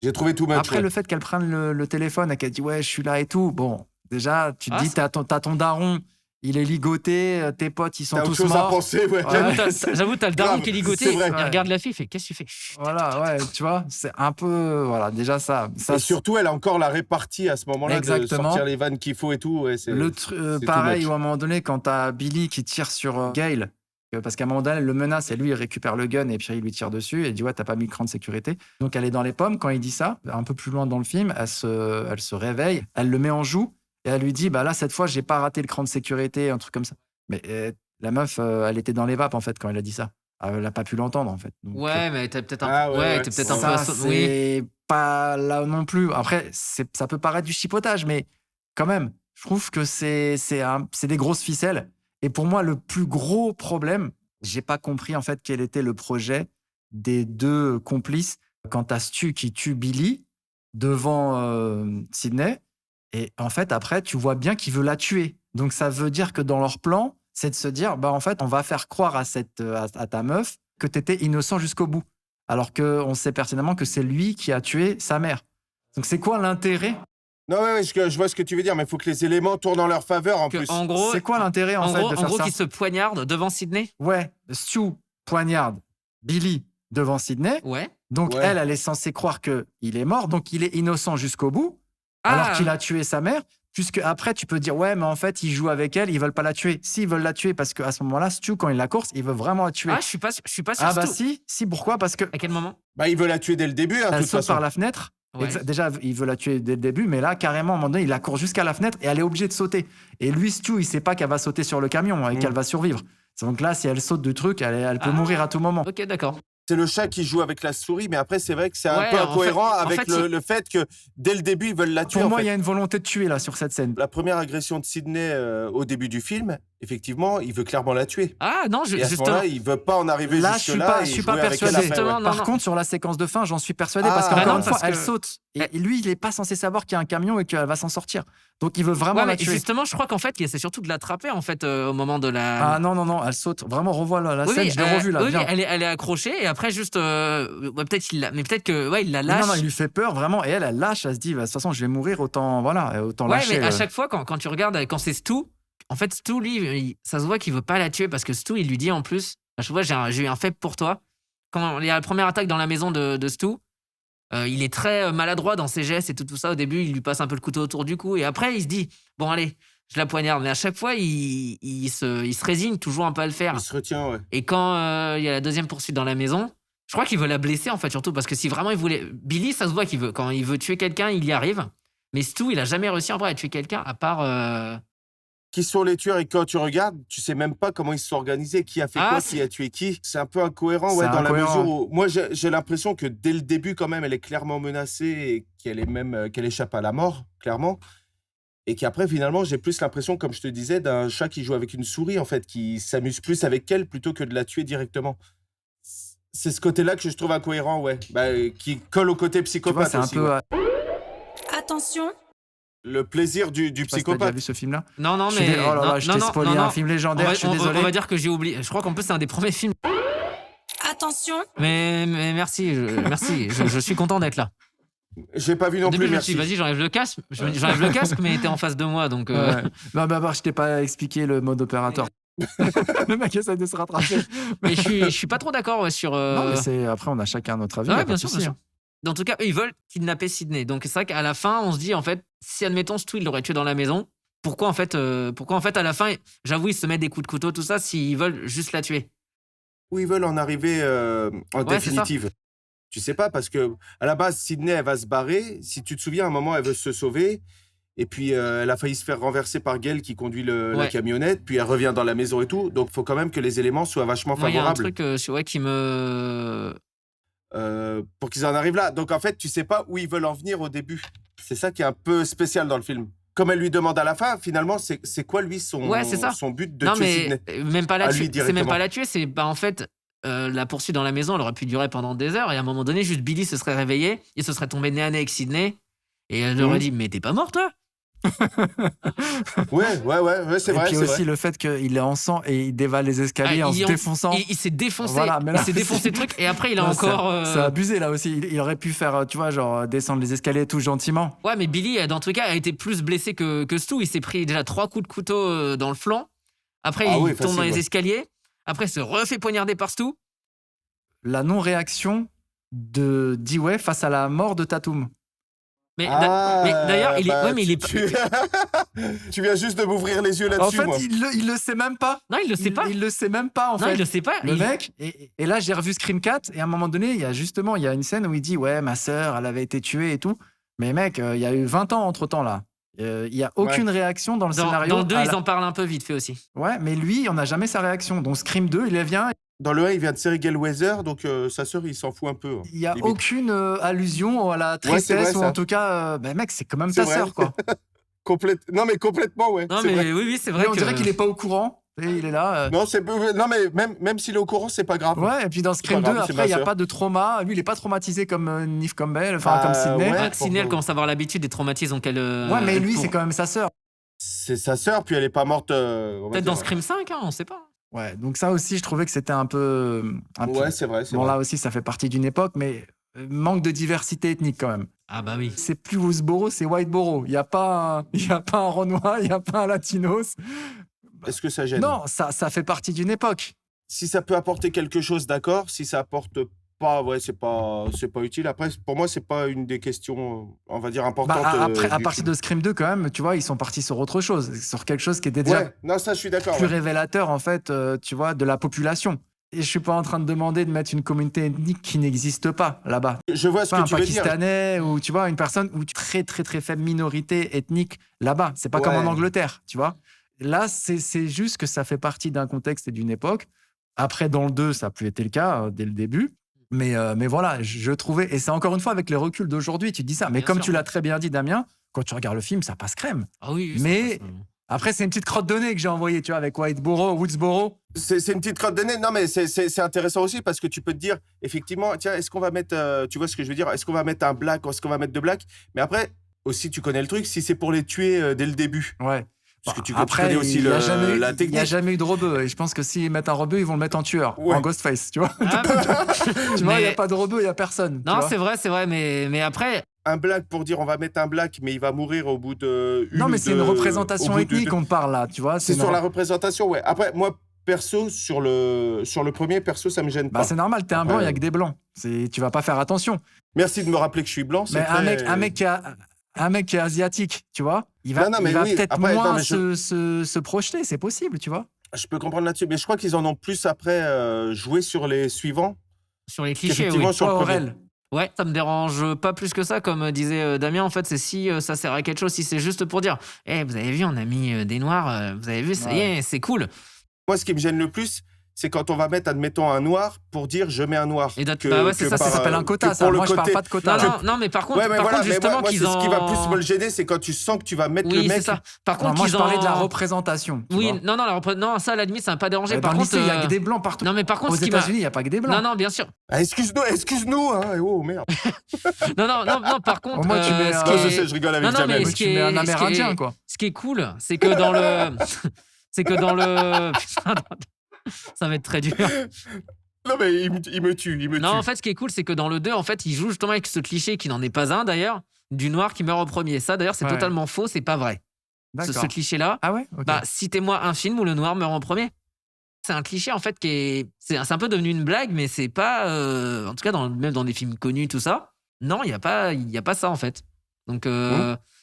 J'ai trouvé tout match. Après, le fait qu'elle prenne le téléphone et qu'elle dit ouais, je suis là et tout, bon, déjà, tu te Ah, dis, t'as ton daron, il est ligoté, tes potes, ils sont T'as autre tous chose à morts. penser, ouais. Ouais. J'avoue, t'as le daron Grave, qui est ligoté. c'est vrai. Il regarde la fille, il fait qu'est-ce que tu fais? Chut. Voilà, ouais, tu vois, c'est un peu, voilà, déjà ça. Et surtout, elle a encore la répartie à ce moment-là de Exactement. sortir les vannes qu'il faut et tout. Ouais, c'est c'est pareil, too où à much. un moment donné, quand t'as Billy qui tire sur Gale, parce qu'à un moment donné, elle le menace et lui, il récupère le gun et puis il lui tire dessus et il dit ouais, t'as pas mis le cran de sécurité. Donc elle est dans les pommes quand il dit ça. Un peu plus loin dans le film, elle se réveille, elle le met en joue et elle lui dit bah là, cette fois, j'ai pas raté le cran de sécurité, un truc comme ça. Mais la meuf, elle était dans les vapes en fait quand elle a dit ça. Elle a pas pu l'entendre en fait. Donc, Ouais, mais t'es peut-être Ah, un, ouais, ouais, ouais. t'es peut-être un peu. ça, Oui. c'est pas là non plus. Après, ça peut paraître du chipotage, mais quand même, je trouve que c'est des grosses ficelles. Et pour moi, le plus gros problème, j'ai pas compris en fait quel était le projet des deux complices quand t'as Stu qui tue Billy devant Sydney. Et en fait, après, tu vois bien qu'il veut la tuer. Donc ça veut dire que dans leur plan, c'est de se dire, bah en fait, on va faire croire à ta meuf que t'étais innocent jusqu'au bout. Alors qu'on sait pertinemment que c'est lui qui a tué sa mère. Donc c'est quoi l'intérêt? Non, ouais, je vois ce que tu veux dire, mais il faut que les éléments tournent en leur faveur en plus. En gros, C'est quoi l'intérêt en fait de en faire gros ça? qu'il se poignarde devant Sydney. Ouais, Stu poignarde Billy devant Sydney. Ouais. Donc Ouais. elle est censée croire qu'il est mort, donc il est innocent jusqu'au bout, alors qu'il a tué sa mère. Puisque après, tu peux dire, ouais, mais en fait, ils jouent avec elle, ils veulent pas la tuer. S'ils veulent la tuer, parce qu'à ce moment-là, Stu, quand il la course, il veut vraiment la tuer. Ah, je suis pas sûr. Ah bah Stu. si, pourquoi? Parce que À quel moment? Bah, il veut la tuer dès le début, hein, de elle toute saute façon. par la fenêtre. Ouais. Déjà, il veut la tuer dès le début, mais là, carrément, à un moment donné, il la court jusqu'à la fenêtre et elle est obligée de sauter. Et lui, Stu, il sait pas qu'elle va sauter sur le camion et qu'elle va survivre. Donc là, si elle saute du truc, elle peut mourir à tout moment. Ok, d'accord. C'est le chat qui joue avec la souris, mais après, c'est vrai que c'est un Ouais, peu en incohérent fait- en avec fait, c'est- le fait que dès le début, ils veulent la tuer. Pour en moi, fait. il y a une volonté de tuer là sur cette scène. La première agression de Sydney au début du film, effectivement, il veut clairement la tuer. Ah non, Et à ce justement. moment-là, il veut pas en arriver Là, jusque-là. je suis pas et jouer avec elle persuadé. après, Justement, ouais. non, Par non. contre, sur la séquence de fin, j'en suis persuadé Ah, parce qu'encore non, une fois, parce elle que- saute. Et lui, il est pas censé savoir qu'il y a un camion et qu'elle va s'en sortir. Donc, il veut vraiment Ouais, la mais tuer. justement, je crois qu'en fait, c'est surtout de l'attraper en fait au moment de la. Ah non, elle saute. Vraiment, revois la Oui, scène, oui, je l'ai revue là. oui, bien. elle est accrochée et après juste ouais, peut-être que ouais, il la lâche. Non, il lui fait peur vraiment. Et elle lâche. Elle se dit, bah, de toute façon, je vais mourir, autant Ouais, lâcher. mais à chaque fois quand tu regardes quand c'est Stu, en fait Stu lui, ça se voit qu'il veut pas la tuer parce que Stu il lui dit en plus, à chaque fois j'ai eu un faible pour toi. Quand il y a la première attaque dans la maison de Stu, il est très maladroit dans ses gestes et tout ça. Au début, il lui passe un peu le couteau autour du cou et après il se dit bon allez, je la poignarde. Mais à chaque fois, il se résigne toujours un peu à le faire. Il se retient, ouais. Et quand il y a la deuxième poursuite dans la maison, je crois qu'il veut la blesser en fait surtout parce que si vraiment il voulait, Billy, ça se voit qu'il veut quand il veut tuer quelqu'un, il y arrive. Mais Stu, il a jamais réussi en vrai à tuer quelqu'un à part. Qui sont les tueurs et quand tu regardes, tu sais même pas comment ils se sont organisés, qui a fait Ah, quoi, c'est- qui a tué qui. C'est un peu incohérent, ouais, C'est dans la incohérent. mesure où moi j'ai l'impression que dès le début quand même, elle est clairement menacée et qu'elle est même qu'elle échappe à la mort, clairement. Et qu'après finalement, j'ai plus l'impression, comme je te disais, d'un chat qui joue avec une souris en fait, qui s'amuse plus avec elle plutôt que de la tuer directement. C'est ce côté-là que je trouve incohérent, ouais. Bah, qui colle au côté Tu vois, psychopathe c'est un aussi, peu. ouais. Attention, Le plaisir du Je sais pas si t'as déjà psychopathe. vu ce film-là. Non, Je suis mais. dé- oh là là, je t'ai spoilé un film légendaire, je suis désolé. On va dire que j'ai oublié. Je crois qu'en plus, c'est un des premiers films. attention, Mais merci, merci. Je suis content d'être là. J'ai pas vu Au non début, plus, je me suis merci. dit, vas-y, j'enlève le casque. J'enlève le casque, mais t'es en face de moi, donc. Ouais. Non, bah, je t'ai pas expliqué le mode opérateur. Le mec essaie de se rattraper. Mais je suis pas trop d'accord ouais, sur. Non, mais après, on a chacun notre avis. Ouais, y a pas bien de sûr, souci, bien sûr. En tout cas, eux, ils veulent kidnapper Sydney. Donc, c'est vrai qu'à la fin, on se dit, en fait, si, admettons, Stu, il l'aurait tué dans la maison, pourquoi, en fait, à la fin, j'avoue, ils se mettent des coups de couteau, tout ça, s'ils veulent juste la tuer. Où ils veulent en arriver en Ouais, c'est ça. définitive. Tu sais pas, parce que à la base, Sydney, elle va se barrer. Si tu te souviens, à un moment, elle veut se sauver. Et puis, elle a failli se faire renverser par Gale qui conduit la Ouais. camionnette. Puis, elle revient dans la maison et tout. Donc, il faut quand même que les éléments soient vachement Moi, il y a un favorables truc ouais, qui me. pour qu'ils en arrivent là. Donc, en fait, tu sais pas où ils veulent en venir au début. C'est ça qui est un peu spécial dans le film. Comme elle lui demande à la fin, finalement, c'est quoi, lui, Ouais, c'est ça. son but de Non, tuer mais Sydney? même pas la À lui tuer. C'est même directement. pas la tuer, c'est bah, en fait. La poursuite dans la maison, elle aurait pu durer pendant des heures et à un moment donné, juste Billy se serait réveillé, il se serait tombé nez à nez avec Sydney et elle lui aurait dit mais t'es pas mort toi? Ouais, c'est Et vrai, puis c'est aussi vrai. le fait qu'il est en sang et il dévale les escaliers Ah, en se défonçant. Il s'est défoncé, Voilà, mais là, il s'est défoncé le truc et après il a Là, encore. C'est abusé là aussi. Il aurait pu faire, tu vois, genre descendre les escaliers tout gentiment. Ouais, mais Billy, dans tous les cas, a été plus blessé que Stu. Il s'est pris déjà 3 coups de couteau dans le flanc. Après, Ah il oui, tombe facile, dans les ouais. escaliers. Après, il se refait poignarder par Stu. La non-réaction de Dewey face à la mort de Tatum. Mais d'ailleurs, il est. Ouais, bah, mais il est pas. tu viens juste de m'ouvrir les yeux En là-dessus, fait, moi. il le sait même pas. Non, il le sait pas. Il le sait même pas, en Non, fait. il le sait pas. Le mec, et là j'ai revu Scream 4, et à un moment donné, il y a une scène où il dit ouais, ma sœur, elle avait été tuée et tout. Mais mec, il y a eu 20 ans entre temps là. Il y a aucune réaction dans le scénario. Dans le 2, à ils en parlent un peu vite fait aussi. Ouais, mais lui, on n'a jamais sa réaction. Donc Scream 2, il vient, Dans le 1, il vient de Sergel Weather, donc sa sœur, il s'en fout un peu. il y a Limite. aucune allusion à la Ouais, c'est tristesse, vrai, ou ça. en tout cas, bah, mec, c'est quand même C'est ta vrai. sœur, quoi. Non, mais complètement, ouais. Non, c'est mais vrai. oui, c'est vrai Mais on dirait qu'il est pas au courant. Et il est là. Non, non, mais même s'il est au courant, c'est pas grave. Ouais, et puis dans Scream pas 2, grave, c'est après, ma il n'y a sœur. pas de trauma. Lui, il est pas traumatisé comme Neve Campbell, enfin comme Sidney. ouais. Sidney, elle commence à avoir l'habitude des traumatismes. Donc Ouais, mais lui, c'est quand même sa sœur. C'est sa sœur, puis elle est pas morte. On va Peut-être dire. dans Scream 5, hein, on sait pas. Ouais, donc ça aussi, je trouvais que c'était un peu. Ouais, c'est vrai. C'est Bon, vrai. là aussi, ça fait partie d'une époque, mais manque de diversité ethnique quand même. Ah bah oui. C'est plus Woodsboro, c'est Whiteboro. Il n'y a pas un Renoir, il n'y a pas un Latinos. Est-ce que ça gêne? Non, ça fait partie d'une époque. Si ça peut apporter quelque chose, d'accord. Si ça apporte pas, ouais, c'est pas utile. Après, pour moi, c'est pas une des questions, on va dire, importantes. Après, à du partir film. de Scream 2, quand même, tu vois, ils sont partis sur autre chose, sur quelque chose qui était déjà Ouais, non, ça, je suis d'accord. plus ouais. révélateur, en fait, tu vois, de la population. Et je suis pas en train de demander de mettre une communauté ethnique qui n'existe pas là-bas. Je vois ce Pas que un tu veux dire. Pakistanais ou tu vois une personne ou très très très faible minorité ethnique là-bas. C'est pas comme en Ouais. Angleterre, tu vois. Là, c'est juste que ça fait partie d'un contexte et d'une époque. Après, dans le 2, ça n'a plus été le cas dès le début. Mais voilà, je trouvais, et c'est encore une fois avec les reculs d'aujourd'hui, tu te dis ça. Mais Bien comme sûr. tu l'as très bien dit, Damien, quand tu regardes le film, ça passe crème. Ah oui. Mais après, c'est une petite crotte de nez que j'ai envoyée, tu vois, avec Whiteboro, Woodsboro. C'est une petite crotte de nez. Non, mais c'est intéressant aussi parce que tu peux te dire, effectivement, tiens, est-ce qu'on va mettre, tu vois ce que je veux dire, est-ce qu'on va mettre un black, est-ce qu'on va mettre deux blacks? Mais après, aussi, tu connais le truc, si c'est pour les tuer dès le début. Ouais. Parce que tu Après, connais aussi il n'y a, jamais eu- la il y a technique. jamais eu de rebeu. Et je pense que s'ils mettent un rebeu, ils vont le mettre en tueur, Ouais. en Ghostface, tu vois. Ah, Tu vois, il n'y a mais- pas de rebeu, il n'y a personne. tu Non, vois. c'est vrai, mais après, Un black pour dire on va mettre un black, mais il va mourir au bout de Non, mais c'est une au représentation bout de ethnique deux- qu'on parle là, tu vois. C'est une sur re- la représentation, ouais. Après, moi, perso, sur le premier, perso, ça me gêne Bah, pas. c'est normal, t'es un Après, blanc, il n'y a que des blancs. Tu vas pas faire attention. Merci de me rappeler que je suis blanc. c'est Mais très- un mec qui est asiatique, tu vois, il va, Non, mais il va oui, peut-être après, moins non, mais se projeter, c'est possible, tu vois. Je peux comprendre là-dessus, mais je crois qu'ils en ont plus après joué sur les suivants. sur les clichés, Effectivement, oui. sur le Toi, premier. Aurel, Ouais, ça me dérange pas plus que ça, comme disait Damien. En fait, c'est si ça sert à quelque chose, si c'est juste pour dire, vous avez vu, on a mis des noirs, vous avez vu, ça y est, c'est cool. Moi, ce qui me gêne le plus, c'est quand on va mettre, admettons, un noir pour dire je mets un noir. Et bah ouais, c'est ça, ça par- s'appelle un quota, que ça. pour le Moi, je parle côté- pas de quota. Non, là. non, mais par contre, Ouais, mais par voilà, contre mais justement, moi, qu'ils c'est ce qui va en- plus me le gêner, c'est quand tu sens que tu vas mettre le Oui, c'est mec. ça. Par Non, contre, moi, qu'ils je parlais de la en- représentation. tu Oui, vois. non, non, ça, à la limite, ça m'a pas dérangé. Dans Par le contre, lycée, il y a que des blancs partout. non, mais par contre, Aux ce qui m'a. États-Unis, il n'y a pas que des blancs. Non, non, bien sûr. Ah, excuse-nous, hein. Oh, merde. Non, par contre, Au moins, tu mets ce un- qui Non, est- je sais, je rigole avec Non, non, Jamel. mais Oui, ce qui tu mets un est- ce qui est- Amérindien, quoi. Ce qui est cool, c'est que dans le. C'est que dans le. Ça va être très dur. Non, mais il me tue, Non, en fait, ce qui est cool, c'est que dans le 2, en fait, il joue justement avec ce cliché qui n'en est pas un d'ailleurs, du noir qui meurt en premier. Ça, d'ailleurs, c'est Ouais. totalement faux, c'est pas vrai. Ce D'accord. cliché-là, Ah ouais. Ok. bah, citez-moi un film où le noir meurt en premier. C'est un cliché en fait qui est. C'est un peu devenu une blague, mais c'est pas. En tout cas, même dans des films connus, tout ça. Non, il n'y a pas ça en fait. Donc,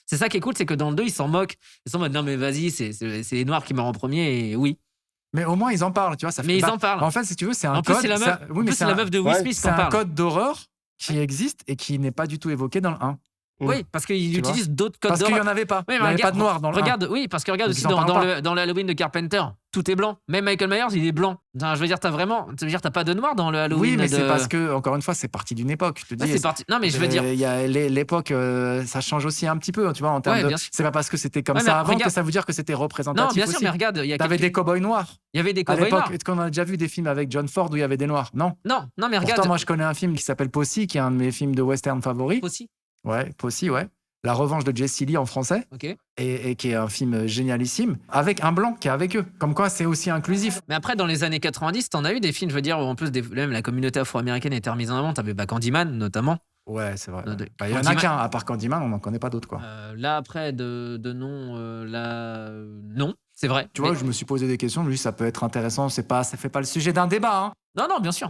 c'est ça qui est cool, c'est que dans le 2, ils s'en moquent. Ils sont en mode non, mais vas-y, c'est les noirs qui meurent en premier, et oui. Mais au moins, ils en parlent, tu vois. Ça Mais fait- ils en parlent. En fait, si tu veux, c'est un En plus, code. c'est la meuf, ça- en Oui, mais plus, c'est c'est la un- meuf de Will ouais, Smith qui c'est en un parle. code d'horreur qui existe et qui n'est pas du tout évoqué dans le 1. Oui, parce qu'ils Tu vois. utilisent d'autres codes Parce qu'il d'horreur. n'y en avait pas. Oui, mais Il n'y avait regarde- pas de noir dans le 1. Regarde, oui, parce que regarde Donc, aussi ils en parlent dans le Halloween de Carpenter, tout est blanc. Même Michael Myers, il est blanc. Enfin, je veux dire, t'as pas de noir dans le Halloween. Oui, mais de... c'est parce que, encore une fois, c'est parti d'une époque. Je te Ouais, dis. c'est parti. Non, mais je veux dire. Il y a l'époque, ça change aussi un petit peu, tu vois, en termes Ouais, de. bien sûr. C'est pas parce que c'était comme Ouais, mais ça avant regarde- que ça veut dire que c'était Non, représentatif bien sûr, aussi. mais regarde, il y a T'avais quelques- des cow-boys noirs. il y avait des À cowboys l'époque, noirs. est-ce qu'on a déjà vu des films avec John Ford où il y avait des noirs? Non. Non, mais regarde. Pourtant, moi, je connais un film qui s'appelle Posse, qui est un de mes films de western favoris. Aussi. Ouais, Posse, ouais. La revanche de Jesse Lee en français, Ok. et qui est un film génialissime, avec un blanc qui est avec eux. Comme quoi, c'est aussi inclusif. Mais après, dans les années 90, t'en as eu des films, je veux dire, où en plus, même la communauté afro-américaine était remise en avant. T'avais Candyman, notamment. Ouais, c'est vrai. Non, Il y en a Candyman- qu'un, à part Candyman, on n'en connaît pas d'autres, quoi. Là, après, de nom, non. C'est vrai. Tu vois, Mais- je me suis posé des questions. Lui, ça peut être intéressant. Ça fait pas le sujet d'un débat. Hein. Non, bien sûr.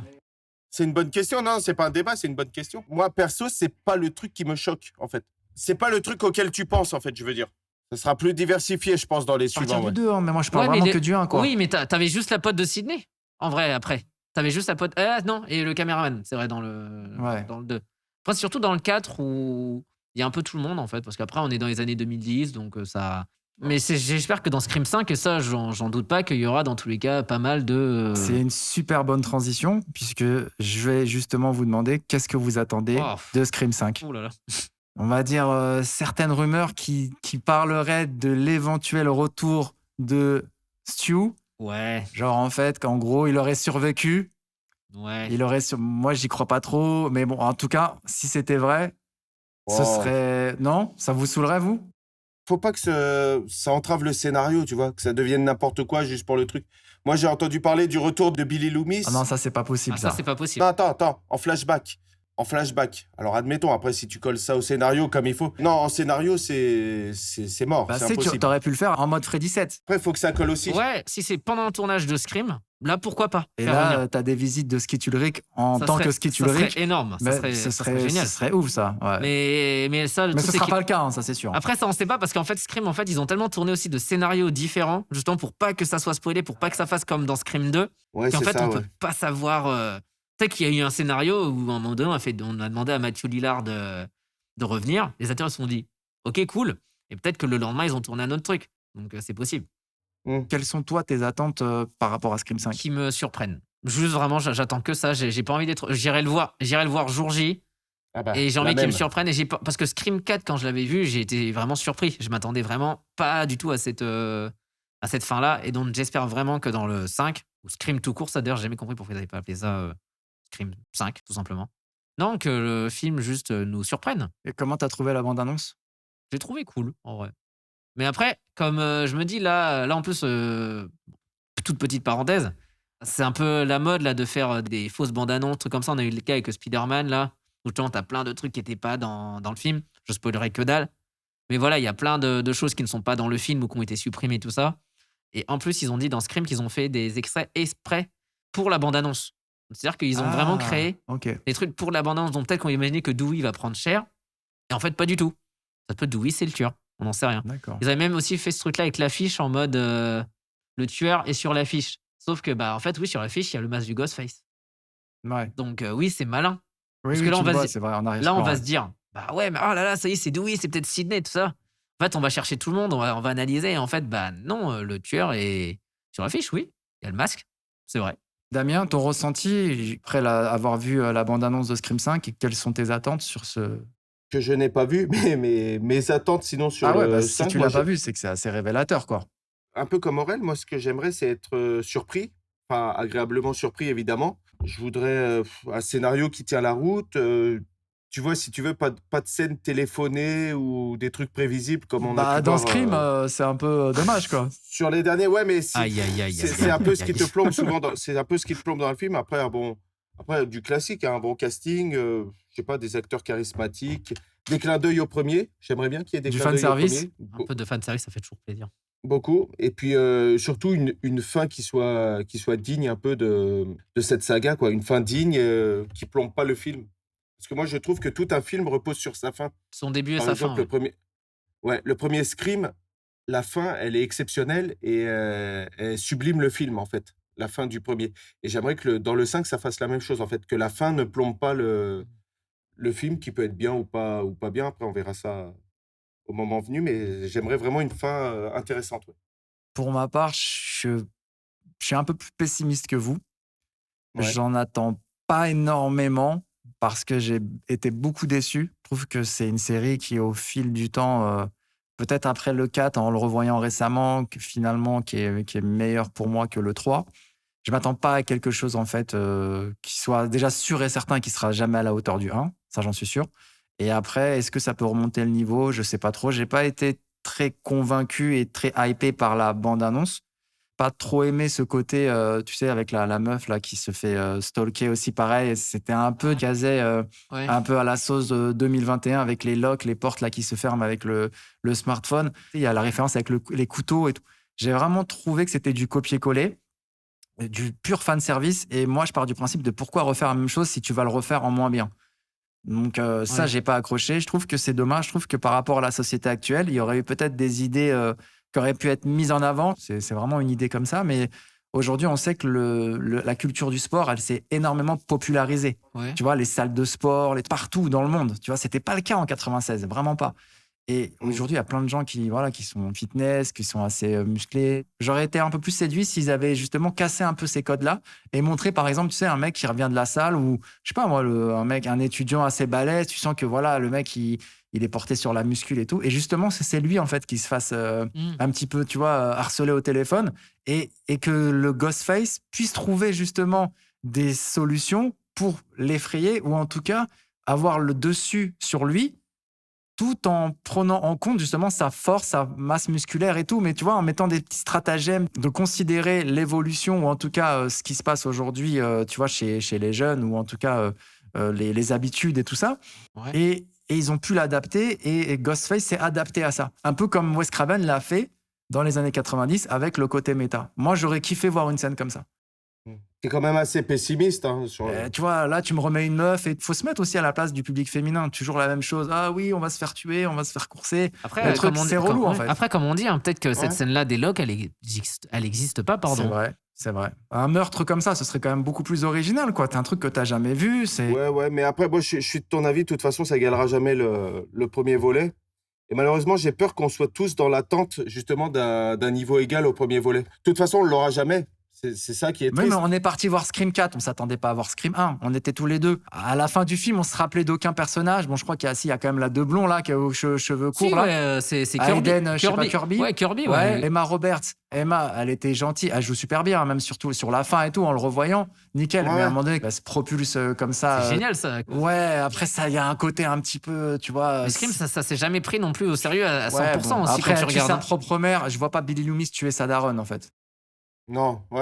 C'est une bonne question. Non, c'est pas un débat, c'est une bonne question. Moi, perso, c'est pas le truc qui me choque, en fait. C'est pas le truc auquel tu penses, en fait, je veux dire. Ça sera plus diversifié, je pense, dans les À partir suivants. du Ouais. 2, hein, mais moi, je parle Ouais, mais vraiment les- que du 1, quoi. Oui, mais t'avais juste la pote de Sydney. En vrai, après. T'avais juste la pote. Ah non, et le caméraman, c'est vrai, dans Ouais. le 2. Après, c'est surtout dans le 4 où il y a un peu tout le monde, en fait, parce qu'après, on est dans les années 2010, donc ça. Mais j'espère que dans Scream 5, et ça, j'en doute pas, qu'il y aura dans tous les cas pas mal de. C'est une super bonne transition, puisque je vais justement vous demander qu'est-ce que vous attendez Oh. de Scream 5. Oh là là. On va dire certaines rumeurs qui parleraient de l'éventuel retour de Stu. Ouais, Genre, en fait, qu'en gros, il aurait survécu. ouais. Moi, j'y crois pas trop. Mais bon, en tout cas, si c'était vrai, ce Wow. serait. Non? Ça vous saoulerait, vous? Faut pas que ça entrave le scénario, tu vois, que ça devienne n'importe quoi juste pour le truc. Moi, j'ai entendu parler du retour de Billy Loomis. Ah non, ça, c'est pas possible, Ah, ça, ça. c'est pas possible. Non, attends, en flashback. En flashback. Alors, admettons, après, si tu colles ça au scénario comme il faut. Non, en scénario, c'est mort, Bah, c'est c'est que impossible. t'aurais pu le faire en mode Freddy 7. Après, il faut que ça colle aussi. Ouais, si c'est pendant le tournage de Scream, là, pourquoi pas Et faire là, revenir. t'as des visites de Skitch Ulrich en Ça tant serait- que Skitch Ça serait Ulrich. énorme. Mais Ça serait génial. ce serait ouf, ça. Ouais. Mais ça, le Mais truc, ce c'est sera que- pas le cas, hein, ça, c'est sûr. Après, ça, on sait pas parce qu'en fait, Scream, en fait, ils ont tellement tourné aussi de scénarios différents, justement pour pas que ça soit spoilé, pour pas que ça fasse comme dans Scream 2, Ouais, qu'en c'est fait, ça, on ouais. peut pas savoir. Peut-être qu'il y a eu un scénario où, à un moment donné, on a demandé à Matthew Lillard de revenir. Les acteurs se sont dit, ok, cool. Et peut-être que le lendemain, ils ont tourné un autre truc. Donc, c'est possible. Quelles sont, toi, tes attentes par rapport à Scream 5? Qui me surprennent. Juste vraiment, j'attends que ça. J'ai pas envie d'être. J'irai le voir jour J. Ah bah, Et j'ai la envie qu'il me même. surprenne. Et parce que Scream 4, quand je l'avais vu, j'ai été vraiment surpris. Je m'attendais vraiment pas du tout à cette fin-là. Et donc, j'espère vraiment que dans le 5, ou Scream tout court, ça d'ailleurs, j'ai jamais compris pourquoi ils n'avaient pas appelé ça Scream 5, tout simplement. Non, que le film juste nous surprenne. Et comment t'as trouvé la bande-annonce? J'ai trouvé cool, en vrai. Mais après, comme je me dis, là en plus, toute petite parenthèse, c'est un peu la mode là, de faire des fausses bandes annonces, trucs comme ça. On a eu le cas avec Spider-Man, là, où t'as plein de trucs qui n'étaient pas dans le film. Je spoilerai que dalle. Mais voilà, il y a plein de choses qui ne sont pas dans le film ou qui ont été supprimées, tout ça. Et en plus, ils ont dit dans Scream qu'ils ont fait des extraits exprès pour la bande-annonce. C'est-à-dire qu'ils ont vraiment créé Ok. des trucs pour la bande-annonce. Donc peut-être qu'on imaginait que Dewey va prendre cher. Et en fait, pas du tout. Ça peut être Dewey, c'est le tueur. On n'en sait rien. D'accord. Ils avaient même aussi fait ce truc-là avec l'affiche en mode le tueur est sur l'affiche. Sauf que, bah, en fait, oui, sur l'affiche, il y a le masque du Ghostface. Ouais. Donc, oui, c'est malin. Oui, Parce oui, que là, tu on va le vois, se- c'est vrai, en arrière Là, on plan, va ouais. se dire, bah ouais, mais oh là là, ça y est, c'est Dewey, c'est peut-être Sydney, tout ça. En fait, on va chercher tout le monde, on va analyser. Et en fait, bah non, le tueur est sur l'affiche, oui. Il y a le masque, c'est vrai. Damien, ton ressenti, après avoir vu la bande-annonce de Scream 5, et quelles sont tes attentes sur ce... Que je n'ai pas vu, mais mes attentes sinon sur Ah ouais, le bah, si 5, tu moi, l'as pas vu, c'est que c'est assez révélateur, quoi. un peu comme Aurel, moi, ce que j'aimerais, c'est être surpris, enfin, agréablement surpris, évidemment. Je voudrais un scénario qui tient la route. Tu vois, si tu veux, pas de scène téléphonée ou des trucs prévisibles comme on a Bah, pu dans voir Scream, c'est un peu dommage, quoi. sur les derniers. Ouais, mais Aïe, aïe, aïe, c'est aïe, un peu aïe, ce qui aïe. te plombe souvent. C'est un peu ce qui te plombe dans le film. Après, après du classique, hein, un bon casting, je sais pas, des acteurs charismatiques, des clins d'œil au premier. J'aimerais bien qu'il y ait des Du clins d'œil au fanservice. premier. Un peu de fanservice, ça fait toujours plaisir. Beaucoup. Et puis surtout une fin qui soit digne un peu de cette saga, quoi. Une fin digne qui plombe pas le film. Parce que moi, je trouve que tout un film repose sur sa fin. Son début et Par sa exemple, fin. Ouais. le premier Scream, la fin, elle est exceptionnelle et elle sublime le film, en fait. La fin du premier. Et j'aimerais que dans le 5, ça fasse la même chose, en fait. Que la fin ne plombe pas le film, qui peut être bien ou pas bien. Après, on verra ça au moment venu. Mais j'aimerais vraiment une fin intéressante. Ouais. Pour ma part, je suis un peu plus pessimiste que vous. Ouais. J'en attends pas énormément parce que j'ai été beaucoup déçu. Je trouve que c'est une série qui, au fil du temps, peut-être après le 4, en le revoyant récemment, finalement, qui est meilleur pour moi que le 3. Je m'attends pas à quelque chose, en fait, qui soit déjà sûr et certain qu'il sera jamais à la hauteur du 1. Ça, j'en suis sûr. Et après, est-ce que ça peut remonter le niveau? Je sais pas trop. J'ai pas été très convaincu et très hypé par la bande-annonce. Pas trop aimé ce côté, tu sais, avec la meuf là qui se fait stalker aussi, pareil. C'était un peu casé, Ouais. un peu à la sauce de 2021 avec les locks, les portes là qui se ferment avec le smartphone. Il y a la référence avec les couteaux et tout. J'ai vraiment trouvé que c'était du copier-coller, du pur fan service. Et moi, je pars du principe de pourquoi refaire la même chose si tu vas le refaire en moins bien. Donc ça, Ouais. j'ai pas accroché. Je trouve que c'est dommage. Je trouve que par rapport à la société actuelle, il y aurait eu peut-être des idées qui auraient pu être mises en avant. C'est vraiment une idée comme ça. Mais aujourd'hui, on sait que la culture du sport, elle s'est énormément popularisée. Ouais. Tu vois, les salles de sport, partout dans le monde. Tu vois, c'était pas le cas en 96, vraiment pas. Et aujourd'hui, il y a plein de gens qui sont fitness, qui sont assez musclés. J'aurais été un peu plus séduit s'ils avaient justement cassé un peu ces codes-là et montré, par exemple, tu sais, un mec qui revient de la salle ou, je sais pas moi, un étudiant assez balèze, tu sens que voilà, le mec, il est porté sur la muscule et tout. Et justement, c'est lui, en fait, qui se fasse un petit peu, tu vois, harceler au téléphone et que le Ghostface puisse trouver justement des solutions pour l'effrayer ou en tout cas avoir le dessus sur lui tout en prenant en compte justement sa force, sa masse musculaire et tout, mais tu vois, en mettant des petits stratagèmes de considérer l'évolution ou en tout cas ce qui se passe aujourd'hui, tu vois, chez les jeunes ou en tout cas les habitudes et tout ça. Ouais. Et ils ont pu l'adapter et Ghostface s'est adapté à ça. Un peu comme Wes Craven l'a fait dans les années 90 avec le côté méta. Moi, j'aurais kiffé voir une scène comme ça. T'es quand même assez pessimiste sur Tu vois, là, tu me remets une meuf et il faut se mettre aussi à la place du public féminin. Toujours la même chose. Ah oui, on va se faire tuer, on va se faire courser. Après, Le truc, c'est relou, en fait. Après, comme on dit, hein, peut-être que Ouais. cette scène-là des Locks, elle existe pas, pardon. C'est vrai. Un meurtre comme ça, ce serait quand même beaucoup plus original, quoi. T'as un truc que t'as jamais vu, c'est... Ouais, mais après, moi, je suis de ton avis. De toute façon, ça égalera jamais le premier volet. Et malheureusement, j'ai peur qu'on soit tous dans l'attente, justement, d'un niveau égal au premier volet. De toute façon, on l'aura jamais. C'est ça qui est Oui, triste. mais on est parti voir Scream 4, on s'attendait pas à voir Scream 1. On était tous les deux. À la fin du film, on se rappelait d'aucun personnage. Bon, je crois qu'il y a quand même la deux blonds, là, qui a aux cheveux courts, Si, là. ouais, c'est Kirby. Aiden, je sais pas, Kirby. Ouais, Kirby, Ouais, ouais. Emma Roberts. Emma, elle était gentille. Elle joue super bien, même surtout sur la fin et tout, en le revoyant. Nickel. Ouais. Mais à un moment donné, elle se propulse comme ça. C'est génial, ça. Ouais, après ça, il y a un côté un petit peu, tu vois. Mais Scream, ça s'est jamais pris non plus au sérieux à 100% Ouais, bon. aussi Après, quand tu elle tue regardes. sa propre mère. Je vois pas Billy Loomis tuer sa daronne, en fait. Non, ouais.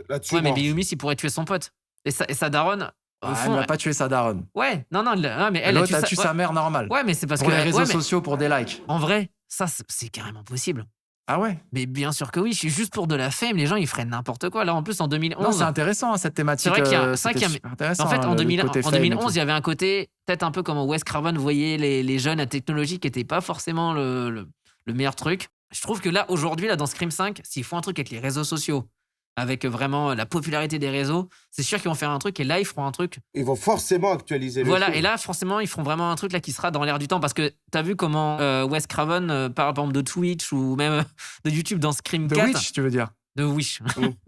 Là-dessus, Ouais, mais non. Billy Loomis, il pourrait tuer son pote. Et sa daronne, au Elle fond. n'a pas tué sa daronne. Ouais, non, mais elle L'autre a tué ouais. sa mère normale. Ouais, mais c'est parce Pour que. les réseaux ouais, mais sociaux, pour des likes. en vrai, ça, c'est carrément possible. Ah ouais? Mais bien sûr que oui, je suis juste pour de la fame, les gens, ils feraient n'importe quoi. Là, en plus, en 2011. Non, c'est intéressant, hein, cette thématique. C'est vrai qu'il y a- c'était qu'il y a- super intéressant. En fait, hein, en, le 2000 côté en fame et 2011, tout. il y avait un côté, peut-être un peu comme Wes Craven voyait les jeunes à technologie qui n'étaient pas forcément le meilleur truc. Je trouve que là, aujourd'hui, là, dans Scream 5, s'ils font un truc avec les réseaux sociaux, avec vraiment la popularité des réseaux, c'est sûr qu'ils vont faire un truc et là, ils feront un truc. Ils vont forcément actualiser le Voilà, film. et là, forcément, ils feront vraiment un truc là qui sera dans l'air du temps parce que t'as vu comment Wes Craven parle par exemple de Twitch ou même de YouTube dans Scream The 4. Witch, tu veux dire? De Wish.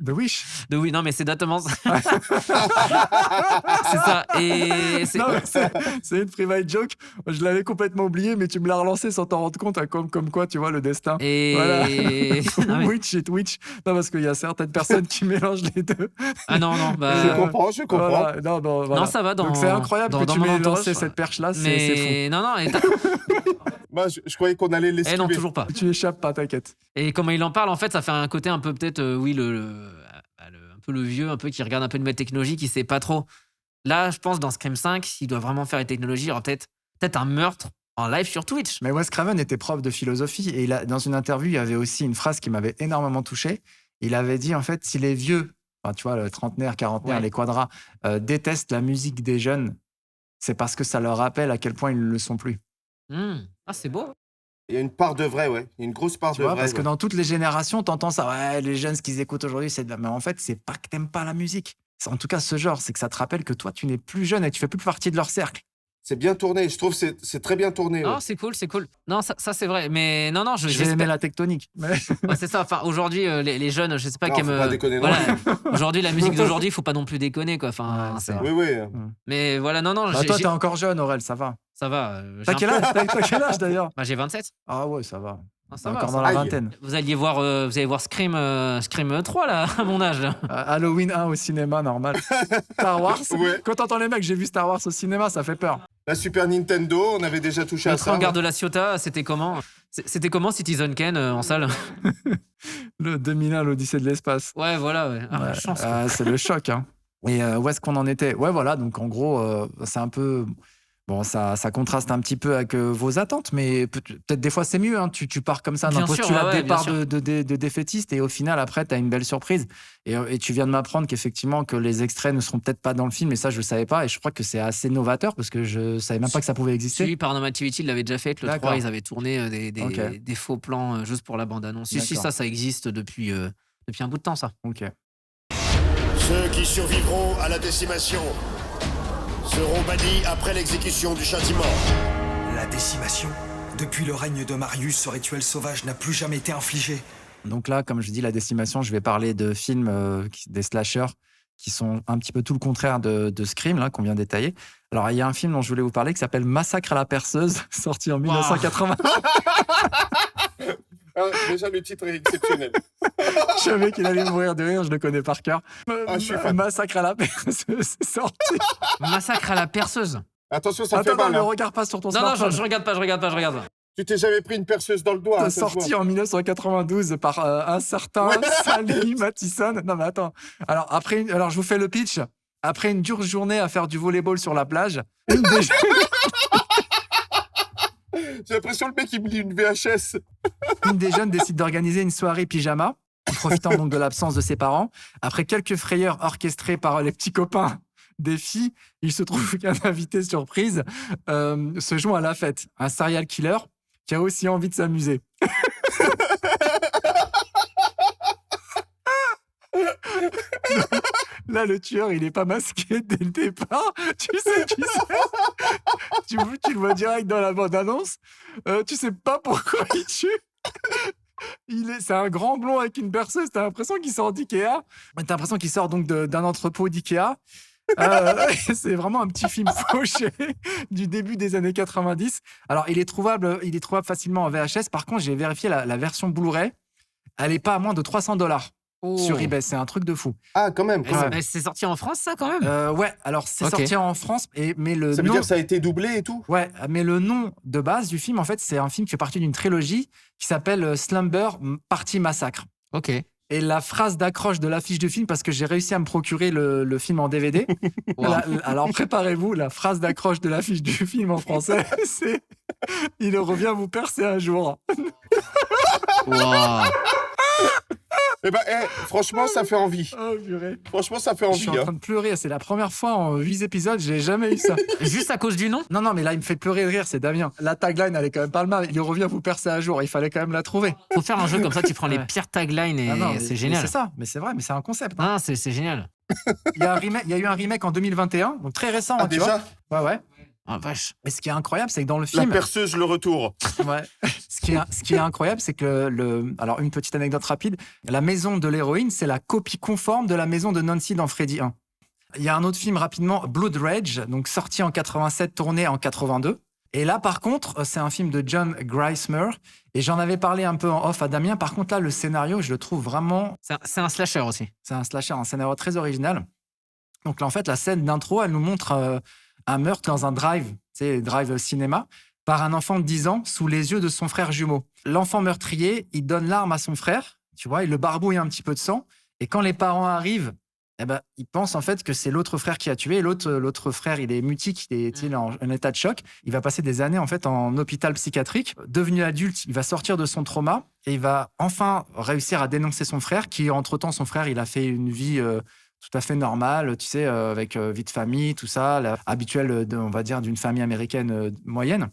The Wish. Non, mais c'est exactement ça. C'est ça. Et c'est. Non, mais c'est une private joke. Je l'avais complètement oublié, mais tu me l'as relancé sans t'en rendre compte, hein, comme quoi, tu vois, le destin. Et. Voilà. Non, mais- Witch et Twitch. Non, parce qu'il y a certaines personnes qui mélangent les deux. Ah non, bah. Je comprends. Voilà. Non, voilà. Non, ça va dans. Donc c'est incroyable dans, que dans tu mon m'aies entourage, lancé cette perche-là, c'est fou. Mais non, et Moi, je croyais qu'on allait l'esquiver. non, toujours pas. Tu échappes pas, t'inquiète. Et comment il en parle, en fait, ça fait un côté un peu peut-être, oui, un peu le vieux, un peu qui regarde un peu de nouvelles technologies, qui sait pas trop. Là, je pense dans Scream 5, s'il doit vraiment faire les technologies, il y aura peut-être un meurtre en live sur Twitch. Mais Wes Craven était prof de philosophie et dans une interview, il y avait aussi une phrase qui m'avait énormément touché. Il avait dit, en fait, si les vieux, enfin, tu vois, le trentenaire, quarantenaire, Ouais. les quadras, détestent la musique des jeunes, c'est parce que ça leur rappelle à quel point ils ne le sont plus. Ah, c'est beau. Il y a une part de vrai, ouais. Il y a une grosse part Tu de vois, vrai. parce que ouais. dans toutes les générations, t'entends ça. Ouais, les jeunes, ce qu'ils écoutent aujourd'hui, c'est de la... Mais en fait, c'est pas que t'aimes pas la musique. En tout cas, ce genre, c'est que ça te rappelle que toi, tu n'es plus jeune et tu fais plus partie de leur cercle. C'est bien tourné. Je trouve que c'est très bien tourné. Non, ouais. c'est cool. Non, ça c'est vrai. Mais non, Je vais j'espère. aimer la tectonique. Mais... Ouais, c'est ça. Enfin, aujourd'hui, les jeunes, je sais pas Non, qui faut aiment. pas déconner, non. Voilà. Aujourd'hui, la musique d'aujourd'hui, faut pas non plus déconner, quoi. Enfin, Ouais, c'est c'est- vrai. Oui. Mais voilà, non, Bah, toi, t'es encore jeune, Aurel, ça va. ça va. T'as quel âge, t'as quel âge d'ailleurs? Bah, j'ai 27. Ah ouais, ça va. Ah, T'es ça va. encore ça dans va. la Aïe. vingtaine. Vous allez voir Scream 3 là, à mon âge. Là. Halloween 1 au cinéma, normal. Star Wars. Ouais. Quand t'entends les mecs, j'ai vu Star Wars au cinéma, ça fait peur. La Super Nintendo, on avait déjà touché Le à ça. train en gare de la Ciotat, c'était comment? C'était comment Citizen Kane en salle? Le 2001, l'Odyssée de l'espace. Ouais, voilà. Ouais. Ah, Ouais, la chance. Quoi. c'est le choc. Hein. Et où est-ce qu'on en était? Ouais, voilà. Donc, en gros, c'est un peu. Bon, ça contraste un petit peu avec vos attentes, mais peut-être des fois c'est mieux. Hein. Tu pars comme ça d'un Bien sûr, postulat ouais, de ouais, bien départ sûr. de défaitiste et au final, après, tu as une belle surprise. Et tu viens de m'apprendre qu'effectivement, que les extraits ne seront peut-être pas dans le film, et ça, je ne savais pas. Et je crois que c'est assez novateur parce que je ne savais même pas que ça pouvait exister. Celui Paranormal Activity, il l'avait déjà fait. Le 3, D'accord. ils avaient tourné Ok. des faux plans juste pour la bande-annonce. Si, D'accord. ça existe depuis un bout de temps, ça. Ok. Ceux qui survivront à la décimation seront bannis après l'exécution du châtiment. La décimation. Depuis le règne de Marius, ce rituel sauvage n'a plus jamais été infligé. Donc là, comme je dis, la décimation, je vais parler de films, des slashers, qui sont un petit peu tout le contraire de Scream, là, qu'on vient de détailler. Alors, il y a un film dont je voulais vous parler qui s'appelle Massacre à la perceuse, sorti en 1980. Déjà, le titre est exceptionnel. Je savais qu'il allait mourir de rire, je le connais par cœur. Ah, je suis fan. Massacre à la perceuse, c'est sorti. Massacre à la perceuse. Attention, ça Attends, fait mal. ne Hein. regarde pas sur ton Non, smartphone. je regarde pas. Tu t'es jamais pris une perceuse dans le doigt. Hein, ça se Sorti voit. en 1992 par un certain Sally Mathison. Non, mais attends. Alors, je vous fais le pitch. Après une dure journée à faire du volleyball sur la plage, une des, J'ai l'impression que le mec, il me lit une VHS. une des jeunes décide d'organiser une soirée pyjama, en profitant donc de l'absence de ses parents. Après quelques frayeurs orchestrées par les petits copains des filles, il se trouve qu'un invité surprise se joint à la fête. Un serial killer qui a aussi envie de s'amuser. Là, le tueur, il n'est pas masqué dès le départ. Tu sais qui c'est. Tu le vois direct dans la bande-annonce. Tu sais pas pourquoi il tue. C'est un grand blond avec une perceuse. T'as l'impression qu'il sort d'Ikea. T'as l'impression qu'il sort donc d'un entrepôt d'Ikea. C'est vraiment un petit film fauché du début des années 90. Alors, il est trouvable facilement en VHS. Par contre, j'ai vérifié la version Blu-ray. Elle n'est pas à moins de $300 sur eBay. C'est un truc de fou. Ah, quand même. C'est sorti en France, ça, quand même. Ouais, alors c'est Ok. sorti en France, mais le Ça veut nom... dire que ça a été doublé et tout? Ouais, mais le nom de base du film, en fait, c'est un film qui fait partie d'une trilogie qui s'appelle Slumber Party Massacre. Ok. Et la phrase d'accroche de l'affiche du film, parce que j'ai réussi à me procurer le film en DVD. Wow. Alors préparez-vous, la phrase d'accroche de l'affiche du film en français, c'est « Il revient vous percer un jour Wow. Eh ben, franchement, ça fait envie. ». Oh purée. Franchement, ça fait Je envie. suis en train de pleurer, c'est la première fois en 8 épisodes, j'ai jamais eu ça. Juste à cause du nom. Non, mais là, il me fait pleurer de rire, c'est Damien. La tagline, elle est quand même pas le mal. Il revient vous percer un jour, il fallait quand même la trouver. Faut faire un jeu comme ça, tu prends les Ouais. pires taglines et Ah non, mais c'est génial. C'est ça, mais c'est vrai, mais c'est un concept. Hein. Ah, c'est génial. Il y a eu un remake en 2021, donc très récent, Ah, hein, tu vois. déjà? Ouais. Ah, vache. Et ce qui est incroyable, c'est que dans le La film, perceuse, le retour. ouais, ce qui est incroyable, c'est que alors une petite anecdote rapide, la maison de l'héroïne, c'est la copie conforme de la maison de Nancy dans Freddy 1. Il y a un autre film rapidement, Blood Rage, donc sorti en 87, tourné en 82. Et là, par contre, c'est un film de John Grisham. Et j'en avais parlé un peu en off à Damien. Par contre, là, le scénario, je le trouve vraiment... C'est un slasher aussi. C'est un slasher, un scénario très original. Donc là, en fait, la scène d'intro, elle nous montre un meurtre dans un drive, tu sais, drive cinéma, par un enfant de 10 ans sous les yeux de son frère jumeau. L'enfant meurtrier, il donne l'arme à son frère, tu vois, il le barbouille un petit peu de sang. Et quand les parents arrivent, eh ben, ils pensent en fait que c'est l'autre frère qui a tué. L'autre frère, il est mutique, il est, tu sais, il est en état de choc. Il va passer des années en fait en hôpital psychiatrique. Devenu adulte, il va sortir de son trauma et il va enfin réussir à dénoncer son frère, qui entre-temps, son frère, il a fait une vie tout à fait normale, tu sais, avec vie de famille, tout ça, habituelle, on va dire, d'une famille américaine moyenne.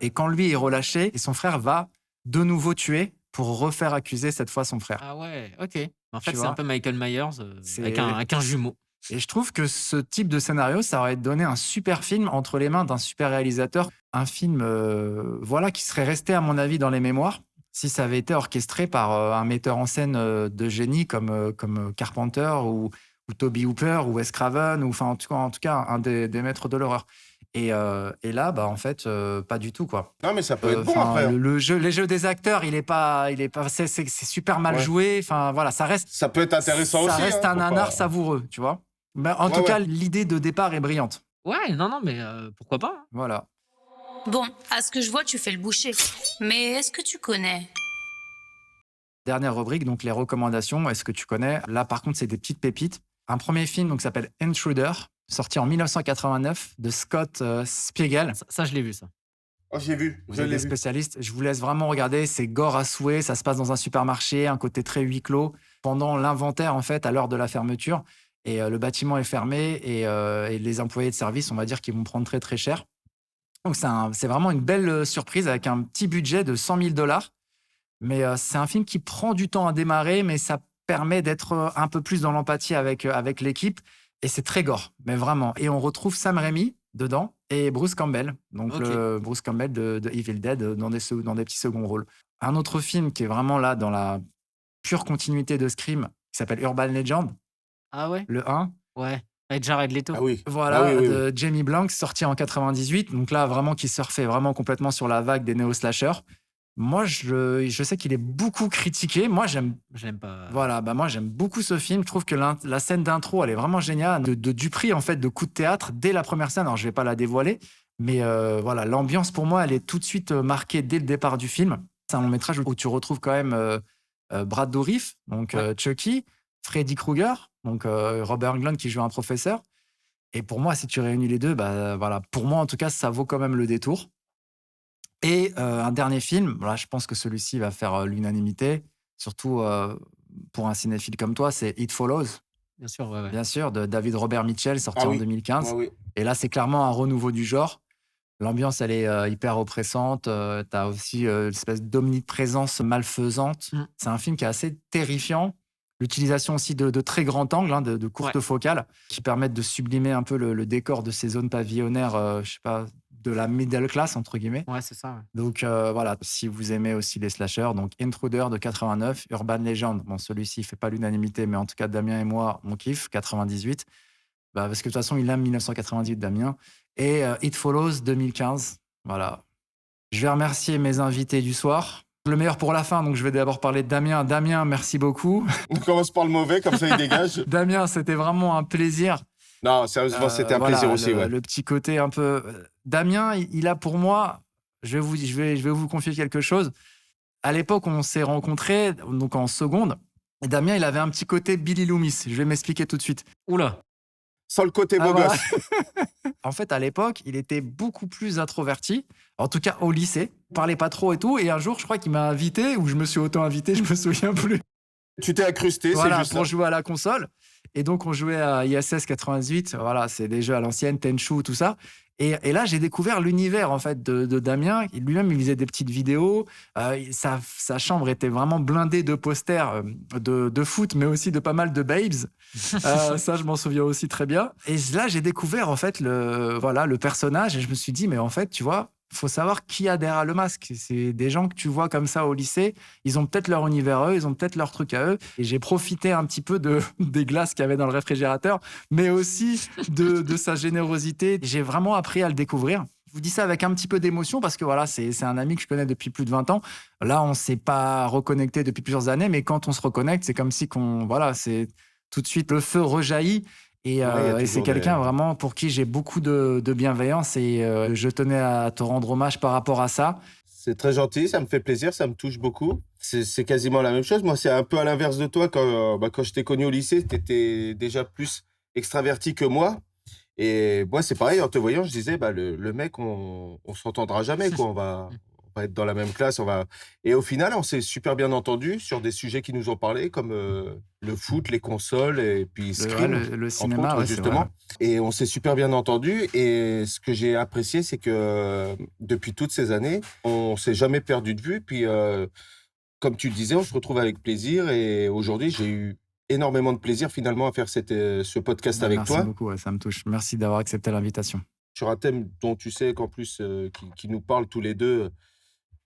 Et quand lui est relâché, et son frère va de nouveau tuer pour refaire accuser cette fois son frère. Ah ouais, ok. En fait, Tu c'est vois, un peu Michael Myers c'est- avec un jumeau. Et je trouve que ce type de scénario, ça aurait donné un super film entre les mains d'un super réalisateur. Un film voilà, qui serait resté, à mon avis, dans les mémoires si ça avait été orchestré par un metteur en scène de génie comme Carpenter ou Toby Hooper ou Wes Craven, ou enfin, en tout cas un des maîtres de l'horreur. Et là, bah, en fait, pas du tout, quoi. Non, mais ça peut être bon Enfin, après. les jeux des acteurs, c'est super mal Ouais. joué. Enfin, voilà, ça reste Ça peut être intéressant aussi. ça reste hein, un faut nanar pas- savoureux, tu vois. Mais en Ouais, tout ouais. cas, l'idée de départ est brillante. Ouais, non, mais pourquoi pas, hein. Voilà. Bon, à ce que je vois, tu fais le boucher. Mais est-ce que tu connais? Dernière rubrique, donc les recommandations. Est-ce que tu connais? Là, par contre, c'est des petites pépites. Un premier film donc s'appelle Intruder. sorti en 1989 de Scott Spiegel. Ça, je l'ai vu, ça. Oh, j'ai vu. Vous Je êtes l'ai des vu. spécialistes. Je vous laisse vraiment regarder. C'est gore à souhait. Ça se passe dans un supermarché, un côté très huis clos. Pendant l'inventaire, en fait, à l'heure de la fermeture. Et le bâtiment est fermé. Et les employés de service, on va dire qu'ils vont prendre très, très cher. Donc, c'est vraiment une belle surprise avec un petit budget de $100 000. Mais c'est un film qui prend du temps à démarrer, mais ça permet d'être un peu plus dans l'empathie avec l'équipe. Et c'est très gore, mais vraiment. Et on retrouve Sam Raimi dedans et Bruce Campbell. Donc, Ok. Bruce Campbell de Evil Dead dans des petits seconds rôles. Un autre film qui est vraiment là dans la pure continuité de Scream, qui s'appelle Urban Legend, Ah ouais? le 1. Ouais. Avec Jared Leto. Ah oui. Voilà, Ah oui, oui, oui. de Jamie Blanc, sorti en 98. Donc là, vraiment, qui surfait vraiment complètement sur la vague des néo-slashers. Moi, je sais qu'il est beaucoup critiqué. Moi, j'aime Je l'aime pas. Voilà, moi j'aime beaucoup ce film. Je trouve que la scène d'intro, elle est vraiment géniale. De Dupri, en fait, de coup de théâtre, dès la première scène. Alors, je vais pas la dévoiler, mais voilà, l'ambiance, pour moi, elle est tout de suite marquée dès le départ du film. C'est un long métrage où tu retrouves quand même Brad Dourif, donc Ouais. Chucky, Freddy Krueger, donc Robert Englund qui joue un professeur. Et pour moi, si tu réunis les deux, bah, voilà, pour moi, en tout cas, ça vaut quand même le détour. Et un dernier film, voilà, je pense que celui-ci va faire l'unanimité, surtout pour un cinéphile comme toi, c'est It Follows, Bien sûr, ouais. bien sûr, de David Robert Mitchell, sorti Ah en oui. 2015. Ah oui. Et là, c'est clairement un renouveau du genre. L'ambiance, elle est hyper oppressante. Tu as aussi l'espèce d'omniprésence malfaisante. Mm. C'est un film qui est assez terrifiant. L'utilisation aussi de très grands angles, hein, de courtes Ouais. focales, qui permettent de sublimer un peu le décor de ces zones pavillonnaires, je sais pas, de la middle class, entre guillemets. Ouais, c'est ça. Ouais. Donc voilà, si vous aimez aussi les slashers, donc Intruder de 89, Urban Legend, bon celui-ci il fait pas l'unanimité, mais en tout cas Damien et moi on kiffe, 98, bah, parce que de toute façon il aime 1998 Damien, et It Follows 2015, voilà. Je vais remercier mes invités du soir. Le meilleur pour la fin, donc je vais d'abord parler de Damien. Damien, merci beaucoup. On commence par le mauvais, comme ça il dégage. Damien, c'était vraiment un plaisir. Non, sérieusement, c'était un Voilà, plaisir aussi. Ouais. le petit côté un peu. Damien, il a pour moi. Je vais vous confier quelque chose. À l'époque, on s'est rencontrés, donc en seconde. Et Damien, il avait un petit côté Billy Loomis. Je vais m'expliquer tout de suite. Oula. Sans le côté beau voilà. gosse. En fait, à l'époque, il était beaucoup plus introverti. En tout cas, au lycée. Il parlait pas trop et tout. Et un jour, je crois qu'il m'a invité, ou je me suis auto-invité, je me souviens plus. Tu t'es incrusté, Voilà, c'est juste pour ça. jouer à la console. Et donc, on jouait à ISS 98. Voilà, c'est des jeux à l'ancienne, Tenchu, tout ça. Et là, j'ai découvert l'univers en fait de Damien. Lui-même, il faisait des petites vidéos. Sa chambre était vraiment blindée de posters de foot, mais aussi de pas mal de babes. Ça, je m'en souviens aussi très bien. Et là, j'ai découvert en fait le personnage et je me suis dit, mais en fait, tu vois, faut savoir qui a derrière le masque. C'est des gens que tu vois comme ça au lycée. Ils ont peut-être leur univers à eux, ils ont peut-être leur truc à eux. Et j'ai profité un petit peu des glaces qu'il y avait dans le réfrigérateur, mais aussi de sa générosité. J'ai vraiment appris à le découvrir. Je vous dis ça avec un petit peu d'émotion parce que voilà, c'est un ami que je connais depuis plus de 20 ans. Là, on ne s'est pas reconnecté depuis plusieurs années, mais quand on se reconnecte, c'est comme si c'est tout de suite le feu rejaillit. Et, Ouais, il y a et c'est toujours quelqu'un vraiment pour qui j'ai beaucoup de bienveillance et je tenais à te rendre hommage par rapport à ça. C'est très gentil, ça me fait plaisir, ça me touche beaucoup. C'est quasiment la même chose. Moi, c'est un peu à l'inverse de toi. Quand je t'ai connu au lycée, tu étais déjà plus extraverti que moi. Et moi, c'est pareil, en te voyant, je disais, le mec, on s'entendra jamais, quoi. On va être dans la même classe. Et au final, on s'est super bien entendu sur des sujets qui nous ont parlé, comme le foot, les consoles, et puis Scream, Le entre cinéma, autres, ouais, c'est justement. vrai. Et on s'est super bien entendu. Et ce que j'ai apprécié, c'est que depuis toutes ces années, on s'est jamais perdu de vue. Puis, comme tu le disais, on se retrouve avec plaisir. Et aujourd'hui, j'ai eu énormément de plaisir finalement à faire ce podcast avec Merci toi beaucoup, ouais, ça me touche. Merci d'avoir accepté l'invitation. sur un thème dont tu sais qu'en plus qui nous parle tous les deux,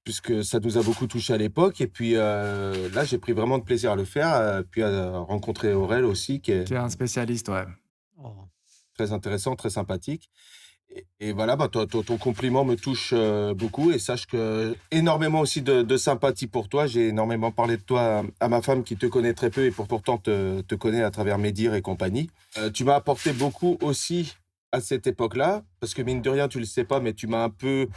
puisque ça nous a beaucoup touché à l'époque. Et puis là, j'ai pris vraiment de plaisir à le faire, puis à rencontrer Aurel aussi, qui est Tu es un spécialiste, ouais. Oh. très intéressant, très sympathique. Et voilà, ton compliment me touche beaucoup et sache que énormément aussi de sympathie pour toi. J'ai énormément parlé de toi à ma femme qui te connaît très peu et pourtant te connaît à travers mes dires et compagnie. Tu m'as apporté beaucoup aussi à cette époque-là parce que mine de rien, tu le sais pas, mais tu m'as un peu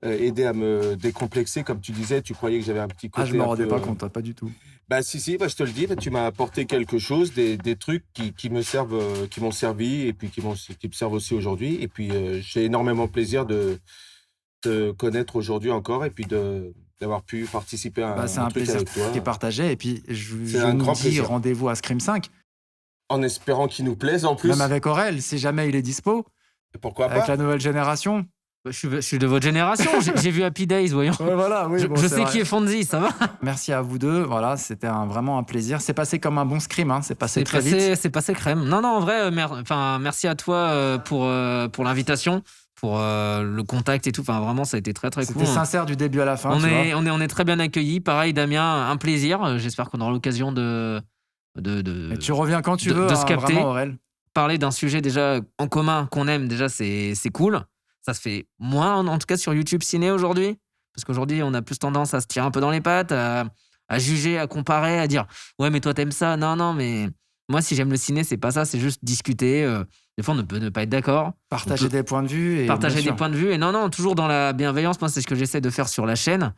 aidé à me décomplexer. Comme tu disais, tu croyais que j'avais un petit côté. Je m'en rendais pas compte, toi, pas du tout. Bah si, bah, je te le dis, bah, tu m'as apporté quelque chose, des trucs qui me servent, qui m'ont servi et puis qui me servent aussi aujourd'hui. Et puis j'ai énormément plaisir de te connaître aujourd'hui encore et puis d'avoir pu participer à C'est un un truc plaisir avec toi. qui est partagé. Et puis, C'est un vous grand dis plaisir. rendez-vous à Scream 5, En espérant qu'il nous plaise en plus. même avec Aurel, si jamais il est dispo, Pourquoi avec pas la nouvelle génération. Je suis de votre génération. J'ai vu Happy Days, voyons. Ouais, voilà, oui, Je sais qui est Fonzie, ça va. Merci à vous deux. Voilà, c'était vraiment un plaisir. C'est passé comme un bon Scream, hein. C'est passé très vite. C'est passé crème. Non, en vrai, merci à toi pour l'invitation, pour le contact et tout. Enfin, vraiment, ça a été très, très cool. C'était sincère du début à la fin. On est très bien accueillis. Pareil, Damien, un plaisir. J'espère qu'on aura l'occasion de Et tu reviens quand tu veux, de se capter. vraiment, Aurel. Parler d'un sujet déjà en commun qu'on aime, déjà, c'est cool. Ça se fait moins, en tout cas, sur YouTube Ciné aujourd'hui. Parce qu'aujourd'hui, on a plus tendance à se tirer un peu dans les pattes, à juger, à comparer, à dire « Ouais, mais toi, t'aimes ça ?» Non, mais moi, si j'aime le ciné, c'est pas ça. C'est juste discuter. Des fois, on ne peut ne pas être d'accord. Partager des points de vue. Partager des points de vue. Et non, toujours dans la bienveillance. Moi, c'est ce que j'essaie de faire sur la chaîne.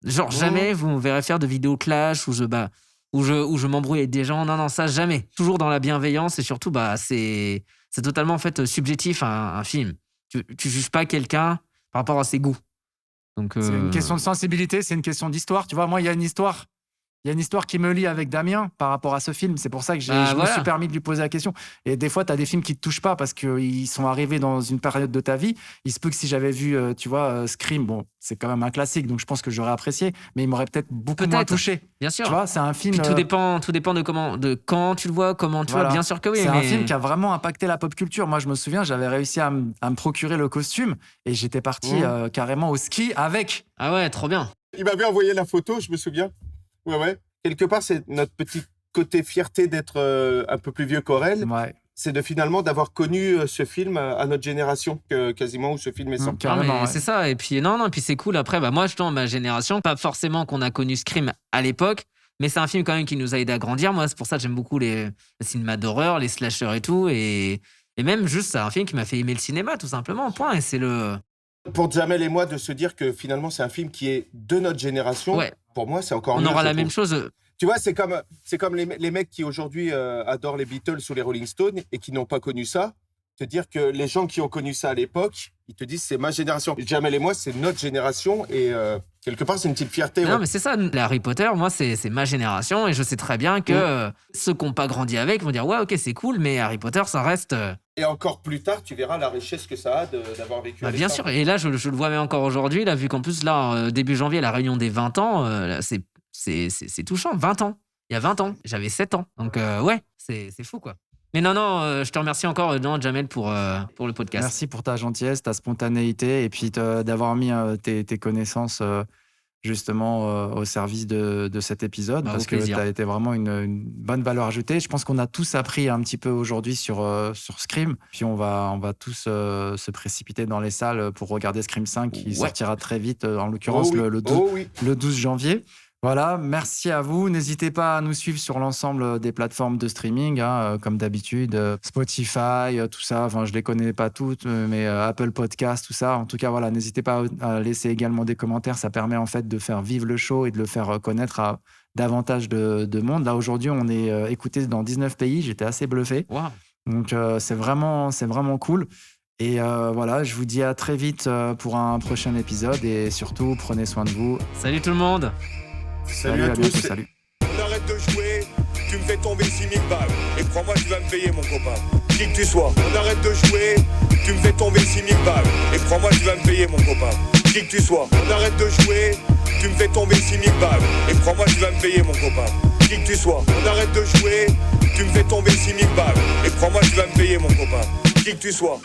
Genre, jamais vous me verrez faire de vidéos clash où je m'embrouille avec des gens. Non, ça, jamais. Toujours dans la bienveillance. Et surtout, c'est totalement, en fait, subjectif, un film. Tu juges pas quelqu'un par rapport à ses goûts. Donc, c'est une question de sensibilité, c'est une question d'histoire. Tu vois, moi, il y a une histoire qui me lie avec Damien par rapport à ce film. C'est pour ça que je me suis permis de lui poser la question. Et des fois, tu as des films qui te touchent pas parce qu'ils sont arrivés dans une période de ta vie. Il se peut que si j'avais vu, tu vois, Scream, bon, c'est quand même un classique, donc je pense que j'aurais apprécié, mais il m'aurait peut-être beaucoup moins touché. Bien sûr. Tu vois, c'est un film. Puis tout dépend de quand tu le vois, comment tu vois. Bien sûr que oui. C'est un film qui a vraiment impacté la pop culture. Moi, je me souviens, j'avais réussi à me procurer le costume et j'étais parti carrément au ski avec. Ah ouais, trop bien. Il m'avait envoyé la photo, je me souviens. Ouais. Quelque part, c'est notre petit côté fierté d'être un peu plus vieux qu'Aurel. Ouais. C'est d'avoir connu ce film à notre génération, quasiment, où ce film est sorti. Carrément, c'est ça. Et puis, puis c'est cool. Après, moi, je ma génération, pas forcément qu'on a connu Scream à l'époque, mais c'est un film quand même qui nous a aidé à grandir. Moi, c'est pour ça que j'aime beaucoup le cinéma d'horreur, les slashers et tout. Et même juste, c'est un film qui m'a fait aimer le cinéma, tout simplement. Point. Et c'est Pour Jamel et moi, de se dire que finalement, c'est un film qui est de notre génération, pour moi, c'est encore mieux. On aura la même chose. Tu vois, c'est comme les mecs qui aujourd'hui adorent les Beatles ou les Rolling Stones et qui n'ont pas connu ça. Te dire que les gens qui ont connu ça à l'époque, ils te disent c'est ma génération. Jamel et moi, c'est notre génération et quelque part, c'est une petite fierté. Non, mais c'est ça. Les Harry Potter, moi, c'est ma génération et je sais très bien que ceux qui n'ont pas grandi avec vont dire ouais, ok, c'est cool, mais Harry Potter, ça reste. Et encore plus tard, tu verras la richesse que ça a d'avoir vécu avec bien ça. sûr. Et là, je le vois même encore aujourd'hui, là, vu qu'en plus, là, début janvier, la réunion des 20 ans, là, c'est touchant. 20 ans. Il y a 20 ans. J'avais 7 ans. Donc, c'est fou, quoi. Mais non, je te remercie encore, Jamel, pour le podcast. Merci pour ta gentillesse, ta spontanéité et puis d'avoir mis tes connaissances justement au service de cet épisode parce que tu as été vraiment une bonne valeur ajoutée. Je pense qu'on a tous appris un petit peu aujourd'hui sur Scream. Puis on va tous se précipiter dans les salles pour regarder Scream 5 qui sortira très vite, en l'occurrence le 12 janvier. Voilà, merci à vous. N'hésitez pas à nous suivre sur l'ensemble des plateformes de streaming, comme d'habitude, Spotify, tout ça. Enfin, je les connais pas toutes, mais Apple Podcast, tout ça. En tout cas, voilà, n'hésitez pas à laisser également des commentaires. Ça permet en fait de faire vivre le show et de le faire connaître à davantage de monde. Là, aujourd'hui, on est écouté dans 19 pays. J'étais assez bluffé. Wow. Donc, c'est vraiment cool. Et voilà, je vous dis à très vite pour un prochain épisode. Et surtout, prenez soin de vous. Salut tout le monde. Salut à tous. Bientôt, salut. On arrête de jouer, tu me fais tomber 6000 balles. Et crois-moi, tu vas me payer, mon copain. Qui que tu sois. On arrête de jouer, tu me fais tomber 6000 balles. Et crois-moi, tu vas me payer, mon copain. Qui que tu sois. On arrête de jouer, tu me fais tomber 6000 balles. Et crois-moi, tu vas me payer, mon copain. Qui que tu sois. On arrête de jouer, tu me fais tomber 6000 balles. Et crois-moi, tu vas me payer, mon copain. Qui que tu sois.